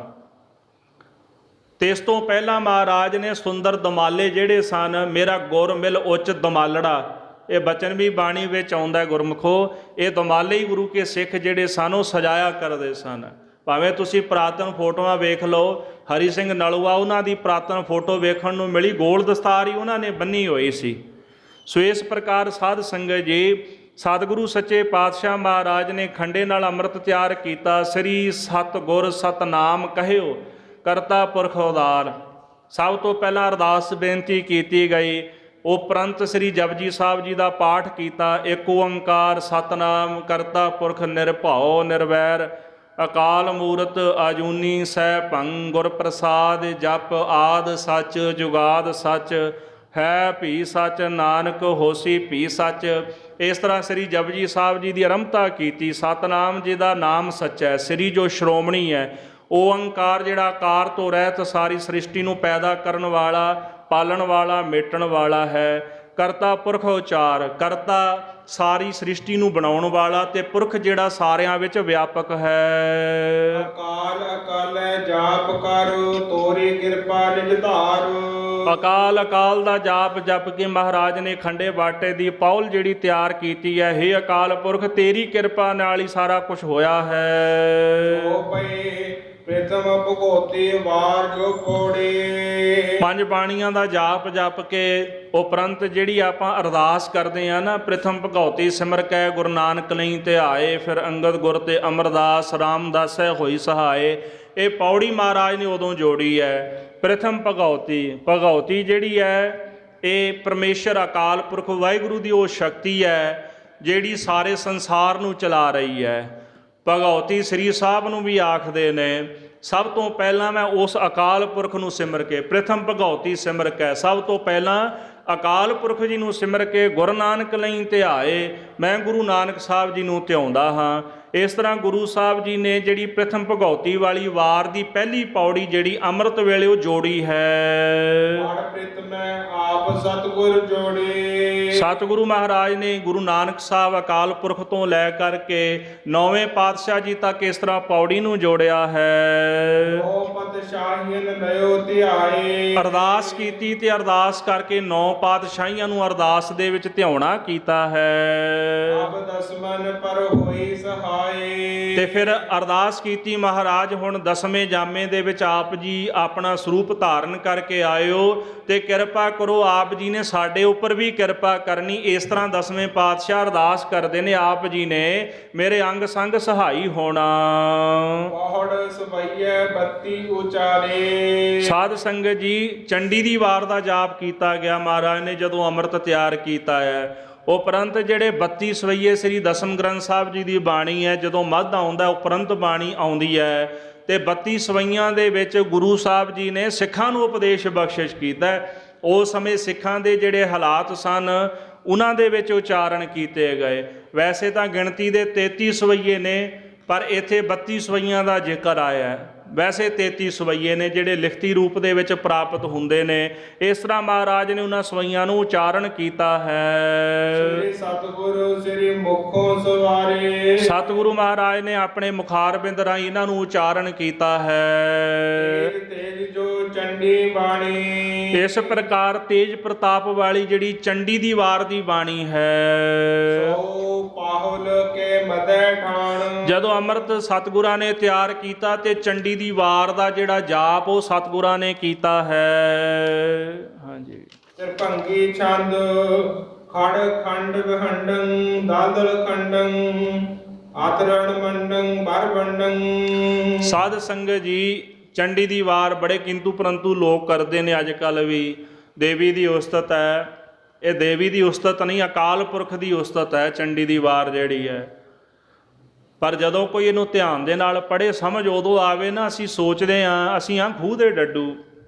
C: ਤੇ ਇਸ ਤੋਂ ਪਹਿਲਾਂ ਮਹਾਰਾਜ ਨੇ ਸੁੰਦਰ ਦਮਾਲੇ ਜਿਹੜੇ ਸਨ, ਮੇਰਾ ਗੁਰ ਮਿਲ ਉੱਚ ਦਮਾਲੜਾ, ਇਹ ਬਚਨ ਵੀ ਬਾਣੀ ਵਿੱਚ ਆਉਂਦਾ ਗੁਰਮੁਖੋ। ਇਹ ਦਮਾਲੇ ਹੀ ਗੁਰੂ ਕੇ ਸਿੱਖ ਜਿਹੜੇ ਸਨ ਉਹ ਸਜਾਇਆ ਕਰਦੇ ਸਨ। ਭਾਵੇਂ ਤੁਸੀਂ ਪੁਰਾਤਨ ਫੋਟੋਆਂ ਵੇਖ ਲਓ, ਹਰੀ ਸਿੰਘ ਨਲੂਆ, ਉਹਨਾਂ ਦੀ ਪੁਰਾਤਨ ਫੋਟੋ ਵੇਖਣ ਨੂੰ ਮਿਲੀ, ਗੋਲ ਦਸਤਾਰ ਹੀ ਉਹਨਾਂ ਨੇ ਬੰਨੀ ਹੋਈ ਸੀ। ਸੋ ਇਸ ਪ੍ਰਕਾਰ ਸਾਧ ਸੰਗਤ ਜੀ, ਸਤਿਗੁਰੂ ਸੱਚੇ ਪਾਤਸ਼ਾਹ ਮਹਾਰਾਜ ਨੇ ਖੰਡੇ ਨਾਲ ਅੰਮ੍ਰਿਤ ਤਿਆਰ ਕੀਤਾ। ਸ੍ਰੀ ਸਤਿਗੁਰ ਸਤਨਾਮ ਕਹਿਓ, ਕਰਤਾ ਪੁਰਖ ਉਦਾਰ। ਸਭ ਤੋਂ ਪਹਿਲਾਂ ਅਰਦਾਸ ਬੇਨਤੀ ਕੀਤੀ ਗਈ, ਉਪਰੰਤ ਸ੍ਰੀ ਜਪਜੀ ਸਾਹਿਬ ਜੀ ਦਾ ਪਾਠ ਕੀਤਾ। ਏਕ ਓੰਕਾਰ ਸਤਨਾਮ ਕਰਤਾ ਪੁਰਖ ਨਿਰਭਉ ਨਿਰਵੈਰ, ਅਕਾਲ ਮੂਰਤ ਆਜੂਨੀ ਸੈਭੰ, ਗੁਰ ਪ੍ਰਸਾਦ ਜਪ ਆਦ ਸੱਚ, ਜੁਗਾਦ ਸੱਚ, ਹੈ ਭੀ ਸੱਚ, ਨਾਨਕ ਹੋਸੀ ਭੀ ਸੱਚ। ਇਸ ਤਰ੍ਹਾਂ ਸ੍ਰੀ ਜਪਜੀ ਸਾਹਿਬ ਜੀ ਦੀ ਆਰੰਭਤਾ ਕੀਤੀ। ਸਤਨਾਮ ਜੀ ਦਾ ਨਾਮ ਸੱਚਾ ਹੈ। ਸ੍ਰੀ ਜੋ ਸ਼੍ਰੋਮਣੀ ਹੈ, ਓੰਕਾਰ ਜਿਹੜਾ ਆਕਾਰ ਤੋਂ ਰਹਿਤ ਸਾਰੀ ਸ੍ਰਿਸ਼ਟੀ ਨੂੰ ਪੈਦਾ ਕਰਨ ਵਾਲਾ, ਪਾਲਣ ਵਾਲਾ, ਮੇਟਣ ਵਾਲਾ ਹੈ। ਕਰਤਾ ਪੁਰਖ ਉਚਾਰ, ਕਰਤਾ ਸਾਰੀ ਸ੍ਰਿਸ਼ਟੀ ਨੂੰ ਬਣਾਉਣ ਵਾਲਾ, ਤੇ ਪੁਰਖ ਜਿਹੜਾ ਸਾਰਿਆਂ ਵਿੱਚ ਵਿਆਪਕ ਹੈ।
B: ਅਕਾਲ ਅਕਾਲੈ ਜਾਪ ਕਰ, ਤੋਰੀ ਕਿਰਪਾ ਨਿਜ ਧਾਰ।
C: ਅਕਾਲ ਦਾ ਜਾਪ ਜਪ ਕੇ ਮਹਾਰਾਜ ਨੇ ਖੰਡੇ ਬਾਟੇ ਦੀ ਪੌਲ ਜਿਹੜੀ ਤਿਆਰ ਕੀਤੀ ਹੈ। ਹੇ ਅਕਾਲ ਪੁਰਖ, ਤੇਰੀ ਕਿਰਪਾ ਨਾਲ ਹੀ ਸਾਰਾ ਕੁਝ ਹੋਇਆ ਹੈ।
B: ਸੋ ਪਏ ਪ੍ਰਥਮ ਭਗਉਤੀ ਵਾਰ ਜੋ ਕੋੜੇ।
C: ਪੰਜ ਬਾਣੀਆਂ ਦਾ ਜਾਪ ਜਪ ਕੇ ਉਪਰੰਤ ਜਿਹੜੀ ਆਪਾਂ ਅਰਦਾਸ ਕਰਦੇ ਆ ਨਾ, ਪ੍ਰਥਮ ਭਗਉਤੀ ਸਿਮਰ ਕੈ ਗੁਰੂ ਨਾਨਕ ਲਈ ਧਿਆਏ, ਫਿਰ ਅੰਗਦ ਗੁਰ ਤੇ ਅਮਰਦਾਸ, ਰਾਮਦਾਸੈ ਹੋਈ ਸਹਾਏ। ਇਹ ਪੌੜੀ ਮਹਾਰਾਜ ਨੇ ਉਦੋਂ ਜੋੜੀ ਹੈ। ਪ੍ਰਥਮ ਭਗਉਤੀ ਜਿਹੜੀ ਹੈ ਇਹ ਪਰਮੇਸ਼ਰ ਅਕਾਲ ਪੁਰਖ ਵਾਹਿਗੁਰੂ ਦੀ ਉਹ ਸ਼ਕਤੀ ਹੈ ਜਿਹੜੀ ਸਾਰੇ ਸੰਸਾਰ ਨੂੰ ਚਲਾ ਰਹੀ ਹੈ। ਭਗਉਤੀ ਸ੍ਰੀ ਸਾਹਿਬ ਨੂੰ ਵੀ ਆਖਦੇ ਨੇ ਸਭ ਤੋਂ ਪਹਿਲਾਂ ਮੈਂ ਉਸ ਅਕਾਲ ਪੁਰਖ ਨੂੰ ਸਿਮਰ ਕੇ, ਪ੍ਰਥਮ ਭਗਉਤੀ ਸਿਮਰ ਕੇ, ਸਭ ਤੋਂ ਪਹਿਲਾਂ ਅਕਾਲ ਪੁਰਖ ਜੀ ਨੂੰ ਸਿਮਰ ਕੇ ਗੁਰੂ ਨਾਨਕ ਲਈ ਧਿਆਏ, ਮੈਂ ਗੁਰੂ ਨਾਨਕ ਸਾਹਿਬ ਜੀ ਨੂੰ ਧਿਆਉਂਦਾ ਹਾਂ। ਇਸ ਤਰ੍ਹਾਂ ਗੁਰੂ ਸਾਹਿਬ ਜੀ ਨੇ ਜਿਹੜੀ ਪ੍ਰਥਮ ਭਗਉਤੀ ਵਾਲੀ ਵਾਰ ਦੀ ਪਹਿਲੀ ਪੌੜੀ ਜਿਹੜੀ ਅੰਮ੍ਰਿਤ ਵੇਲੇ ਉਹ ਜੋੜੀ ਹੈ।
B: ਆਪ ਸਤਿਗੁਰ ਜੋੜੇ।
C: ਸਤਿਗੁਰੂ ਮਹਾਰਾਜ ਨੇ ਗੁਰੂ ਨਾਨਕ ਸਾਹਿਬ ਅਕਾਲ ਪੁਰਖ ਤੋਂ ਲੈ ਕਰਕੇ 9ਵੇਂ ਪਾਤਸ਼ਾਹ ਜੀ ਤੱਕ ਇਸ ਤਰ੍ਹਾਂ ਪੌੜੀ ਨੂੰ ਜੋੜਿਆ ਹੈ। ਅਰਦਾਸ ਕੀਤੀ ਤੇ ਅਰਦਾਸ ਕਰਕੇ 9 ਪਾਤਸ਼ਾਹੀਆਂ ਨੂੰ ਅਰਦਾਸ ਦੇ ਵਿੱਚ ਧਿਆਉਣਾ ਕੀਤਾ ਹੈ। ਤੇ ਫਿਰ ਅਰਦਾਸ ਕੀਤੀ ਮਹਾਰਾਜ ਹੁਣ 10ਵੇਂ ਜਾਮੇ ਦੇ ਵਿੱਚ ਆਪ ਜੀ ਆਪਣਾ ਸਰੂਪ ਧਾਰਨ ਕਰਕੇ ਆਇਓ ਤੇ ਕਿਰਪਾ ਕਰੋ, ਆਪ ਜੀ ਨੇ ਸਾਡੇ ਉੱਪਰ ਵੀ ਕਿਰਪਾ ਕਰਨੀ। ਇਸ ਤਰ੍ਹਾਂ 10ਵੇਂ ਪਾਤਸ਼ਾਹ ਅਰਦਾਸ ਕਰਦੇ ਨੇ, ਆਪ ਜੀ ਨੇ ਮੇਰੇ ਅੰਗ ਸੰਗ ਸਹਾਈ ਹੋਣਾ। ਸਾਧ ਸੰਗਤ ਜੀ, ਚੰਡੀ ਦੀ ਵਾਰ ਦਾ ਜਾਪ ਕੀਤਾ ਗਿਆ। ਮਹਾਰਾਜ ਨੇ ਜਦੋਂ ਅੰਮ੍ਰਿਤ ਤਿਆਰ ਕੀਤਾ ਹੈ ਉਪਰੰਤ ਜਿਹੜੇ 32 ਸਵਈਏ ਸ੍ਰੀ ਦਸਮ ਗ੍ਰੰਥ ਸਾਹਿਬ ਜੀ ਦੀ ਬਾਣੀ ਹੈ, ਜਦੋਂ ਮੱਧ ਆਉਂਦਾ ਉਪਰੰਤ ਬਾਣੀ ਆਉਂਦੀ ਹੈ ਤੇ 32 ਸਵਈਆਂ ਦੇ ਵਿੱਚ ਗੁਰੂ ਸਾਹਿਬ ਜੀ ਨੇ ਸਿੱਖਾਂ ਨੂੰ ਉਪਦੇਸ਼ ਬਖਸ਼ਿਸ਼ ਕੀਤਾ। ਉਸ ਸਮੇਂ ਸਿੱਖਾਂ ਦੇ ਜਿਹੜੇ ਹਾਲਾਤ ਸਨ ਉਹਨਾਂ ਦੇ ਵਿੱਚ ਉਚਾਰਨ ਕੀਤੇ ਗਏ। ਵੈਸੇ ਤਾਂ ਗਿਣਤੀ ਦੇ 33 ਸਵਈਏ ਨੇ, ਪਰ ਇੱਥੇ 32 ਸਵਈਆਂ ਦਾ ਜ਼ਿਕਰ ਆਇਆ ਹੈ। ਵੈਸੇ 33 ਸਵਈਏ ਨੇ ਜਿਹੜੇ ਲਿਖਤੀ ਰੂਪ ਦੇ ਵਿੱਚ ਪ੍ਰਾਪਤ ਹੁੰਦੇ ਨੇ। ਇਸ ਤਰ੍ਹਾਂ ਮਹਾਰਾਜ ਨੇ ਉਹਨਾਂ ਸਵਈਆਂ ਨੂੰ ਉਚਾਰਨ ਕੀਤਾ ਹੈ। ਸਤਿਗੁਰੂ ਮਹਾਰਾਜ ਨੇ ਆਪਣੇ ਮੁਖਾਰ ਬਿੰਦ ਰਾਹੀਂ ਇਹਨਾਂ ਨੂੰ ਉਚਾਰਨ ਕੀਤਾ ਹੈ। ਇਸ ਪ੍ਰਕਾਰ ਤੇਜ ਪ੍ਰਤਾਪ ਵਾਲੀ ਜਿਹੜੀ ਚੰਡੀ ਦੀ ਵਾਰ ਦੀ ਬਾਣੀ ਹੈ। ਜਦੋਂ ਅੰਮ੍ਰਿਤ ਸਤਿਗੁਰਾਂ ਨੇ ਤਿਆਰ ਕੀਤਾ ਤੇ ਚੰਡੀ ਦੀ ਵਾਰ ਦਾ ਜਿਹੜਾ ਜਾਪ ਉਹ ਸਤਿਗੁਰਾਂ ਨੇ ਕੀਤਾ ਹੈ। ਹਾਂਜੀ।
B: ਭੰਗੀ ਛੰਦ ਖੜ ਖੰਡ ਵਿਹੰਡੰ ਦਾਦਲ ਖੰਡੰ ਆਤਰਣ ਮੰਡੰ ਬਰ ਵੰਡੰ।
C: ਸਾਧ ਸੰਗਤ ਜੀ, ਚੰਡੀ ਦੀ ਵਾਰ ਬੜੇ ਕਿੰਤੂ ਪਰੰਤੂ ਲੋਕ ਕਰਦੇ ਨੇ ਅੱਜ ਕੱਲ੍ਹ ਵੀ। ਦੇਵੀ ਦੀ ਉਸਤਤ ਹੈ, ਇਹ ਦੇਵੀ ਦੀ ਉਸਤਤ ਨਹੀਂ, ਅਕਾਲ ਪੁਰਖ ਦੀ ਉਸਤਤ ਹੈ ਚੰਡੀ ਦੀ ਵਾਰ ਜਿਹੜੀ ਹੈ। ਪਰ ਜਦੋਂ ਕੋਈ ਇਹਨੂੰ ਧਿਆਨ ਦੇ ਨਾਲ ਪੜ੍ਹੇ, ਸਮਝ ਉਦੋਂ ਆਵੇ ਨਾ, ਅਸੀਂ ਸੋਚਦੇ ਹਾਂ ਅਸੀਂ ਹਾਂ ਖੂਹ ਦੇ ਡੱਡੂ।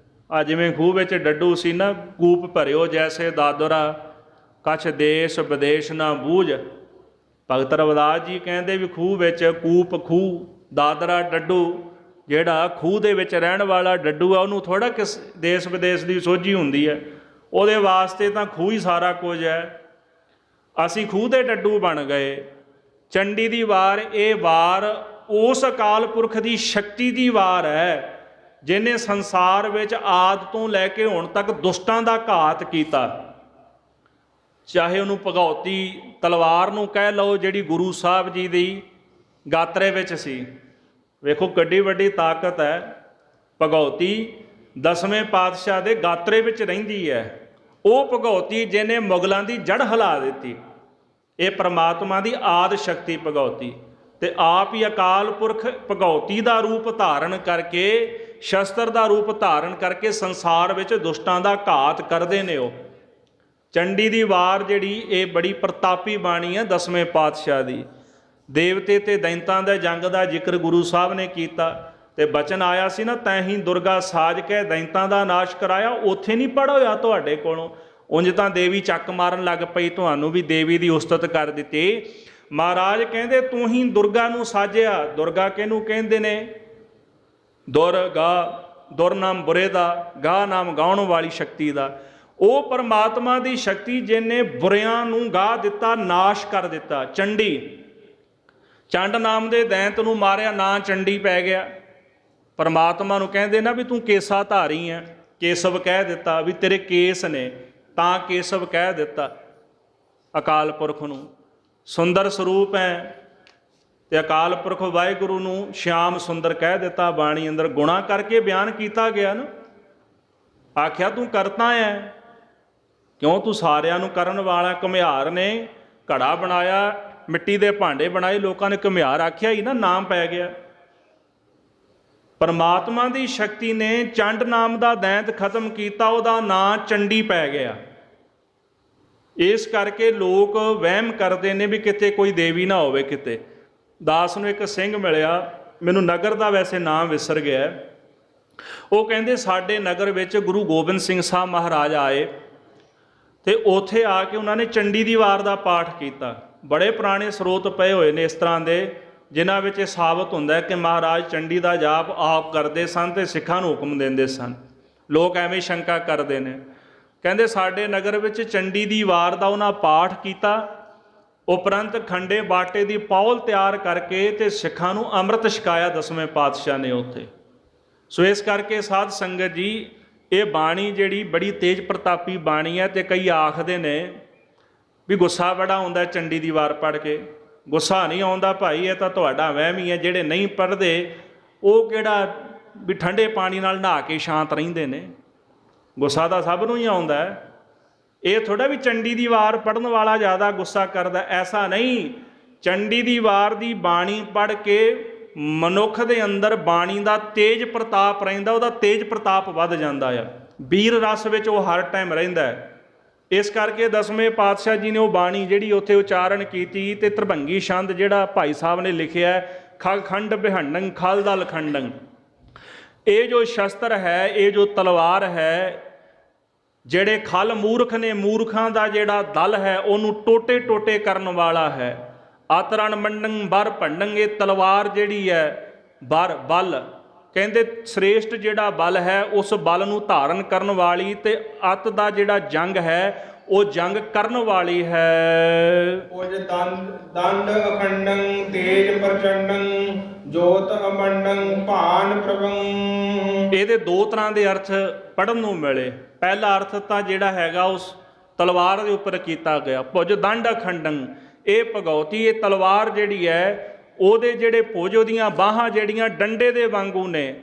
C: ਆ ਜਿਵੇਂ ਖੂਹ ਵਿੱਚ ਡੱਡੂ ਸੀ ਨਾ, ਕੂਪ ਭਰਿਓ ਜੈਸੇ ਦਾਦਰਾ, ਕਛ ਦੇਸ਼ ਵਿਦੇਸ਼ ਨਾ ਬੂਝ। ਭਗਤ ਰਵਿਦਾਸ ਜੀ ਕਹਿੰਦੇ ਵੀ ਖੂਹ ਵਿੱਚ ਕੂਪ, ਖੂਹ, ਦਾਦਰਾ, ਡੱਡੂ, ਜਿਹੜਾ ਖੂਹ ਦੇ ਵਿੱਚ ਰਹਿਣ ਵਾਲਾ ਡੱਡੂ ਆ ਉਹਨੂੰ ਥੋੜ੍ਹਾ ਕਿਸ ਦੇਸ਼ ਵਿਦੇਸ਼ ਦੀ ਸੋਝੀ ਹੁੰਦੀ ਹੈ। ਉਹਦੇ ਵਾਸਤੇ ਤਾਂ ਖੂਹ ਹੀ ਸਾਰਾ ਕੁਝ ਹੈ। ਅਸੀਂ ਖੂਹ ਦੇ ਡੱਡੂ ਬਣ ਗਏ। ਚੰਡੀ ਦੀ ਵਾਰ, ਇਹ ਵਾਰ ਉਸ ਅਕਾਲ ਪੁਰਖ ਦੀ ਸ਼ਕਤੀ ਦੀ ਵਾਰ ਹੈ ਜਿਹਨੇ ਸੰਸਾਰ ਵਿੱਚ ਆਦਿ ਤੋਂ ਲੈ ਕੇ ਹੁਣ ਤੱਕ ਦੁਸ਼ਟਾਂ ਦਾ ਘਾਤ ਕੀਤਾ। ਚਾਹੇ ਉਹਨੂੰ ਭਗਉਤੀ ਤਲਵਾਰ ਨੂੰ ਕਹਿ ਲਓ ਜਿਹੜੀ ਗੁਰੂ ਸਾਹਿਬ ਜੀ ਦੀ ਗਾਤਰੇ ਵਿੱਚ ਸੀ। ਵੇਖੋ ਕਿੱਡੀ ਵੱਡੀ ਤਾਕਤ ਹੈ। ਭਗਉਤੀ 10ਵੇਂ ਪਾਤਸ਼ਾਹ ਦੇ ਗਾਤਰੇ ਵਿੱਚ ਰਹਿੰਦੀ ਹੈ। ਉਹ ਭਗਉਤੀ ਜਿਹਨੇ ਮੁਗਲਾਂ ਦੀ ਜੜ ਹਿਲਾ ਦਿੱਤੀ। ਇਹ ਪ੍ਰਮਾਤਮਾ ਦੀ ਆਦਿ ਸ਼ਕਤੀ ਭਗਉਤੀ, ਤੇ ਆਪ ਹੀ ਅਕਾਲ ਪੁਰਖ ਭਗਉਤੀ ਦਾ ਰੂਪ ਧਾਰਨ ਕਰਕੇ, ਸ਼ਸਤਰ ਦਾ ਰੂਪ ਧਾਰਨ ਕਰਕੇ ਸੰਸਾਰ ਵਿੱਚ ਦੁਸ਼ਟਾਂ ਦਾ ਘਾਤ ਕਰਦੇ ਨੇ। ਉਹ ਚੰਡੀ ਦੀ ਵਾਰ ਜਿਹੜੀ ਇਹ ਬੜੀ ਪ੍ਰਤਾਪੀ ਬਾਣੀ ਹੈ 10ਵੇਂ ਪਾਤਸ਼ਾਹ ਦੀ। ਦੇਵਤੇ ਤੇ ਦੈਂਤਾਂ ਦੇ ਜੰਗ ਦਾ ਜ਼ਿਕਰ ਗੁਰੂ ਸਾਹਿਬ ਨੇ ਕੀਤਾ ਤੇ ਬਚਨ ਆਇਆ ਸੀ ਨਾ, ਤੈਂ ਹੀ ਦੁਰਗਾ ਸਾਜ ਕੇ ਦੈਂਤਾਂ ਦਾ ਨਾਸ਼ ਕਰਾਇਆ। ਉੱਥੇ ਨਹੀਂ ਪੜ੍ਹ ਹੋਇਆ ਤੁਹਾਡੇ ਕੋਲੋਂ। ਉਂਝ ਤਾਂ ਦੇਵੀ ਚੱਕ ਮਾਰਨ ਲੱਗ ਪਈ, ਤੁਹਾਨੂੰ ਵੀ ਦੇਵੀ ਦੀ ਉਸਤਤ ਕਰ ਦਿੱਤੀ। ਮਹਾਰਾਜ ਕਹਿੰਦੇ ਤੂੰ ਹੀ ਦੁਰਗਾ ਨੂੰ ਸਾਜਿਆ। ਦੁਰਗਾ ਕਿਹਨੂੰ ਕਹਿੰਦੇ ਨੇ? ਦੁਰਗਾ, ਦੁਰ ਨਾਮ ਬੁਰੇ ਦਾ, ਗਾ ਨਾਮ ਗਾਉਣ ਵਾਲੀ ਸ਼ਕਤੀ ਦਾ। ਉਹ ਪਰਮਾਤਮਾ ਦੀ ਸ਼ਕਤੀ ਜਿਹਨੇ ਬੁਰਿਆਂ ਨੂੰ ਗਾ ਦਿੱਤਾ, ਨਾਸ਼ ਕਰ ਦਿੱਤਾ। ਚੰਡੀ, ਚੰਡ ਨਾਮ ਦੇ ਦੈਂਤ ਨੂੰ ਮਾਰਿਆ, ਨਾਂ ਚੰਡੀ ਪੈ ਗਿਆ। ਪਰਮਾਤਮਾ ਨੂੰ ਕਹਿੰਦੇ ਨਾ ਵੀ ਤੂੰ ਕੇਸਾ ਧਾਰੀ ਹੈ, ਕੇਸਵ ਕਹਿ ਦਿੱਤਾ ਵੀ ਤੇਰੇ ਕੇਸ ਨੇ, ਤਾਂ ਕੇਸਵ ਕਹਿ ਦਿੱਤਾ ਅਕਾਲ ਪੁਰਖ ਨੂੰ। ਸੁੰਦਰ ਸਰੂਪ ਹੈ ਤੇ ਅਕਾਲ ਪੁਰਖ ਵਾਹਿਗੁਰੂ ਨੂੰ ਸ਼ਿਆਮ ਸੁੰਦਰ ਕਹਿ ਦਿੱਤਾ। ਬਾਣੀ ਅੰਦਰ ਗੁਣਾ ਕਰਕੇ ਬਿਆਨ ਕੀਤਾ ਗਿਆ ਨਾ। ਆਖਿਆ ਤੂੰ ਕਰਤਾ ਹੈ, ਕਿਉਂ ਤੂੰ ਸਾਰਿਆਂ ਨੂੰ ਕਰਨ ਵਾਲਾ। ਘੁਮਿਆਰ ਨੇ ਘੜਾ ਬਣਾਇਆ, ਮਿੱਟੀ ਦੇ ਭਾਂਡੇ ਬਣਾਏ, ਲੋਕਾਂ ਨੇ ਘੁਮਿਆਰ ਆਖਿਆ ਹੀ ਨਾ, ਨਾਮ ਪੈ ਗਿਆ। ਪਰਮਾਤਮਾ ਦੀ ਸ਼ਕਤੀ ਨੇ ਚੰਡ ਨਾਮ ਦਾ ਦੈਂਤ ਖਤਮ ਕੀਤਾ, ਉਹਦਾ ਨਾਂ ਚੰਡੀ ਪੈ ਗਿਆ। ਇਸ ਕਰਕੇ ਲੋਕ ਵਹਿਮ ਕਰਦੇ ਨੇ ਵੀ ਕਿਤੇ ਕੋਈ ਦੇਵੀ ਨਾ ਹੋਵੇ। ਕਿਤੇ ਦਾਸ ਨੂੰ ਇੱਕ ਸਿੰਘ ਮਿਲਿਆ, ਮੈਨੂੰ ਨਗਰ ਦਾ ਵੈਸੇ ਨਾਮ ਵਿਸਰ ਗਿਆ। ਉਹ ਕਹਿੰਦੇ ਸਾਡੇ ਨਗਰ ਵਿੱਚ ਗੁਰੂ ਗੋਬਿੰਦ ਸਿੰਘ ਸਾਹਿਬ ਮਹਾਰਾਜ ਆਏ ਤੇ ਉੱਥੇ ਆ ਕੇ ਉਹਨਾਂ ਨੇ ਚੰਡੀ ਦੀ ਵਾਰ ਦਾ ਪਾਠ ਕੀਤਾ। ਬੜੇ ਪੁਰਾਣੇ ਸਰੋਤ ਪਏ ਹੋਏ ਨੇ ਇਸ ਤਰ੍ਹਾਂ ਦੇ, ਜਿਨ੍ਹਾਂ ਵਿੱਚ ਇਹ ਸਾਬਤ ਹੁੰਦਾ ਹੈ ਕਿ ਮਹਾਰਾਜ ਚੰਡੀ ਦਾ ਜਾਪ ਆਪ ਕਰਦੇ ਸਨ ਤੇ ਸਿੱਖਾਂ ਨੂੰ ਹੁਕਮ ਦਿੰਦੇ ਸਨ। ਲੋਕ ਐਵੇਂ ਸ਼ੰਕਾ ਕਰਦੇ ਨੇ। ਕਹਿੰਦੇ ਸਾਡੇ ਨਗਰ ਵਿੱਚ ਚੰਡੀ ਦੀ ਵਾਰ ਦਾ ਉਹਨਾਂ ਪਾਠ ਕੀਤਾ, ਉਪਰੰਤ ਖੰਡੇ ਬਾਟੇ ਦੀ ਪੌਲ ਤਿਆਰ ਕਰਕੇ ਤੇ ਸਿੱਖਾਂ ਨੂੰ ਅੰਮ੍ਰਿਤ ਛਕਾਇਆ ਦਸਵੇਂ ਪਾਤਸ਼ਾਹ ਨੇ ਉੱਥੇ। ਸੋ ਇਸ ਕਰਕੇ ਸਾਧ ਸੰਗਤ ਜੀ, ਇਹ ਬਾਣੀ ਜਿਹੜੀ ਬੜੀ ਤੇਜ਼ ਪ੍ਰਤਾਪੀ ਬਾਣੀ ਹੈ। ਤੇ ਕਈ ਆਖਦੇ ਨੇ ਵੀ ਗੁੱਸਾ ਬੜਾ ਆਉਂਦਾ ਚੰਡੀ ਦੀ ਵਾਰ ਪੜ੍ਹ ਕੇ। ਗੁੱਸਾ ਨਹੀਂ ਆਉਂਦਾ ਭਾਈ, ਇਹ ਤਾਂ ਤੁਹਾਡਾ ਵਹਿਮ ਹੀ ਹੈ। ਜਿਹੜੇ ਨਹੀਂ ਪੜ੍ਹਦੇ ਉਹ ਕਿਹੜਾ ਵੀ ਠੰਡੇ ਪਾਣੀ ਨਾਲ ਨਹਾ ਕੇ ਸ਼ਾਂਤ ਰਹਿੰਦੇ ਨੇ। ਗੁੱਸਾ ਤਾਂ ਸਭ ਨੂੰ ਹੀ ਆਉਂਦਾ ਹੈ। ਇਹ ਥੋੜ੍ਹਾ ਵੀ ਚੰਡੀ ਦੀ ਵਾਰ ਪੜ੍ਹਨ ਵਾਲਾ ਜ਼ਿਆਦਾ ਗੁੱਸਾ ਕਰਦਾ, ਐਸਾ ਨਹੀਂ। ਚੰਡੀ ਦੀ ਵਾਰ ਦੀ ਬਾਣੀ ਪੜ੍ਹ ਕੇ ਮਨੁੱਖ ਦੇ ਅੰਦਰ ਬਾਣੀ ਦਾ ਤੇਜ ਪ੍ਰਤਾਪ ਰਹਿੰਦਾ, ਉਹਦਾ ਤੇਜ ਪ੍ਰਤਾਪ ਵੱਧ ਜਾਂਦਾ ਆ। ਵੀਰ ਰਸ ਵਿੱਚ ਉਹ ਹਰ ਟਾਈਮ ਰਹਿੰਦਾ ਹੈ। ਇਸ ਕਰਕੇ ਦਸਵੇਂ ਪਾਤਸ਼ਾਹ ਜੀ ਨੇ ਉਹ ਬਾਣੀ ਜਿਹੜੀ ਉੱਥੇ ਉਚਾਰਨ ਕੀਤੀ ਤੇ ਤ੍ਰਿਭੰਗੀ ਛੰਦ ਜਿਹੜਾ ਭਾਈ ਸਾਹਿਬ ਨੇ ਲਿਖਿਆ, ਖਗ ਖੰਡ ਬਿਹੰਡੰ ਖਲ ਦਲ ਖੰਡੰ। ਇਹ ਜੋ ਸ਼ਸਤਰ ਹੈ, ਇਹ ਜੋ ਤਲਵਾਰ ਹੈ, ਜਿਹੜੇ ਖਲ ਮੂਰਖ ਨੇ, ਮੂਰਖਾਂ ਦਾ ਜਿਹੜਾ ਦਲ ਹੈ ਉਹਨੂੰ ਟੋਟੇ ਟੋਟੇ ਕਰਨ ਵਾਲਾ ਹੈ। ਆਤਰਣ ਮੰਡੰ ਬਰ ਭੰਡੰ, ਇਹ ਤਲਵਾਰ ਜਿਹੜੀ ਹੈ ਬਰ ਬਲ, ਕਹਿੰਦੇ ਸ੍ਰੇਸ਼ਟ ਜਿਹੜਾ ਬਲ ਹੈ ਉਸ ਬਲ ਨੂੰ ਧਾਰਨ ਕਰਨ ਵਾਲੀ, ਤੇ ਅਤ ਦਾ ਜਿਹੜਾ ਜੰਗ ਹੈ ਉਹ ਜੰਗ ਕਰਨ ਵਾਲੀ ਹੈ।
B: ਉਜ ਦੰਡ ਅਖੰਡੰ ਤੇਜ ਪ੍ਰਚੰਡੰ ਜੋਤ ਅਮੰਡੰ ਭਾਨ ਪ੍ਰਭੰ।
C: ਇਹਦੇ ਦੋ ਤਰ੍ਹਾਂ ਦੇ ਅਰਥ ਪੜ੍ਹਨ ਨੂੰ ਮਿਲੇ। ਪਹਿਲਾ ਅਰਥ ਤਾਂ ਜਿਹੜਾ ਹੈਗਾ ਉਸ ਤਲਵਾਰ ਦੇ ਉੱਪਰ ਕੀਤਾ ਗਿਆ, ਭੁਜ ਦੰਡ ਅਖੰਡੰ, ਇਹ ਭਗਉਤੀ, ਇਹ ਤਲਵਾਰ ਜਿਹੜੀ ਹੈ ਉਹਦੇ ਜਿਹੜੇ ਭੁਜ, ਉਹਦੀਆਂ ਬਾਹਾਂ ਜਿਹੜੀਆਂ ਡੰਡੇ ਦੇ ਵਾਂਗੂ ਨੇ,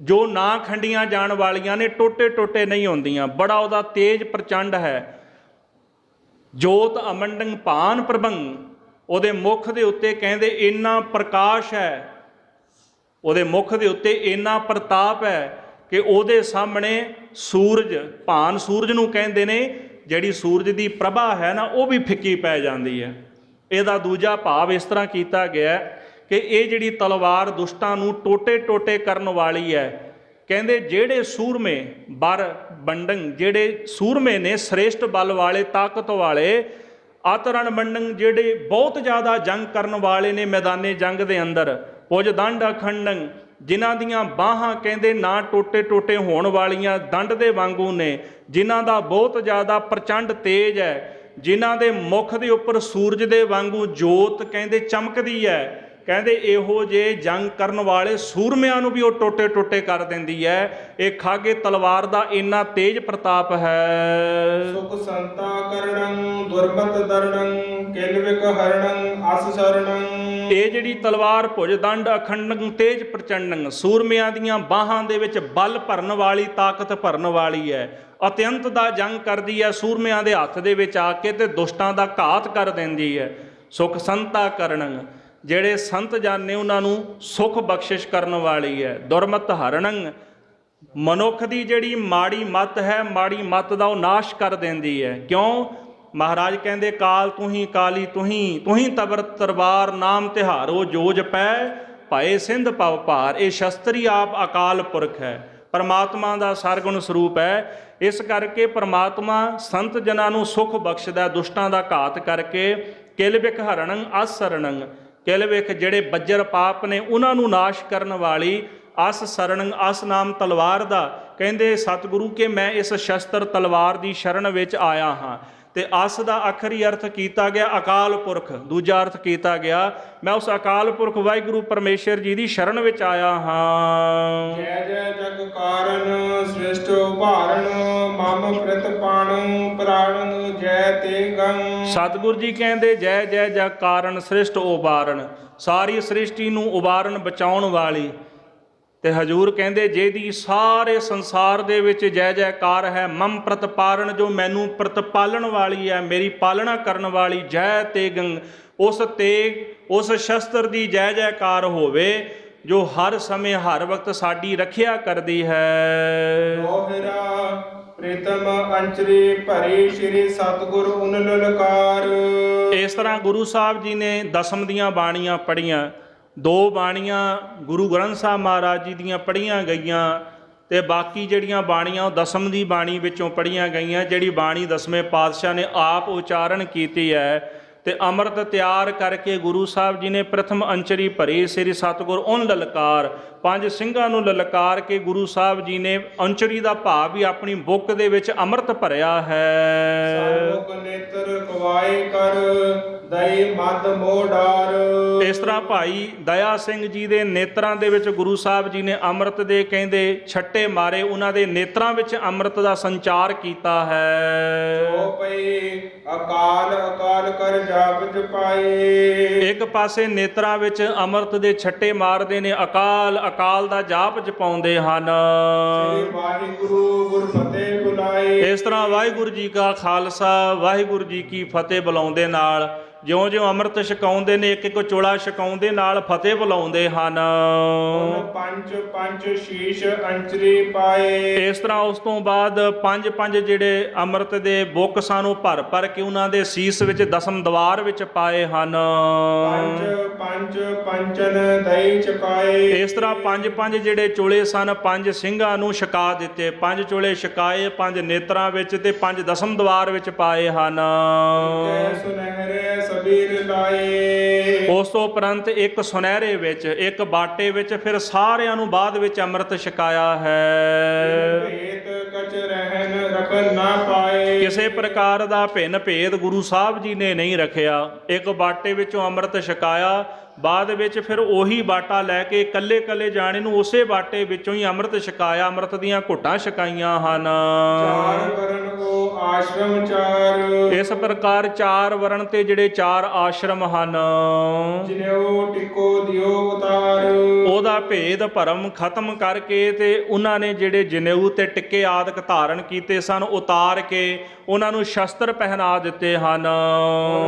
C: ਜੋ ਨਾ ਖੰਡੀਆਂ ਜਾਣ ਵਾਲੀਆਂ ਨੇ, ਟੋਟੇ ਟੋਟੇ ਨਹੀਂ ਹੁੰਦੀਆਂ, ਬੜਾ ਉਹਦਾ ਤੇਜ ਪ੍ਰਚੰਡ ਹੈ। ਜੋਤ ਅਮੰਡੰ ਭਾਨ ਪ੍ਰਭੰ, ਉਹਦੇ ਮੁਖ ਦੇ ਉੱਤੇ ਕਹਿੰਦੇ ਇੰਨਾ ਪ੍ਰਕਾਸ਼ ਹੈ, ਉਹਦੇ ਮੁਖ ਦੇ ਉੱਤੇ ਇੰਨਾ ਪ੍ਰਤਾਪ ਹੈ ਕਿ ਉਹਦੇ ਸਾਹਮਣੇ ਸੂਰਜ, ਭਾਨ ਸੂਰਜ ਨੂੰ ਕਹਿੰਦੇ ਨੇ, ਜਿਹੜੀ ਸੂਰਜ ਦੀ ਪ੍ਰਭਾ ਹੈ ਨਾ ਉਹ ਵੀ ਫਿੱਕੀ ਪੈ ਜਾਂਦੀ ਹੈ। ਇਹਦਾ ਦੂਜਾ ਭਾਵ ਇਸ ਤਰ੍ਹਾਂ ਕੀਤਾ ਗਿਆ ਕਿ ਇਹ ਜਿਹੜੀ ਤਲਵਾਰ ਦੁਸ਼ਟਾਂ ਨੂੰ ਟੋਟੇ ਟੋਟੇ ਕਰਨ ਵਾਲੀ ਹੈ। ਕਹਿੰਦੇ ਜਿਹੜੇ ਸੂਰਮੇ ਬਰ ਬੰਡੰ, ਜਿਹੜੇ ਸੂਰਮੇ ਨੇ, ਸ੍ਰੇਸ਼ਟ ਬਲ ਵਾਲੇ, ਤਾਕਤ ਵਾਲੇ, ਆਤਰਣ ਮੰਡੰ, ਜਿਹੜੇ ਬਹੁਤ ਜ਼ਿਆਦਾ ਜੰਗ ਕਰਨ ਵਾਲੇ ਨੇ ਮੈਦਾਨੇ ਜੰਗ ਦੇ ਅੰਦਰ, ਪੁਜ ਦੰਡ ਅਖੰਡੰ, ਜਿਨ੍ਹਾਂ ਦੀਆਂ ਬਾਹਾਂ ਕਹਿੰਦੇ ਨਾ ਟੋਟੇ ਟੋਟੇ ਹੋਣ ਵਾਲੀਆਂ, ਦੰਡ ਦੇ ਵਾਂਗੂ ਨੇ, ਜਿਨ੍ਹਾਂ ਦਾ ਬਹੁਤ ਜ਼ਿਆਦਾ ਪ੍ਰਚੰਡ ਤੇਜ ਹੈ, ਜਿਨ੍ਹਾਂ ਦੇ ਮੁਖ ਦੇ ਉੱਪਰ ਸੂਰਜ ਦੇ ਵਾਂਗੂ ਜੋਤ ਕਹਿੰਦੇ ਚਮਕਦੀ ਹੈ। ਕਹਿੰਦੇ ਇਹੋ ਜੇ ਜੰਗ ਕਰਨ ਵਾਲੇ ਸੂਰਮਿਆਂ ਨੂੰ ਵੀ ਉਹ ਟੋਟੇ ਟੋਟੇ ਕਰ ਦਿੰਦੀ ਹੈ। ਇਹ ਖਾਗੇ ਤਲਵਾਰ ਦਾ ਇੰਨਾ ਤੇਜ ਪ੍ਰਤਾਪ ਹੈ।
B: ਸੁਖ ਸੰਤਾ ਕਰਣੰ ਦੁਰਮਤ ਦਰਣੰ ਕਿਲਵਿਕ ਹਰਣੰ ਅਸ ਸਰਣੰ।
C: ਇਹ ਜਿਹੜੀ ਤਲਵਾਰ ਭੁਜ ਦੰਡ ਅਖੰਡੰ ਤੇਜ ਪ੍ਰਚੰਡੰ, ਸੂਰਮਿਆਂ ਦੀਆਂ ਬਾਹਾਂ ਦੇ ਵਿੱਚ ਬਲ ਭਰਨ ਵਾਲੀ, ਤਾਕਤ ਭਰਨ ਵਾਲੀ ਹੈ। ਅਤਿਅੰਤ ਦਾ ਜੰਗ ਕਰਦੀ ਹੈ ਸੂਰਮਿਆਂ ਦੇ ਹੱਥ ਦੇ ਵਿੱਚ ਆ ਕੇ, ਤੇ ਦੁਸ਼ਟਾਂ ਦਾ ਘਾਤ ਕਰ ਦਿੰਦੀ ਹੈ। ਸੁਖ ਸੰਤਾ ਕਰਣੰ, ਜਿਹੜੇ ਸੰਤ ਜਾਣੇ ਉਹਨਾਂ ਨੂੰ ਸੁਖ ਬਖਸ਼ਿਸ਼ ਕਰਨ ਵਾਲੀ ਹੈ। ਦੁਰਮਤ ਹਰਣੰ, ਮਨੁੱਖ ਦੀ ਜਿਹੜੀ ਮਾੜੀ ਮੱਤ ਹੈ, ਮਾੜੀ ਮੱਤ ਦਾ ਉਹ ਨਾਸ਼ ਕਰ ਦਿੰਦੀ ਹੈ। ਕਿਉਂ? ਮਹਾਰਾਜ ਕਹਿੰਦੇ ਕਾਲ ਤੁਹੀਂ ਕਾਲੀ ਤੁਹੀਂ, ਤੁਹੀਂ ਤਬਰ ਤਰਵਾਰ, ਨਾਮ ਤਿਹਾਰੋ ਜੋ ਜਪੈ ਭਾਏ ਸਿੰਧ ਪਵ ਭਾਰ। ਇਹ ਸ਼ਸਤਰੀ ਆਪ ਅਕਾਲ ਪੁਰਖ ਹੈ, ਪਰਮਾਤਮਾ ਦਾ ਸਰਗੁਣ ਸਰੂਪ ਹੈ। ਇਸ ਕਰਕੇ ਪਰਮਾਤਮਾ ਸੰਤ ਜਨਾਂ ਨੂੰ ਸੁਖ ਬਖਸ਼ਦਾ, ਦੁਸ਼ਟਾਂ ਦਾ ਘਾਤ ਕਰਕੇ। ਕਿਲਵਿਕ ਹਰਣੰ ਅਸ ਸਰਣੰ, ਕਿਲਵਿਕ ਜਿਹੜੇ ਬੱਜਰ ਪਾਪ ਨੇ ਉਹਨਾਂ ਨੂੰ ਨਾਸ਼ ਕਰਨ ਵਾਲੀ। ਅਸ ਸਰਣੰ, ਅਸ ਨਾਮ ਤਲਵਾਰ ਦਾ, ਕਹਿੰਦੇ ਸਤਿਗੁਰੂ ਕਿ ਮੈਂ ਇਸ ਸ਼ਸਤਰ ਤਲਵਾਰ ਦੀ ਸ਼ਰਨ ਵਿੱਚ ਆਇਆ ਹਾਂ। ਤੇ ਅਸ ਦਾ ਆਖਰੀ ਅਰਥ ਕੀਤਾ ਗਿਆ ਅਕਾਲ ਪੁਰਖ, ਦੂਜਾ ਅਰਥ ਕੀਤਾ ਗਿਆ ਮੈਂ ਉਸ ਅਕਾਲ ਪੁਰਖ ਵਾਹਿਗੁਰੂ ਪਰਮੇਸ਼ਰ ਜੀ ਦੀ ਸ਼ਰਨ ਵਿੱਚ ਆਇਆ ਹਾਂ।
B: ਜੈ ਜੈ ਜਗ ਕਾਰਨ ਸ੍ਰਿਸ਼ਟ ਉਭਾਰਨ ਮਮ ਪ੍ਰਤਪਾਣ ਪ੍ਰਾਣ ਜੈ ਤੇ ਗੰ।
C: ਸਤਿਗੁਰੂ ਜੀ ਕਹਿੰਦੇ ਜੈ ਜੈ ਜਗ ਕਾਰਨ ਸ੍ਰਿਸ਼ਟ ਉਭਾਰਨ, ਸਾਰੀ ਸ੍ਰਿਸ਼ਟੀ ਨੂੰ ਉਭਾਰਨ ਬਚਾਉਣ ਵਾਲੀ। ਤੇ ਹਜੂਰ ਕਹਿੰਦੇ ਜਿਹਦੀ ਸਾਰੇ ਸੰਸਾਰ ਦੇ ਵਿੱਚ ਜੈ ਜੈਕਾਰ ਹੈ। ਮਮ ਪ੍ਰਤਪਾਲਣ, ਜੋ ਮੈਨੂੰ ਪ੍ਰਤਪਾਲਣ ਵਾਲੀ ਹੈ, ਮੇਰੀ ਪਾਲਣਾ ਕਰਨ ਵਾਲੀ। ਜੈ ਤੇਗੰ, ਉਸ ਤੇਗ, ਉਸ ਸ਼ਸਤਰ ਦੀ ਜੈ ਜੈਕਾਰ ਹੋਵੇ ਜੋ ਹਰ ਸਮੇਂ ਹਰ ਵਕਤ ਸਾਡੀ ਰੱਖਿਆ ਕਰਦੀ ਹੈ।
B: ਦੋਹਰਾ ਪ੍ਰੀਤਮ ਅੰਚਰੀ ਭਰੀ ਸ੍ਰੀ ਸਤਿਗੁਰ ਉਨ ਲਲਕਾਰ।
C: ਇਸ ਤਰ੍ਹਾਂ ਗੁਰੂ ਸਾਹਿਬ ਜੀ ਨੇ ਦਸਮ ਦੀਆਂ ਬਾਣੀਆਂ ਪੜ੍ਹੀਆਂ। 2 ਬਾਣੀਆਂ ਗੁਰੂ ਗ੍ਰੰਥ ਸਾਹਿਬ ਮਹਾਰਾਜ ਜੀ ਦੀਆਂ ਪੜ੍ਹੀਆਂ ਗਈਆਂ ਤੇ ਬਾਕੀ ਜਿਹੜੀਆਂ ਬਾਣੀਆਂ ਉਹ ਦਸਮ ਦੀ ਬਾਣੀ ਵਿੱਚੋਂ ਪੜ੍ਹੀਆਂ ਗਈਆਂ। ਜਿਹੜੀ ਬਾਣੀ ਦਸਵੇਂ ਪਾਤਸ਼ਾਹ ਨੇ ਆਪ ਉਚਾਰਨ ਕੀਤੀ ਹੈ ਤੇ ਅੰਮ੍ਰਿਤ ਤਿਆਰ ਕਰਕੇ ਗੁਰੂ ਸਾਹਿਬ ਜੀ ਨੇ ਪ੍ਰਥਮ ਅੰਚਰੀ ਭਰੀ ਸ੍ਰੀ ਸਤਿਗੁਰ ਉਨ ਲਲਕਾਰ, 5 ਸਿੰਘਾਂ ਨੂੰ ਲਲਕਾਰ ਕੇ ਗੁਰੂ ਸਾਹਿਬ ਜੀ ਨੇ ਅੰਚਰੀ ਦਾ ਭਾਵ ਵੀ ਆਪਣੀ ਬੁੱਕ ਦੇ ਵਿੱਚ ਅੰਮ੍ਰਿਤ ਭਰਿਆ ਹੈ।
B: ਸਰਬੁਕ ਨੇਤਰ ਕਵਾਏ ਕਰ ਦਈ ਮਦ ਮੋਡਾਰ।
C: ਇਸ ਤਰ੍ਹਾਂ ਭਾਈ ਦਇਆ ਸਿੰਘ ਜੀ ਦੇ ਨੇਤਰਾਂ ਦੇ ਵਿੱਚ ਗੁਰੂ ਸਾਹਿਬ ਜੀ ਨੇ ਅੰਮ੍ਰਿਤ ਦੇ ਕਹਿੰਦੇ ਛੱਟੇ ਮਾਰੇ, ਉਹਨਾਂ ਦੇ ਨੇਤਰਾਂ ਵਿੱਚ ਅੰਮ੍ਰਿਤ ਦਾ ਸੰਚਾਰ ਕੀਤਾ ਹੈ।
B: ਜੋ ਪਈ ਅਕਾਲ ਅਕਾਲ ਕਰ ਜਾਪ ਜਪਾਏ।
C: ਇੱਕ ਪਾਸੇ ਨੇਤਰਾਂ ਵਿੱਚ ਅੰਮ੍ਰਿਤ ਦੇ ਛੱਟੇ ਮਾਰਦੇ ਨੇ, ਅਕਾਲ ਅਕਾਲ ਦਾ ਜਾਪ ਜਪਾਉਂਦੇ ਹਨ।
B: ਸ੍ਰੀ ਵਾਹਿਗੁਰੂ ਗੁਰ ਫਤਿਹ ਬੁਲਾਏ।
C: ਇਸ ਤਰ੍ਹਾਂ ਵਾਹਿਗੁਰੂ ਜੀ ਕਾ ਖਾਲਸਾ ਵਾਹਿਗੁਰੂ ਜੀ ਕੀ ਫਤਿਹ ਬੁਲਾਉਂਦੇ ਨਾਲ ਜਿਉਂ-ਜਿਉਂ ਅੰਮ੍ਰਿਤ ਛਕਾਉਂਦੇ ਨੇ, ਇੱਕ ਇੱਕ ਚੋਲਾ ਛਕਾਉਂਦੇ ਨਾਲ ਫਤਿਹ ਬੁਲਾਉਂਦੇ ਹਨ।
B: ਪੰਜ ਪੰਜ ਸ਼ੀਸ਼ ਅੰਚਰੀ ਪਾਏ।
C: ਇਸ ਤਰ੍ਹਾਂ ਉਸ ਤੋਂ ਬਾਅਦ 5 ਜਿਹੜੇ ਅੰਮ੍ਰਿਤ ਦੇ ਬੁੱਕ ਸਾਨੂੰ ਭਰ ਭਰ ਕੇ ਉਹਨਾਂ ਦੇ ਸੀਸ ਵਿੱਚ ਦਸਮ ਦਵਾਰ ਵਿੱਚ ਪਾਏ ਹਨ।
B: ਪੰਜ ਪੰਚਨ ਦਈ ਚਕਾਏ।
C: ਇਸ ਤਰ੍ਹਾਂ 5 ਜਿਹੜੇ ਚੋਲੇ ਸਨ 5 ਸਿੰਘਾਂ ਨੂੰ ਛਕਾ ਦਿੱਤੇ। 5 ਚੋਲੇ ਛਕਾਏ, 5 ਨੇਤਰਾਂ ਵਿੱਚ ਤੇ 5 ਦਸਮ ਦਵਾਰ ਵਿੱਚ ਪਾਏ ਹਨ।
B: ਸੁਨਹਿਰੇ ਸਬੀਰ ਲਾਏ।
C: ਉਸ ਤੋਂ ਉਪਰੰਤ ਇੱਕ ਸੁਨਹਿਰੇ ਵਿੱਚ, ਇੱਕ ਬਾਟੇ ਵਿੱਚ, ਫਿਰ ਸਾਰਿਆਂ ਨੂੰ ਬਾਅਦ ਵਿੱਚ ਅੰਮ੍ਰਿਤ ਛਕਾਇਆ ਹੈ।
B: ਭੇਦ ਕਚ ਰਹਿਨ ਰਖਨ ਨਾ ਪਾਏ।
C: ਕਿਸੇ ਪ੍ਰਕਾਰ ਦਾ ਭਿੰਨ ਭੇਦ ਗੁਰੂ ਸਾਹਿਬ ਜੀ ਨੇ ਨਹੀਂ ਰੱਖਿਆ। ਇੱਕ ਬਾਟੇ ਵਿੱਚੋਂ ਅੰਮ੍ਰਿਤ ਛਕਾਇਆ, ਬਾਅਦ ਵਿੱਚ ਫਿਰ ਉਹੀ ਬਾਟਾ ਲੈ ਕੇ ਇਕੱਲੇ ਇਕੱਲੇ ਜਾਣੇ ਨੂੰ ਉਸੇ ਬਾਟੇ ਵਿੱਚੋਂ ਹੀ ਅੰਮ੍ਰਿਤ ਛਕਾਇਆ, ਅੰਮ੍ਰਿਤ ਦੀਆਂ ਘੁੱਟਾਂ ਛਕਾਈਆਂ ਹਨ।
B: ਚਾਰ ਵਰਨ ਕੋ ਆਸ਼ਰਮ ਚਾਰ।
C: ਇਸ ਪ੍ਰਕਾਰ 4 ਵਰਨ ਤੇ ਜਿਹੜੇ 4 ਆਸ਼ਰਮ ਹਨ,
B: ਜਿਨਿਓ ਟਿਕੋ ਦਿਓ ਉਤਾਰ।
C: ਉਹਦਾ ਭੇਦ ਭਰਮ ਖਤਮ ਕਰਕੇ ਤੇ ਉਹਨਾਂ ਨੇ ਜਿਹੜੇ ਜਨੇਊ ਤੇ ਟਿੱਕੇ ਆਦਿਕ ਧਾਰਨ ਕੀਤੇ ਸਨ ਉਤਾਰ ਕੇ ਉਹਨਾਂ ਨੂੰ ਸ਼ਸਤਰ ਪਹਿਨਾ ਦਿੱਤੇ ਹਨ।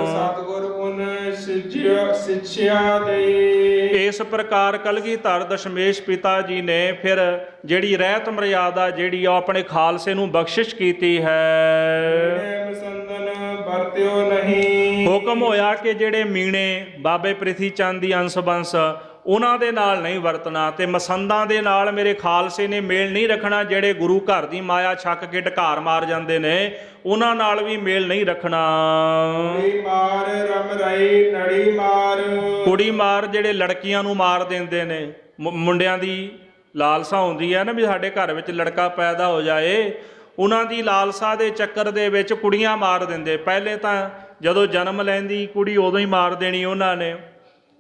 B: ਸਤਿਗੁਰ ਉਨ ਸਿੱਖਿਆ ਦੇ।
C: ਇਸ ਪ੍ਰਕਾਰ ਕਲਗੀਧਰ ਦਸ਼ਮੇਸ਼ ਪਿਤਾ ਜੀ ਨੇ ਫਿਰ ਜਿਹੜੀ ਰਹਿਤ ਮਰਿਆਦਾ ਜਿਹੜੀ ਉਹ ਆਪਣੇ ਖਾਲਸੇ ਨੂੰ ਬਖਸ਼ਿਸ਼ ਕੀਤੀ ਹੈ।
B: ਮਸੰਦਨ ਵਰਤਿਓ ਨਹੀਂ।
C: ਹੁਕਮ ਹੋਇਆ ਕਿ ਜਿਹੜੇ ਮੀਣੇ ਬਾਬੇ ਪ੍ਰਿਥੀ ਚੰਦ ਦੀ ਅੰਸ਼ ਬੰਸ ਉਹਨਾਂ ਦੇ ਨਾਲ ਨਹੀਂ ਵਰਤਣਾ ਤੇ ਮਸੰਦਾਂ ਦੇ ਨਾਲ ਮੇਰੇ ਖਾਲਸੇ ਨੇ ਮੇਲ ਨਹੀਂ ਰੱਖਣਾ। ਜਿਹੜੇ ਗੁਰੂ ਘਰ ਦੀ ਮਾਇਆ ਛੱਕ ਕੇ ਢਕਾਰ ਮਾਰ ਜਾਂਦੇ ਨੇ ਉਹਨਾਂ ਨਾਲ ਵੀ ਮੇਲ ਨਹੀਂ ਰੱਖਣਾ।
B: ਕੁੜੀ ਮਾਰ ਰਮ ਰਹੀ ਨੜੀ ਮਾਰ।
C: ਕੁੜੀ ਮਾਰ ਜਿਹੜੇ ਲੜਕੀਆਂ ਨੂੰ ਮਾਰ ਦਿੰਦੇ ਨੇ। ਮੁੰਡਿਆਂ ਦੀ ਲਾਲਸਾ ਹੁੰਦੀ ਹੈ ਨਾ ਵੀ ਸਾਡੇ ਘਰ ਵਿੱਚ ਲੜਕਾ ਪੈਦਾ ਹੋ ਜਾਏ, ਉਹਨਾਂ ਦੀ ਲਾਲਸਾ ਦੇ ਚੱਕਰ ਦੇ ਵਿੱਚ ਕੁੜੀਆਂ ਮਾਰ ਦਿੰਦੇ। ਪਹਿਲੇ ਤਾਂ ਜਦੋਂ ਜਨਮ ਲੈਂਦੀ ਕੁੜੀ ਉਦੋਂ ਹੀ ਮਾਰ ਦੇਣੀ ਉਹਨਾਂ ਨੇ,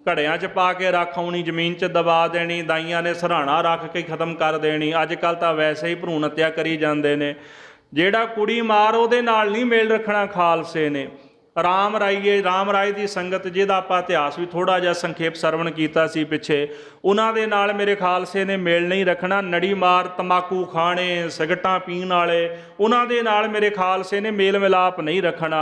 C: ਘੜਿਆਂ 'ਚ ਪਾ ਕੇ ਰੱਖ ਆਉਣੀ, ਜ਼ਮੀਨ 'ਚ ਦਬਾ ਦੇਣੀ, ਦਾਈਆਂ ਨੇ ਸਰਾਣਾ ਰੱਖ ਕੇ ਖਤਮ ਕਰ ਦੇਣੀ। ਅੱਜ ਕੱਲ੍ਹ ਤਾਂ ਵੈਸੇ ਹੀ ਭਰੂਣ ਹੱਤਿਆ ਕਰੀ ਜਾਂਦੇ ਨੇ। ਜਿਹੜਾ ਕੁੜੀ ਮਾਰ ਉਹਦੇ ਨਾਲ ਨਹੀਂ ਮੇਲ ਰੱਖਣਾ ਖਾਲਸੇ ਨੇ। ਰਾਮ ਰਾਏ ਦੀ ਸੰਗਤ ਜਿਹਦਾ ਆਪਾਂ ਇਤਿਹਾਸ ਵੀ ਥੋੜ੍ਹਾ ਜਿਹਾ ਸੰਖੇਪ ਸਰਵਣ ਕੀਤਾ ਸੀ ਪਿੱਛੇ, ਉਹਨਾਂ ਦੇ ਨਾਲ ਮੇਰੇ ਖਾਲਸੇ ਨੇ ਮੇਲ ਨਹੀਂ ਰੱਖਣਾ। ਨੜੀ ਮਾਰ, ਤੰਬਾਕੂ ਖਾਣੇ, ਸਿਗਰਟਾਂ ਪੀਣ ਵਾਲੇ, ਉਹਨਾਂ ਦੇ ਨਾਲ ਮੇਰੇ ਖਾਲਸੇ ਨੇ ਮੇਲ ਮਿਲਾਪ ਨਹੀਂ ਰੱਖਣਾ।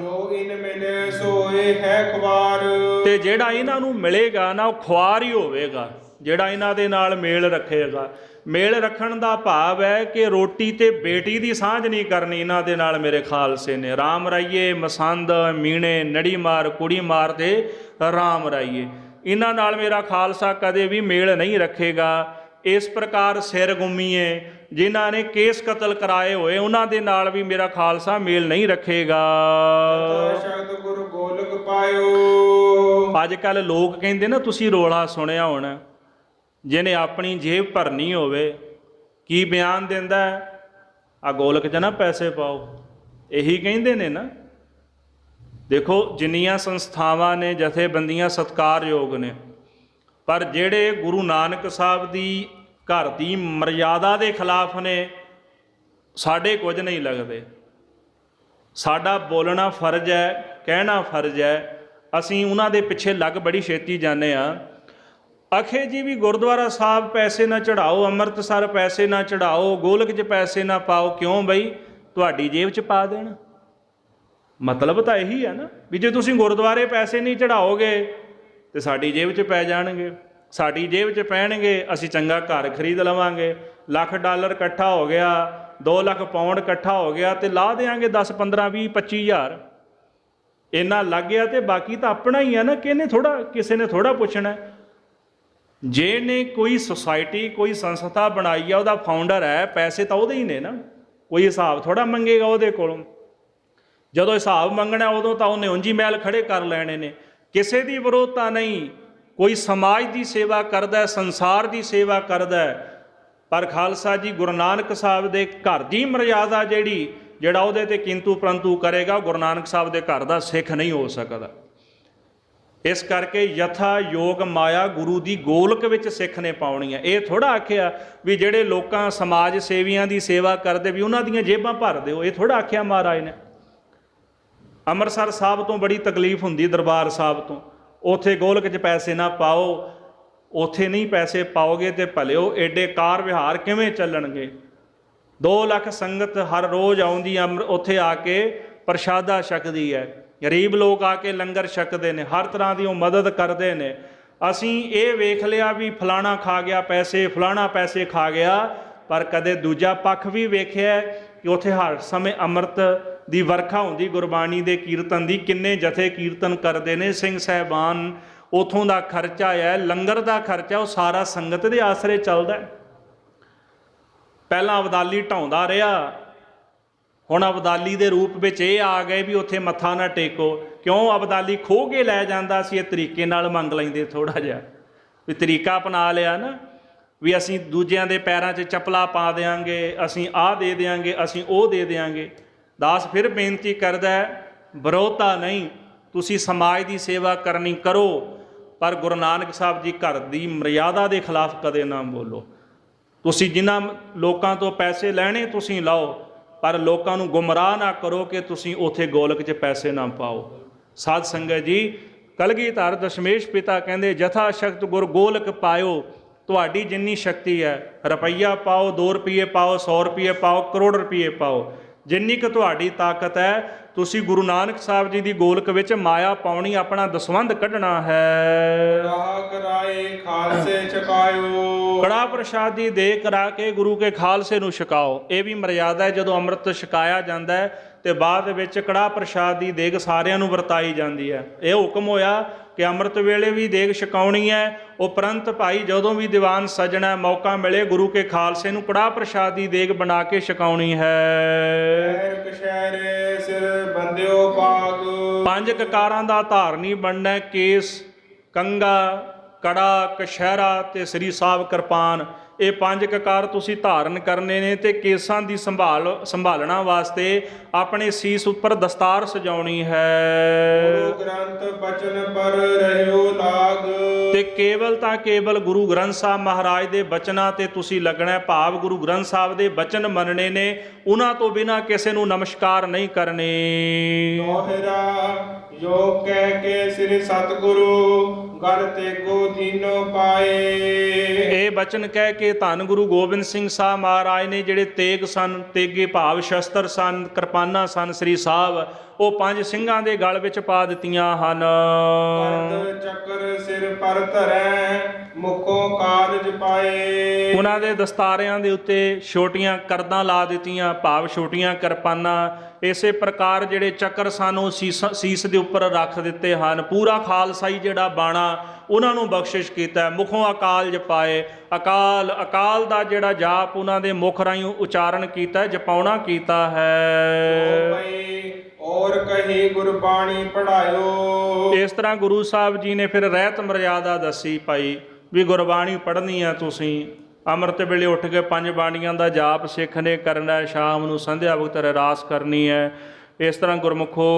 B: ਜੋ ਇਨ ਮਿਲੇ ਸੋਏ ਹੈ ਖਵਾਰ।
C: ਤੇ ਜਿਹੜਾ ਇਹਨਾਂ ਨੂੰ ਮਿਲੇਗਾ ਨਾ ਉਹ ਖੁਆਰ ਹੀ ਹੋਵੇਗਾ, ਜਿਹੜਾ ਇਹਨਾਂ ਦੇ ਨਾਲ ਮੇਲ ਰੱਖੇਗਾ। ਮੇਲ ਰੱਖਣ ਦਾ ਭਾਵ ਹੈ ਕਿ ਰੋਟੀ ਤੇ ਬੇਟੀ ਦੀ ਸਾਂਝ ਨਹੀਂ ਕਰਨੀ ਇਹਨਾਂ ਦੇ ਨਾਲ ਮੇਰੇ ਖਾਲਸੇ ਨੇ। ਰਾਮ ਰਾਈਏ, ਮਸੰਦ, ਮੀਣੇ, ਨੜੀ ਮਾਰ, ਕੁੜੀ ਮਾਰ ਤੇ ਰਾਮ ਰਾਈਏ, ਇਹਨਾਂ ਨਾਲ ਮੇਰਾ ਖਾਲਸਾ ਕਦੇ ਵੀ ਮੇਲ ਨਹੀਂ ਰੱਖੇਗਾ। ਇਸ ਪ੍ਰਕਾਰ ਸਿਰ ਗੁੰਮੀਏ ਜਿਨ੍ਹਾਂ ਨੇ ਕੇਸ ਕਤਲ ਕਰਾਏ ਹੋਏ ਉਹਨਾਂ ਦੇ ਨਾਲ ਵੀ ਮੇਰਾ ਖਾਲਸਾ ਮੇਲ ਨਹੀਂ ਰੱਖੇਗਾ।
B: ਸ਼ਬਦ ਗੁਰ ਗੋਲਕ ਪਾਇਓ।
C: ਅੱਜ ਕੱਲ੍ਹ ਲੋਕ ਕਹਿੰਦੇ ਨਾ, ਤੁਸੀਂ ਰੋਲਾ ਸੁਣਿਆ ਹੋਣਾ, ਜਿਹਨੇ ਆਪਣੀ ਜੇਬ ਭਰਨੀ ਹੋਵੇ ਕੀ ਬਿਆਨ ਦਿੰਦਾ, ਆ ਗੋਲਕ 'ਚ ਨਾ ਪੈਸੇ ਪਾਓ, ਇਹੀ ਕਹਿੰਦੇ ਨੇ ਨਾ। ਦੇਖੋ ਜਿੰਨੀਆਂ ਸੰਸਥਾਵਾਂ ਨੇ, ਜਥੇਬੰਦੀਆਂ ਸਤਿਕਾਰਯੋਗ ਨੇ, ਪਰ ਜਿਹੜੇ ਗੁਰੂ ਨਾਨਕ ਸਾਹਿਬ ਦੀ ਘਰ ਦੀ ਮਰਿਆਦਾ ਦੇ ਖਿਲਾਫ ਨੇ ਸਾਡੇ ਕੁਝ ਨਹੀਂ ਲੱਗਦੇ। ਸਾਡਾ ਬੋਲਣਾ ਫਰਜ਼ ਹੈ, ਕਹਿਣਾ ਫਰਜ਼ ਹੈ। ਅਸੀਂ ਉਹਨਾਂ ਦੇ ਪਿੱਛੇ ਲੱਗ ਬੜੀ ਛੇਤੀ ਜਾਂਦੇ ਹਾਂ। ਆਖੇ ਜੀ ਵੀ ਗੁਰਦੁਆਰਾ ਸਾਹਿਬ ਪੈਸੇ ਨਾ ਚੜਾਓ, ਅੰਮ੍ਰਿਤਸਰ ਪੈਸੇ ਨਾ ਚੜਾਓ, ਗੋਲਕ 'ਚ ਪੈਸੇ ਨਾ ਪਾਓ। ਕਿਉਂ ਬਈ? ਤੁਹਾਡੀ ਜੇਬ 'ਚ ਪਾ ਦੇਣ। ਮਤਲਬ ਤਾਂ ਇਹੀ ਹੈ ਨਾ ਵੀ ਜੇ ਤੁਸੀਂ ਗੁਰਦੁਆਰੇ ਪੈਸੇ ਨਹੀਂ ਚੜਾਓਗੇ ਤੇ ਸਾਡੀ ਜੇਬ 'ਚ ਪੈ ਜਾਣਗੇ। ਸਾਡੀ ਜੇਬ 'ਚ ਪੈਣਗੇ, ਅਸੀਂ ਚੰਗਾ ਘਰ ਖਰੀਦ ਲਵਾਂਗੇ। $1,00,000 ਇਕੱਠਾ ਹੋ ਗਿਆ, 2 ਲੱਖ ਪਾਉਂਡ ਇਕੱਠਾ ਹੋ ਗਿਆ, ਤੇ ਲਾ ਦੇਾਂਗੇ 10 15 20 25 ਹਜ਼ਾਰ। ਇੰਨਾ ਲੱਗ ਗਿਆ ਤੇ ਬਾਕੀ ਤਾਂ ਆਪਣਾ ਹੀ ਹੈ ਨਾ, ਕਿਸੇ ਨੇ ਥੋੜਾ ਪੁੱਛਣਾ। ਜੇ ਨੇ ਕੋਈ ਸੁਸਾਇਟੀ ਕੋਈ ਸੰਸਥਾ ਬਣਾਈ ਆ, ਉਹਦਾ ਫਾਊਂਡਰ ਹੈ, ਪੈਸੇ ਤਾਂ ਉਹਦੇ ਹੀ ਨੇ ਨਾ, ਕੋਈ ਹਿਸਾਬ ਥੋੜਾ ਮੰਗੇਗਾ ਉਹਦੇ ਕੋਲੋਂ। ਜਦੋਂ ਹਿਸਾਬ ਮੰਗਣਾ ਉਦੋਂ ਤਾਂ ਉਹਨੇ ਉਂਝ ਹੀ ਮੈਲ ਖੜੇ ਕਰ ਲੈਣੇ ਨੇ। ਕਿਸੇ ਦੀ ਵਿਰੋਧਤਾ ਨਹੀਂ, ਕੋਈ ਸਮਾਜ ਦੀ ਸੇਵਾ ਕਰਦਾ, ਸੰਸਾਰ ਦੀ ਸੇਵਾ ਕਰਦਾ, ਪਰ ਖਾਲਸਾ ਜੀ ਗੁਰੂ ਨਾਨਕ ਸਾਹਿਬ ਦੇ ਘਰ ਦੀ ਮਰਿਆਦਾ ਜਿਹੜਾ ਉਹਦੇ ਤੇ ਕਿੰਤੂ ਪਰੰਤੂ ਕਰੇਗਾ, ਗੁਰੂ ਨਾਨਕ ਸਾਹਿਬ ਦੇ ਘਰ ਦਾ ਸਿੱਖ ਨਹੀਂ ਹੋ ਸਕਦਾ। ਇਸ ਕਰਕੇ ਯਥਾ ਯੋਗ ਮਾਇਆ ਗੁਰੂ ਦੀ ਗੋਲਕ ਵਿੱਚ ਸਿੱਖ ਨੇ ਪਾਉਣੀ ਹੈ। ਇਹ ਥੋੜਾ ਆਖਿਆ ਵੀ ਜਿਹੜੇ ਲੋਕਾਂ ਸਮਾਜ ਸੇਵੀਆਂ ਦੀ ਸੇਵਾ ਕਰਦੇ ਵੀ ਉਹਨਾਂ ਦੀਆਂ ਜੇਬਾਂ ਭਰ ਦਿਓ, ਇਹ ਥੋੜਾ ਆਖਿਆ ਮਹਾਰਾਜ ਨੇ। ਅੰਮ੍ਰਿਤਸਰ ਸਾਹਿਬ ਤੋਂ ਬੜੀ ਤਕਲੀਫ ਹੁੰਦੀ, ਦਰਬਾਰ ਸਾਹਿਬ ਤੋਂ, ਉੱਥੇ ਗੋਲਕ 'ਚ ਪੈਸੇ ਨਾ ਪਾਓ, ਉੱਥੇ ਨਹੀਂ ਪੈਸੇ ਪਾਓਗੇ ਤੇ ਭਲਿਓ ਏਡੇ ਕਾਰ ਵਿਹਾਰ ਕਿਵੇਂ ਚੱਲਣਗੇ। 2 ਲੱਖ ਸੰਗਤ ਹਰ ਰੋਜ਼ ਆਉਂਦੀ, ਉੱਥੇ ਆ ਕੇ ਪ੍ਰਸ਼ਾਦਾ ਛਕਦੀ ਹੈ, ਗਰੀਬ ਲੋਕ ਆ ਕੇ ਲੰਗਰ ਛਕਦੇ ਨੇ, ਹਰ ਤਰ੍ਹਾਂ ਦੀ ਉਹ ਮਦਦ ਕਰਦੇ ਨੇ। ਅਸੀਂ ਇਹ ਵੇਖ ਲਿਆ ਵੀ ਫਲਾਣਾ ਖਾ ਗਿਆ ਪੈਸੇ, ਫਲਾਣਾ ਪੈਸੇ ਖਾ ਗਿਆ, ਪਰ ਕਦੇ ਦੂਜਾ ਪੱਖ ਵੀ ਵੇਖਿਆ ਕਿ ਉੱਥੇ ਹਰ ਸਮੇਂ ਅੰਮ੍ਰਿਤ ਦੀ ਵਰਖਾ ਹੁੰਦੀ, ਗੁਰਬਾਣੀ ਦੇ ਕੀਰਤਨ ਦੀ, ਕਿੰਨੇ ਜਥੇ ਕੀਰਤਨ ਕਰਦੇ ਨੇ ਸਿੰਘ ਸਾਹਿਬਾਨ। ਉੱਥੋਂ ਦਾ ਖਰਚਾ ਹੈ, ਲੰਗਰ ਦਾ ਖਰਚਾ, ਉਹ ਸਾਰਾ ਸੰਗਤ ਦੇ ਆਸਰੇ ਚੱਲਦਾ। ਪਹਿਲਾਂ ਅਬਦਾਲੀ ਢਾਉਂਦਾ ਰਿਹਾ, ਹੁਣ ਅਬਦਾਲੀ ਦੇ ਰੂਪ ਵਿੱਚ ਇਹ ਆ ਗਏ ਵੀ ਉੱਥੇ ਮੱਥਾ ਨਾ ਟੇਕੋ। ਕਿਉਂ? ਅਬਦਾਲੀ ਖੋਹ ਕੇ ਲੈ ਜਾਂਦਾ ਸੀ, ਇਹ ਤਰੀਕੇ ਨਾਲ ਮੰਗ ਲੈਂਦੇ ਥੋੜ੍ਹਾ ਜਿਹਾ, ਵੀ ਤਰੀਕਾ ਅਪਣਾ ਲਿਆ ਨਾ, ਵੀ ਅਸੀਂ ਦੂਜਿਆਂ ਦੇ ਪੈਰਾਂ 'ਚ ਚੱਪਲਾਂ ਪਾ ਦਿਆਂਗੇ, ਅਸੀਂ ਆਹ ਦੇ ਦਿਆਂਗੇ, ਅਸੀਂ ਉਹ ਦੇ ਦਿਆਂਗੇ। ਦਾਸ ਫਿਰ ਬੇਨਤੀ ਕਰਦਾ, ਵਿਰੋਧਤਾ ਨਹੀਂ, ਤੁਸੀਂ ਸਮਾਜ ਦੀ ਸੇਵਾ ਕਰਨੀ ਕਰੋ, ਪਰ ਗੁਰੂ ਨਾਨਕ ਸਾਹਿਬ ਜੀ ਘਰ ਦੀ ਮਰਿਆਦਾ ਦੇ ਖਿਲਾਫ ਕਦੇ ਨਾ ਬੋਲੋ। ਤੁਸੀਂ ਜਿਨ੍ਹਾਂ ਲੋਕਾਂ ਤੋਂ ਪੈਸੇ ਲੈਣੇ ਤੁਸੀਂ ਲਾਓ, ਪਰ ਲੋਕਾਂ ਨੂੰ ਗੁੰਮਰਾਹ ਨਾ ਕਰੋ ਕਿ ਤੁਸੀਂ ਉੱਥੇ ਗੋਲਕ 'ਚ ਪੈਸੇ ਨਾ ਪਾਓ। ਸਾਧ ਸੰਗਤ ਜੀ, ਕਲਗੀਧਰ ਦਸ਼ਮੇਸ਼ ਪਿਤਾ ਕਹਿੰਦੇ, ਜਥਾ ਸ਼ਕਤ ਗੁਰ ਗੋਲਕ ਪਾਇਓ। ਤੁਹਾਡੀ ਜਿੰਨੀ ਸ਼ਕਤੀ ਹੈ, ਰੁਪਈਆ ਪਾਓ, 2 ਰੁਪਏ ਪਾਓ, 100 ਰੁਪਏ ਪਾਓ, ਕਰੋੜ ਰੁਪਏ ਪਾਓ, ਜਿੰਨੀ ਕੁ ਤੁਹਾਡੀ ਤਾਕਤ ਹੈ, ਤੁਸੀਂ ਗੁਰੂ ਨਾਨਕ ਸਾਹਿਬ ਜੀ ਦੀ ਗੋਲਕ ਵਿੱਚ ਮਾਇਆ ਪਾਉਣੀ, ਆਪਣਾ ਦਸਵੰਧ ਕੱਢਣਾ ਹੈ।
B: ਕਰਾਏ ਖਾਲਸੇ ਛਕਾਇਓ,
C: ਕੜਾ ਪ੍ਰਸ਼ਾਦੀ ਦੇ ਕਰਾ ਕੇ ਗੁਰੂ ਕੇ ਖਾਲਸੇ ਨੂੰ ਛਕਾਓ। ਇਹ ਵੀ ਮਰਿਆਦਾ ਹੈ, ਜਦੋਂ ਅੰਮ੍ਰਿਤ ਛਕਾਇਆ ਜਾਂਦਾ ਹੈ ਤੇ ਬਾਅਦ ਵਿੱਚ ਕੜਾ ਪ੍ਰਸ਼ਾਦ ਦੀ ਦੇਗ ਸਾਰਿਆਂ ਨੂੰ ਵਰਤਾਈ ਜਾਂਦੀ ਹੈ। ਇਹ ਹੁਕਮ ਹੋਇਆ ਕਿ ਅੰਮ੍ਰਿਤ ਵੇਲੇ ਵੀ ਦੇਗ ਛਕਾਉਣੀ ਹੈ। ਉਪਰੰਤ ਭਾਈ ਜਦੋਂ ਵੀ ਦੀਵਾਨ ਸਜਣਾ ਮੌਕਾ ਮਿਲੇ, ਗੁਰੂ ਕੇ ਖਾਲਸੇ ਨੂੰ ਕੜਾ ਪ੍ਰਸ਼ਾਦ ਦੀ ਦੇਗ ਬਣਾ ਕੇ ਛਕਾਉਣੀ ਹੈ।
B: ਸਿਰ ਬੰਦਿਓ ਪਾਗ,
C: 5 ਕਕਾਰਾਂ ਦਾ ਧਾਰਨੀ ਬਣਨਾ, ਕੇਸ, ਕੰਗਾ, ਕੜਾ, ਕਛਹਿਰਾ ਤੇ ਸ੍ਰੀ ਸਾਹਿਬ ਕਿਰਪਾਨ। ਇਹ 5 ਕਕਾਰ ਤੁਸੀਂ ਧਾਰਨ ਕਰਨੇ ਨੇ, ਤੇ ਕੇਸਾਂ ਦੀ ਸੰਭਾਲਣਾ ਵਾਸਤੇ ਆਪਣੇ ਸੀਸ ਉੱਪਰ ਦਸਤਾਰ ਸਜਾਉਣੀ ਹੈ।
B: ਗੁਰੂ ਗ੍ਰੰਥ ਬਚਨ ਪਰ ਰਹਿਓ ਲਾਗ,
C: ਤੇ ਕੇਵਲ ਤਾਂ ਕੇਵਲ ਗੁਰੂ ਗ੍ਰੰਥ ਸਾਹਿਬ ਮਹਾਰਾਜ ਦੇ ਬਚਨਾਂ ਤੇ ਤੁਸੀਂ ਲੱਗਣਾ, ਭਾਵ ਗੁਰੂ ਗ੍ਰੰਥ ਸਾਹਿਬ ਦੇ ਬਚਨ ਮੰਨਣੇ ਨੇ, ਉਹਨਾਂ ਤੋਂ ਬਿਨਾਂ ਕਿਸੇ ਨੂੰ ਨਮਸਕਾਰ ਨਹੀਂ ਕਰਨੀ।
B: ਦੋਹਰਾ ਜੋ ਕਹਿ ਕੇ ਸ੍ਰੀ ਸਤਿਗੁਰੂ ਗਲ ਤੇਗੋ ਦੀਨੋ ਪਾਏ।
C: ਇਹ ਬਚਨ ਕਹਿ ਕੇ ਧੰਨ ਗੁਰੂ ਗੋਬਿੰਦ ਸਿੰਘ ਸਾਹਿਬ ਮਹਾਰਾਜ ਨੇ ਜਿਹੜੇ ਤੇਗ ਸਨ, ਤੇਗੇ ਭਾਵ ਸ਼ਸਤਰ ਸਨ, ਕਿਰਪਾਨਾਂ ਸਨ, ਸ੍ਰੀ ਸਾਹਿਬ, ਉਹ 5 ਸਿੰਘਾਂ ਦੇ ਗਲ ਵਿੱਚ ਪਾ ਦਿੱਤੀਆਂ ਹਨ।
B: ਚੱਕਰ ਸਿਰ ਪਰ ਧਰੈ ਮੁਖੋਂ ਕਾਰਜ ਪਾਏ।
C: ਉਹਨਾਂ ਦੇ ਦਸਤਾਰਿਆਂ ਦੇ ਉੱਤੇ ਛੋਟੀਆਂ ਕਰਦਾਂ ਲਾ ਦਿੱਤੀਆਂ, ਭਾਵ ਛੋਟੀਆਂ ਕਿਰਪਾਨਾਂ। ਇਸੇ ਪ੍ਰਕਾਰ ਜਿਹੜੇ ਚੱਕਰ ਸਨ ਉਹ ਸੀਸ ਦੇ ਉੱਪਰ ਰੱਖ ਦਿੱਤੇ ਹਨ। ਪੂਰਾ ਖਾਲਸਾਈ ਜਿਹੜਾ ਬਾਣਾ ਉਹਨਾਂ ਨੂੰ ਬਖਸ਼ਿਸ਼ ਕੀਤਾ। ਮੁਖੋਂ ਅਕਾਲ ਜਪਾਏ, ਅਕਾਲ ਦਾ ਜਿਹੜਾ ਜਾਪ ਉਹਨਾਂ ਦੇ ਮੁਖ ਰਾਹੀਂ ਉਚਾਰਨ ਕੀਤਾ, ਜਪਾਉਣਾ ਕੀਤਾ ਹੈ।
B: ਔਰ ਕਹੀ ਗੁਰਬਾਣੀ ਪੜਾਇਓ।
C: ਇਸ ਤਰ੍ਹਾਂ ਗੁਰੂ ਸਾਹਿਬ ਜੀ ਨੇ ਫਿਰ ਰਹਿਤ ਮਰਿਆਦਾ ਦੱਸੀ ਭਾਈ, ਵੀ ਗੁਰਬਾਣੀ ਪੜ੍ਹਨੀ ਆ ਤੁਸੀਂ। ਅੰਮ੍ਰਿਤ ਵੇਲੇ ਉੱਠ ਕੇ 5 ਬਾਣੀਆਂ ਦਾ ਜਾਪ ਸਿੱਖ ਨੇ ਕਰਨਾ ਹੈ, ਸ਼ਾਮ ਨੂੰ ਸੰਧਿਆ ਵਕਤ ਰਹਿਰਾਸ ਕਰਨੀ ਹੈ। ਇਸ ਤਰ੍ਹਾਂ ਗੁਰਮੁਖੋ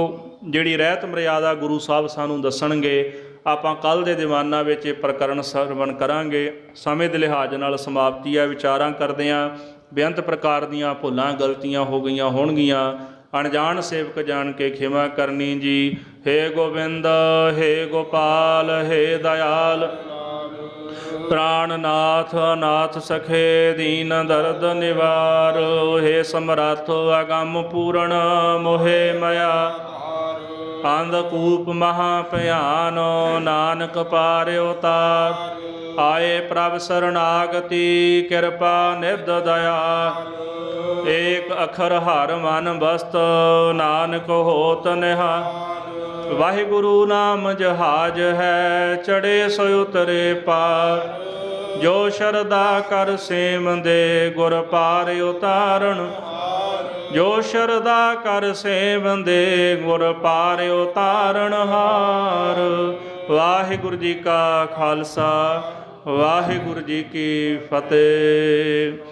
C: ਜਿਹੜੀ ਰਹਿਤ ਮਰਿਆਦਾ ਗੁਰੂ ਸਾਹਿਬ ਸਾਨੂੰ ਦੱਸਣਗੇ। ਆਪਾਂ ਕੱਲ੍ਹ ਦੇ ਦੀਵਾਨਾਂ ਵਿੱਚ ਇਹ ਪ੍ਰਕਰਨ ਸਰਵਣ ਕਰਾਂਗੇ। ਸਮੇਂ ਦੇ ਲਿਹਾਜ਼ ਨਾਲ ਸਮਾਪਤੀ ਹੈ। ਵਿਚਾਰਾਂ ਕਰਦੇ ਹਾਂ, ਬੇਅੰਤ ਪ੍ਰਕਾਰ ਦੀਆਂ ਭੁੱਲਾਂ ਗਲਤੀਆਂ ਹੋ ਗਈਆਂ ਹੋਣਗੀਆਂ, ਅਣਜਾਣ ਸੇਵਕ ਜਾਣ ਕੇ ਖਿਮਾ ਕਰਨੀ ਜੀ। ਹੇ ਗੋਬਿੰਦ, ਹੇ ਗੋਪਾਲ, ਹੇ ਦਇਆਲ, ਪ੍ਰਾਣਨਾਥ, ਨਾਥ ਸਖੇ, ਦੀਨ ਦਰਦ ਨਿਵਾਰ। ਹੇ ਸਮਰੱਥ, ਅਗੰਮ ਪੂਰਨ, ਮੋਹਿ ਮਾਇਆ ਅੰਧਕੂਪ ਮਹਾ ਭਿਆਨੋ ਨਾਨਕ ਪਾਰਿਓ ਤਾਰ ਆਏ ਪ੍ਰਭ ਸਰਣਾਗਤੀ ਕਿਰਪਾ ਨਿਧ ਦਇਆ ਏਕ ਅਖਰ ਹਰ ਮਨ ਬਸਤ ਨਾਨਕ ਹੋਤ ਨਿਹਾਲ ਵਾਹਿਗੁਰੂ ਨਾਮ ਜਹਾਜ ਹੈ ਚੜੇ ਸੋ ਉਤਰੇ ਪਾਰ ਜੋ ਸ਼ਰਧਾ ਕਰ ਸੇਵੰਦੇ ਗੁਰ ਪਾਰ ਉਤਾਰਨ ਜੋ ਸ਼ਰਧਾ ਕਰ ਸੇਵੰਦੇ ਗੁਰ ਪਾਰ ਉਤਾਰਨ ਹਾਰ ਵਾਹਿਗੁਰੂ ਜੀ ਕਾ ਖਾਲਸਾ ਵਾਹਿਗੁਰੂ ਜੀ ਕੀ ਫਤਿਹ।